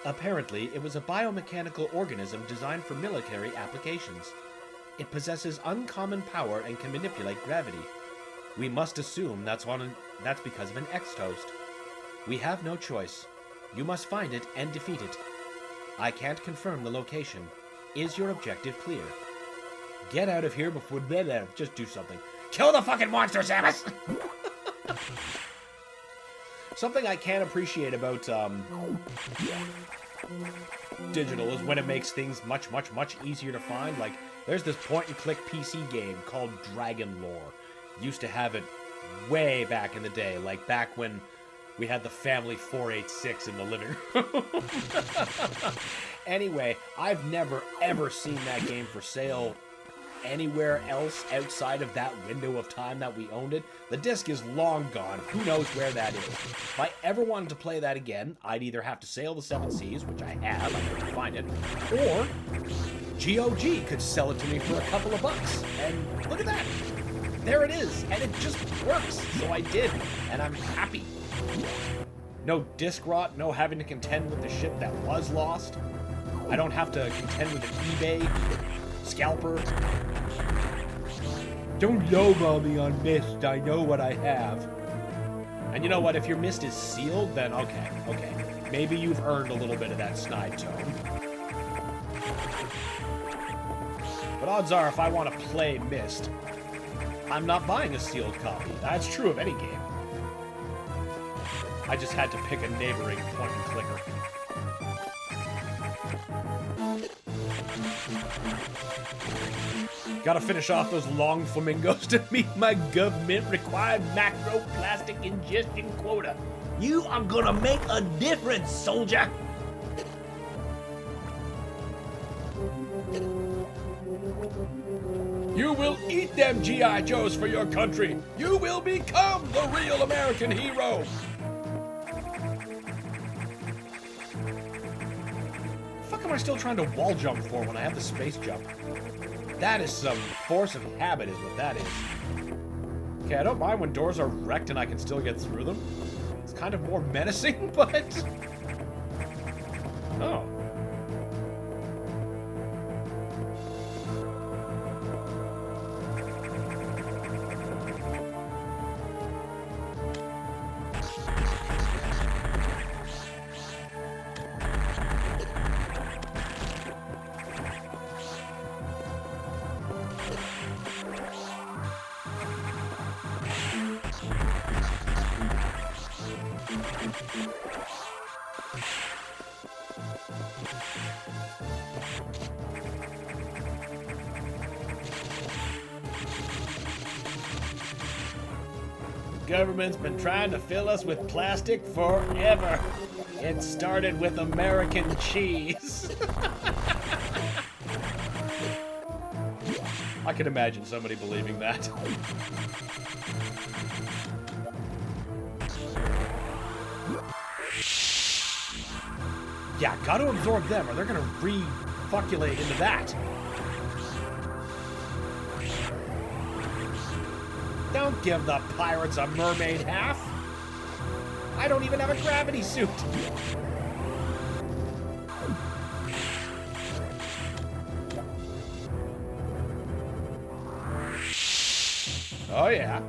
Apparently, it was a biomechanical organism designed for military applications. It possesses uncommon power and can manipulate gravity. We must assume that's because of an X-Toast. We have no choice. You must find it and defeat it. I can't confirm the location. Is your objective clear? Get out of here before... Just do something. Kill the fucking monster, Samus! Something I can't appreciate about, digital is when it makes things much easier to find. Like, there's this point-and-click PC game called Dragon Lore. Used to have it way back in the day, like back when we had the family 486 in the living room. Anyway, I've never ever seen that game for sale anywhere else outside of that window of time that we owned it. The disc is long gone. Who knows where that is? If I ever wanted to play that again, I'd either have to sail the 7 seas, which I have, I have to find it, or GOG could sell it to me for a couple of bucks. And look at that. There it is. And it just works. So I did. And I'm happy. No disc rot, no having to contend with the shit that was lost. I don't have to contend with an eBay scalper. Don't lowball me on Mist. I know what I have. And you know what? If your Mist is sealed, then okay. Maybe you've earned a little bit of that snide tone. But odds are, if I want to play Mist, I'm not buying a sealed copy. That's true of any game. I just had to pick a neighboring point-and-clicker. Gotta finish off those long flamingos to meet my government-required macroplastic ingestion quota. You are gonna make a difference, soldier! You will eat them G.I. Joes for your country. You will become the real American hero. The fuck am I still trying to wall jump for when I have the space jump? That is some force of habit is what that is. Okay, I don't mind when doors are wrecked and I can still get through them. It's kind of more menacing, but... Oh. The government's been trying to fill us with plastic forever. It started with American cheese. I can imagine somebody believing that. Yeah, gotta absorb them or they're gonna re-fucculate into that. Don't give the pirates a mermaid half. I don't even have a gravity suit. Oh yeah.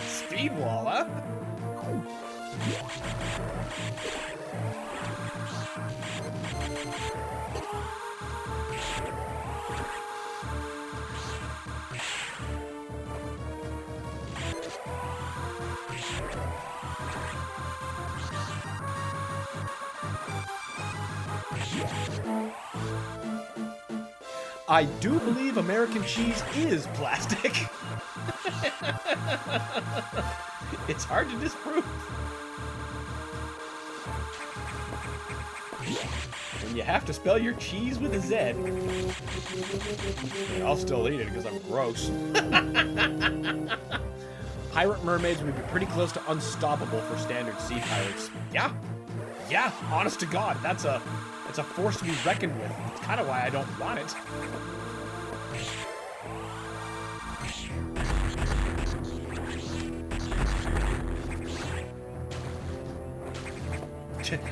Speed wall, huh? I do believe American cheese is plastic. It's hard to disprove. And you have to spell your cheese with a Z. I'll still eat it because I'm gross. Pirate mermaids would be pretty close to unstoppable for standard sea pirates. Yeah. Yeah, honest to God, that's a force to be reckoned with. It's kind of why I don't want it.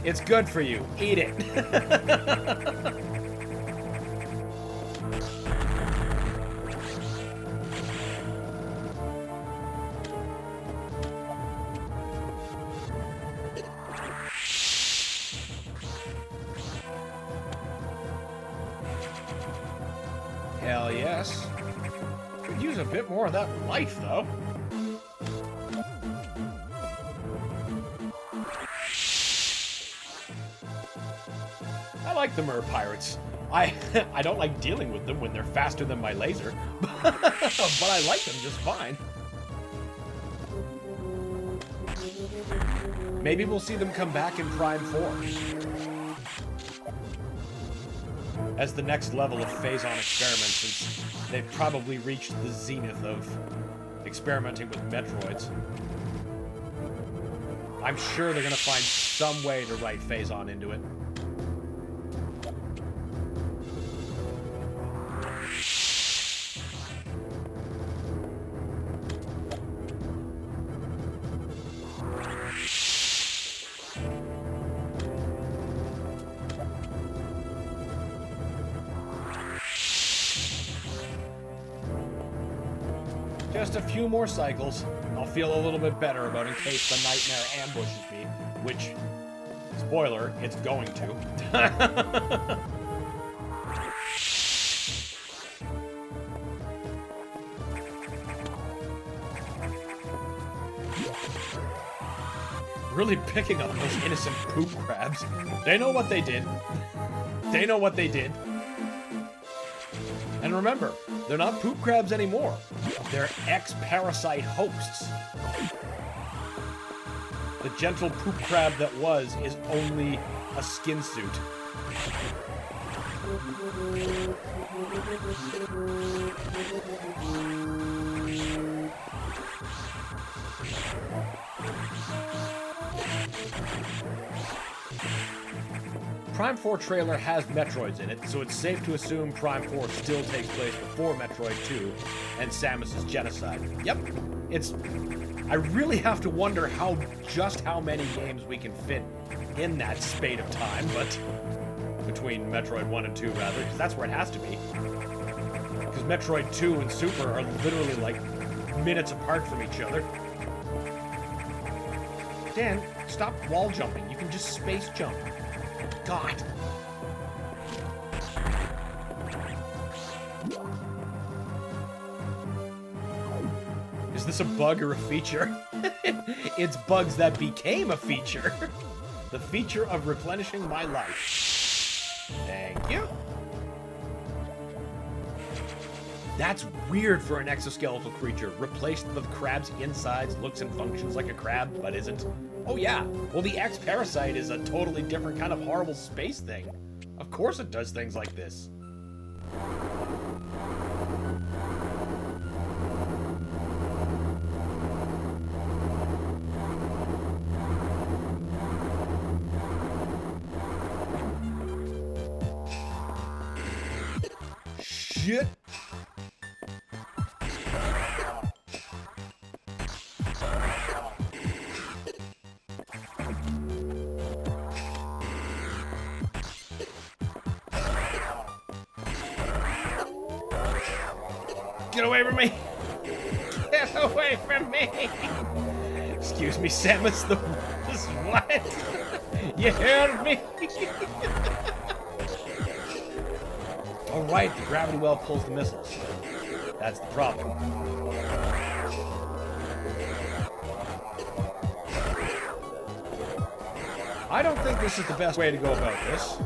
It's good for you. Eat it. Hell yes. Could use a bit more of that life, though. I like the mer pirates. I don't like dealing with them when they're faster than my laser, but I like them just fine. Maybe we'll see them come back in Prime 4 as the next level of phase-on experiments, since they've probably reached the zenith of experimenting with Metroids. I'm sure they're going to find some way to write phase-on into it. Just a few more cycles, and I'll feel a little bit better about in case the nightmare ambushes me, which, spoiler, it's going to. Really picking on those innocent poop crabs. They know what they did. They know what they did. And remember, they're not poop crabs anymore. They're ex-parasite hosts. The gentle poop crab that was is only a skin suit. Prime 4 trailer has Metroids in it, so it's safe to assume Prime 4 still takes place before Metroid 2 and Samus's genocide. Yep, I really have to wonder just how many games we can fit in that spate of time, but between Metroid 1 and 2 rather, because that's where it has to be. Because Metroid 2 and Super are literally like minutes apart from each other. Dan, stop wall jumping. You can just space jump. God. Is this a bug or a feature? It's bugs that became a feature. The feature of replenishing my life. Thank you. That's weird for an exoskeletal creature. Replaced with crab's insides, looks and functions like a crab, but isn't. Oh yeah, well the X-Parasite is a totally different kind of horrible space thing. Of course it does things like this. Shit! Get away from me! Get away from me! Excuse me, Samus, the... What? You heard me? Alright, the gravity well pulls the missiles. That's the problem. I don't think this is the best way to go about this.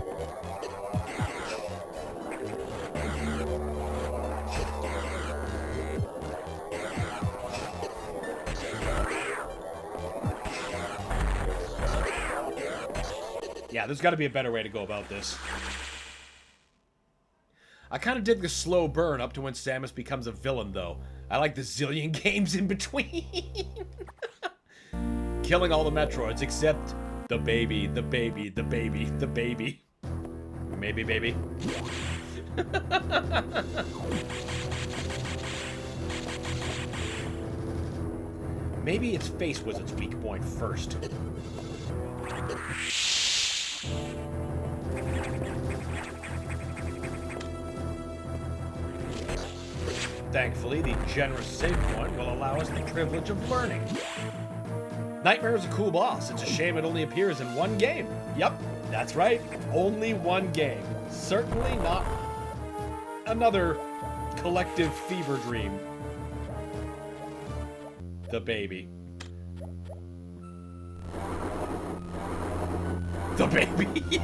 Yeah, there's got to be a better way to go about this. I kind of dig the slow burn up to when Samus becomes a villain, though. I like the zillion games in between. Killing all the Metroids except the baby, the baby, the baby, the baby. Maybe baby. Maybe its face was its weak point first. Thankfully, the generous save point will allow us the privilege of learning. Nightmare is a cool boss. It's a shame it only appears in one game. Yep, that's right. Only one game. Certainly not another collective fever dream. The baby. The baby.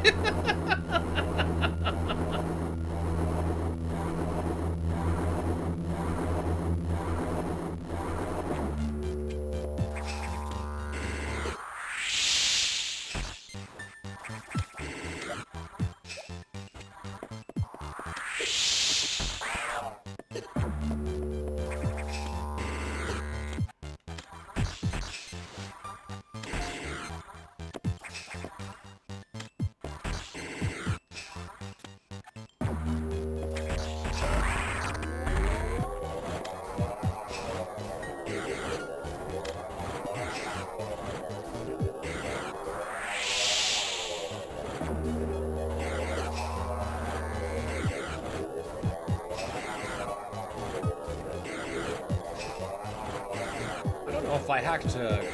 If I have to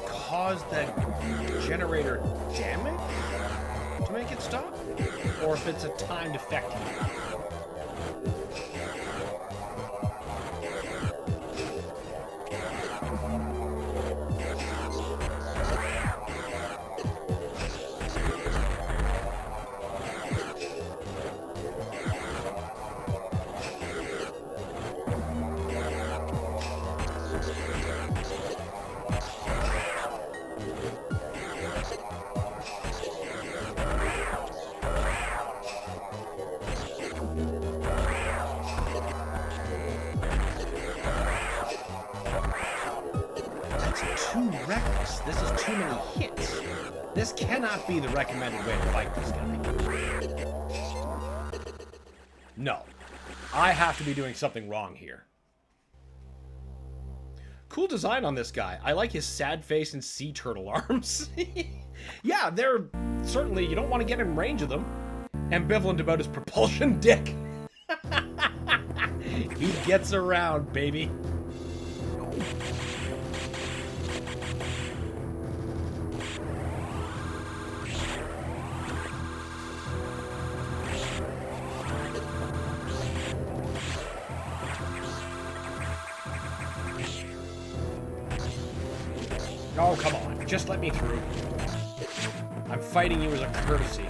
cause that generator damage to make it stop, or if it's a timed effect. This cannot be the recommended way to fight this guy. No. I have to be doing something wrong here. Cool design on this guy. I like his sad face and sea turtle arms. Yeah, they're certainly, you don't want to get in range of them. Ambivalent about his propulsion dick. He gets around, baby. Oh, come on. Just let me through. I'm fighting you as a courtesy.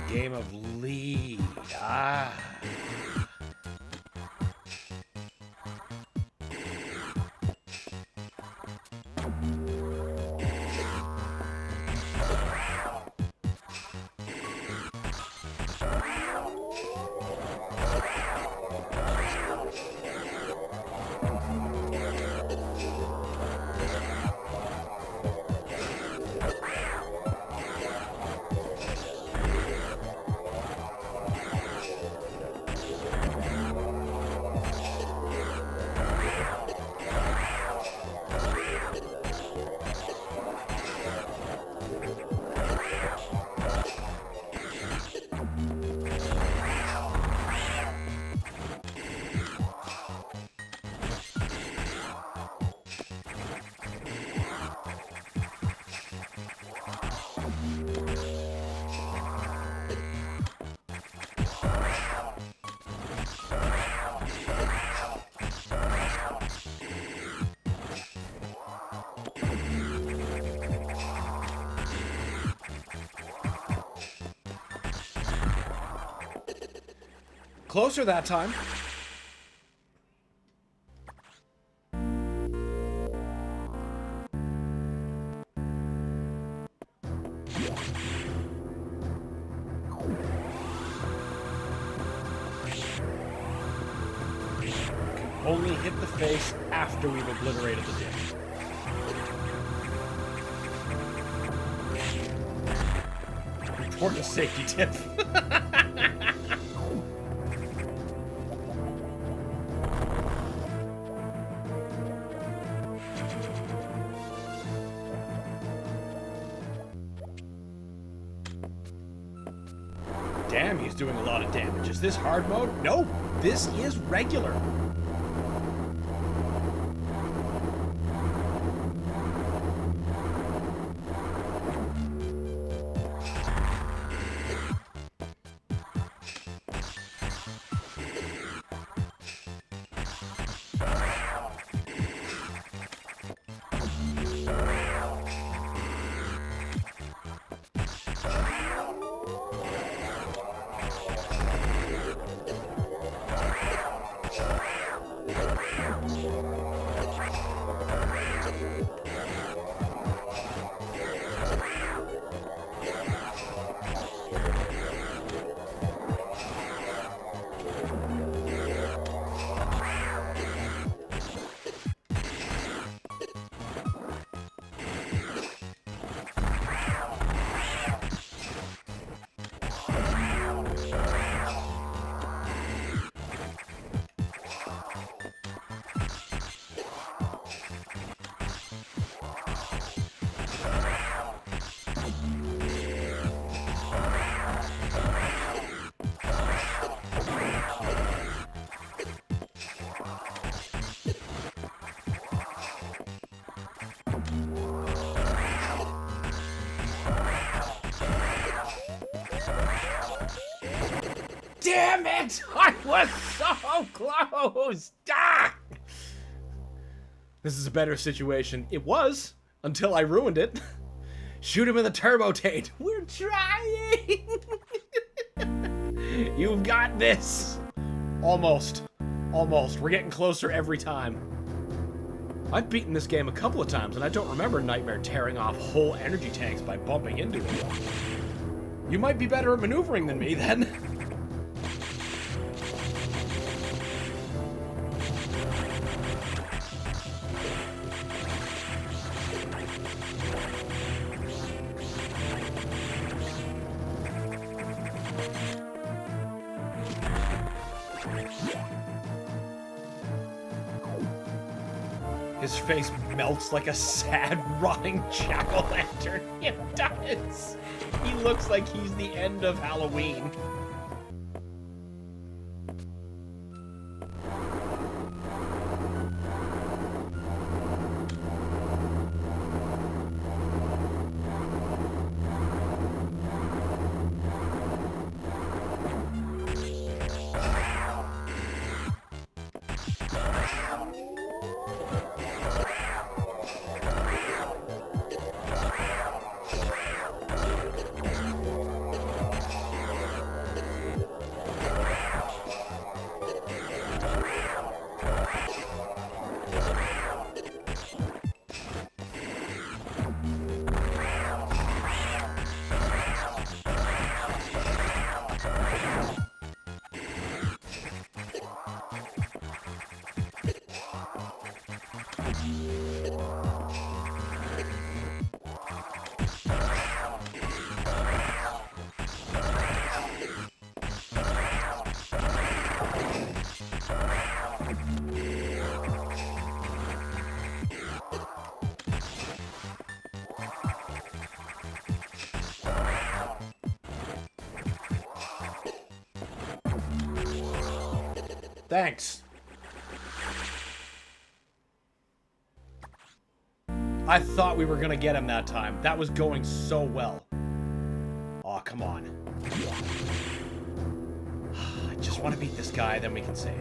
Game of lead. Ah. Closer that time. Only hit the face after we've obliterated the dick. Important safety tip. Damn, he's doing a lot of damage. Is this hard mode? No, this is regular. Damn it! I was so close! Ah! This is a better situation. It was, until I ruined it. Shoot him in the turbo taint. We're trying! You've got this! Almost. Almost. We're getting closer every time. I've beaten this game a couple of times, and I don't remember Nightmare tearing off whole energy tanks by bumping into it. You might be better at maneuvering than me, then. His face melts like a sad, rotting jack-o'-lantern. It does. He looks like he's the end of Halloween. Thanks. I thought we were gonna get him that time. That was going so well. Aw, come on. I just want to beat this guy, then we can save.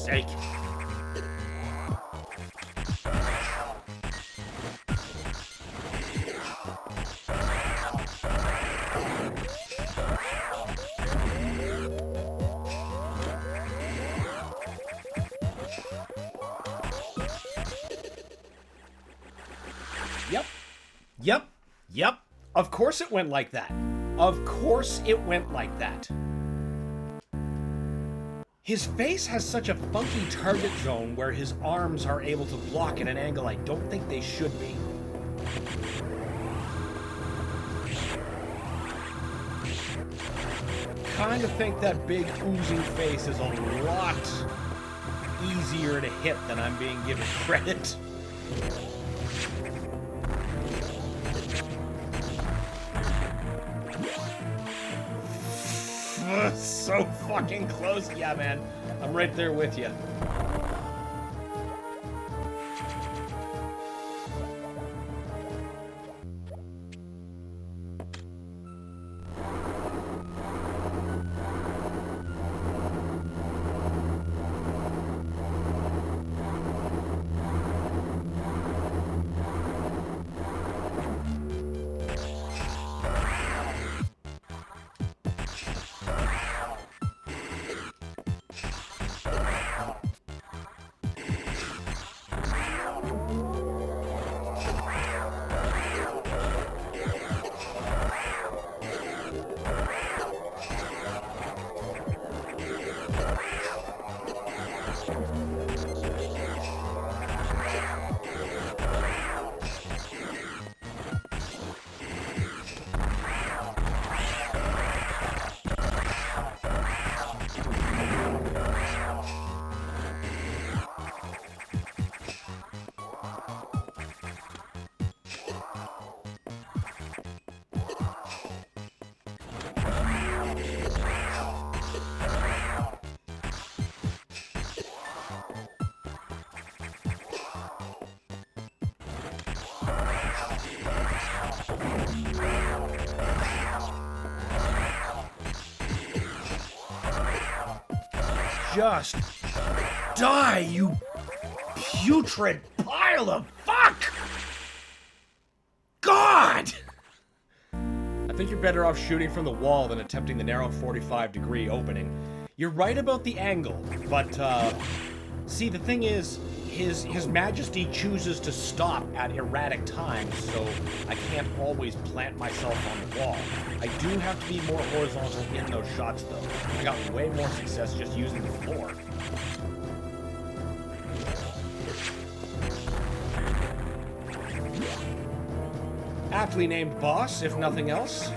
Sake. Yep. Of course it went like that. Of course it went like that. His face has such a funky target zone where his arms are able to block at an angle I don't think they should be. Kind of think that big oozing face is a lot easier to hit than I'm being given credit. So fucking close. Yeah, man. I'm right there with you. Just die, you putrid pile of fuck! God! I think you're better off shooting from the wall than attempting the narrow 45-degree opening. You're right about the angle, but, see, the thing is, His Majesty chooses to stop at erratic times, so I can't always plant myself on the wall. I do have to be more horizontal in those shots, though. I got way more success just using the floor. Aptly named boss, if nothing else.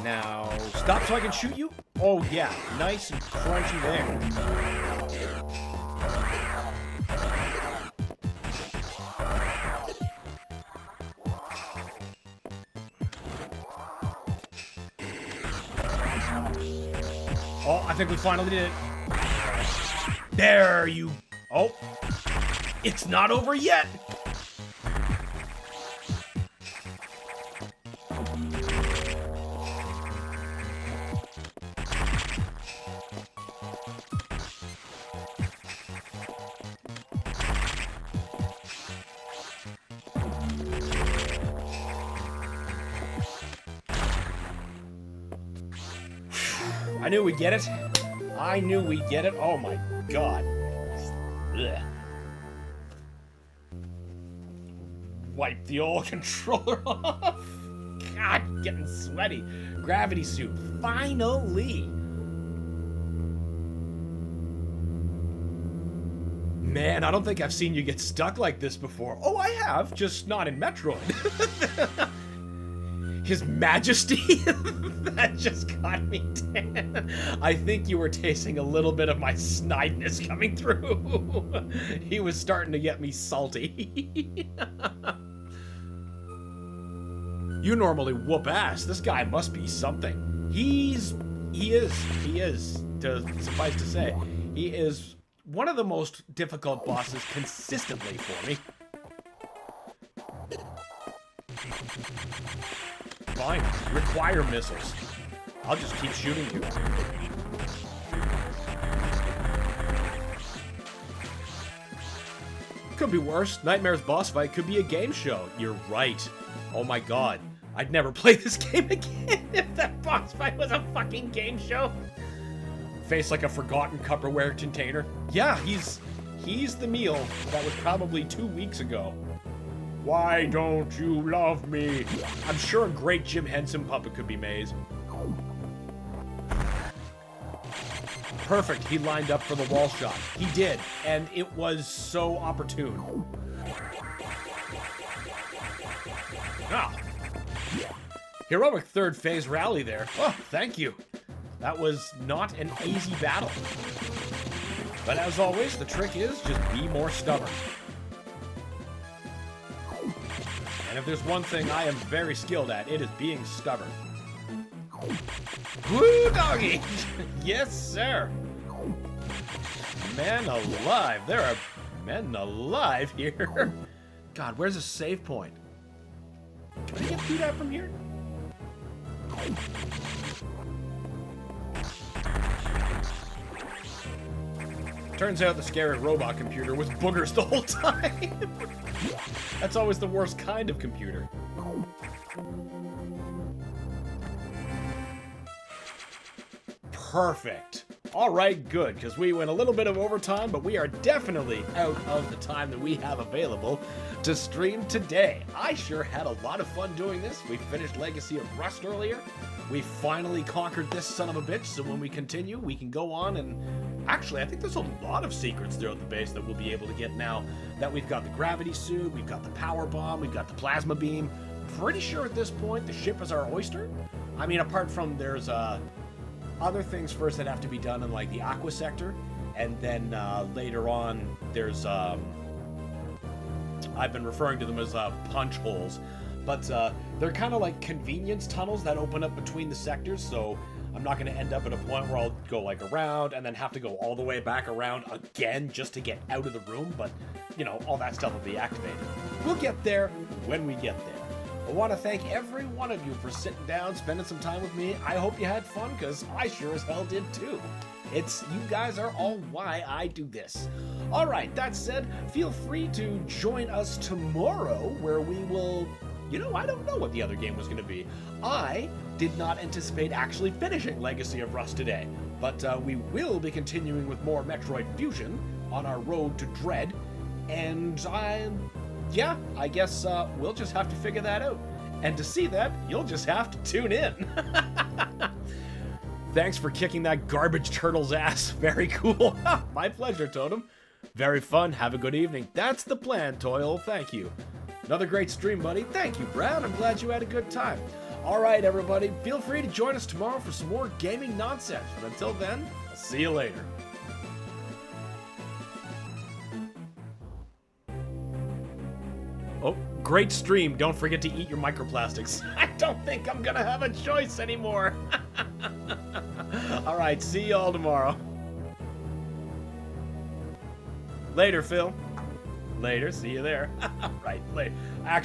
Now, stop so I can shoot you? Oh yeah, nice and crunchy there. Oh, I think we finally did it. There you... Oh, it's not over yet. I knew we'd get it. I knew we'd get it. Oh my god. Ugh. Wipe the old controller off. God, getting sweaty. Gravity suit, finally. Man, I don't think I've seen you get stuck like this before. Oh, I have, just not in Metroid. His Majesty? That just got me down. I think you were tasting a little bit of my snideness coming through. He was starting to get me salty. You normally whoop ass. This guy must be something. He is, to suffice to say, he is one of the most difficult bosses consistently for me. Fine, require missiles. I'll just keep shooting you. Could be worse. Nightmare's boss fight could be a game show. You're right. Oh my god. I'd never play this game again if that boss fight was a fucking game show. Face like a forgotten Tupperware container. Yeah, he's the meal that was probably 2 weeks ago. Why don't you love me? I'm sure a great Jim Henson puppet could be made. Perfect, he lined up for the wall shot. He did, and it was so opportune. Ah. Heroic third phase rally there. Oh, thank you. That was not an easy battle. But as always, the trick is just be more stubborn. And if there's one thing I am very skilled at, it is being stubborn. Woo, doggy! Yes, sir. Man alive. There are men alive here. God, where's a save point? Can I get through that from here? Turns out the scary robot computer was boogers the whole time. That's always the worst kind of computer. Perfect. All right, good, because we went a little bit of overtime, but we are definitely out of the time that we have available to stream today. I sure had a lot of fun doing this. We finished Legacy of Rust earlier. We finally conquered this son of a bitch, so when we continue, we can go on and... Actually, I think there's a lot of secrets throughout the base that we'll be able to get now that we've got the gravity suit, we've got the power bomb, we've got the plasma beam. Pretty sure at this point the ship is our oyster. I mean, apart from there's other things first that have to be done in like the aqua sector, and then later on there's I've been referring to them as punch holes, but they're kind of like convenience tunnels that open up between the sectors, so I'm not going to end up at a point where I'll go like around and then have to go all the way back around again just to get out of the room, but you know, all that stuff will be activated. We'll get there when we get there. I want to thank every one of you for sitting down, spending some time with me. I hope you had fun, because I sure as hell did too. You guys are all why I do this. Alright, that said, feel free to join us tomorrow where we will... You know, I don't know what the other game was going to be. I did not anticipate actually finishing Legacy of Rust today, but we will be continuing with more Metroid Fusion on our road to Dread, and I guess we'll just have to figure that out. And to see that, you'll just have to tune in. Thanks for kicking that garbage turtle's ass. Very cool. My pleasure, Totem. Very fun. Have a good evening. That's the plan, Toil. Thank you. Another great stream, buddy. Thank you, Brad. I'm glad you had a good time. All right, everybody. Feel free to join us tomorrow for some more gaming nonsense. But until then, I'll see you later. Oh, great stream. Don't forget to eat your microplastics. I don't think I'm gonna have a choice anymore. All right, see y'all tomorrow. Later, Phil. Later, see you there. Right, later. Actually,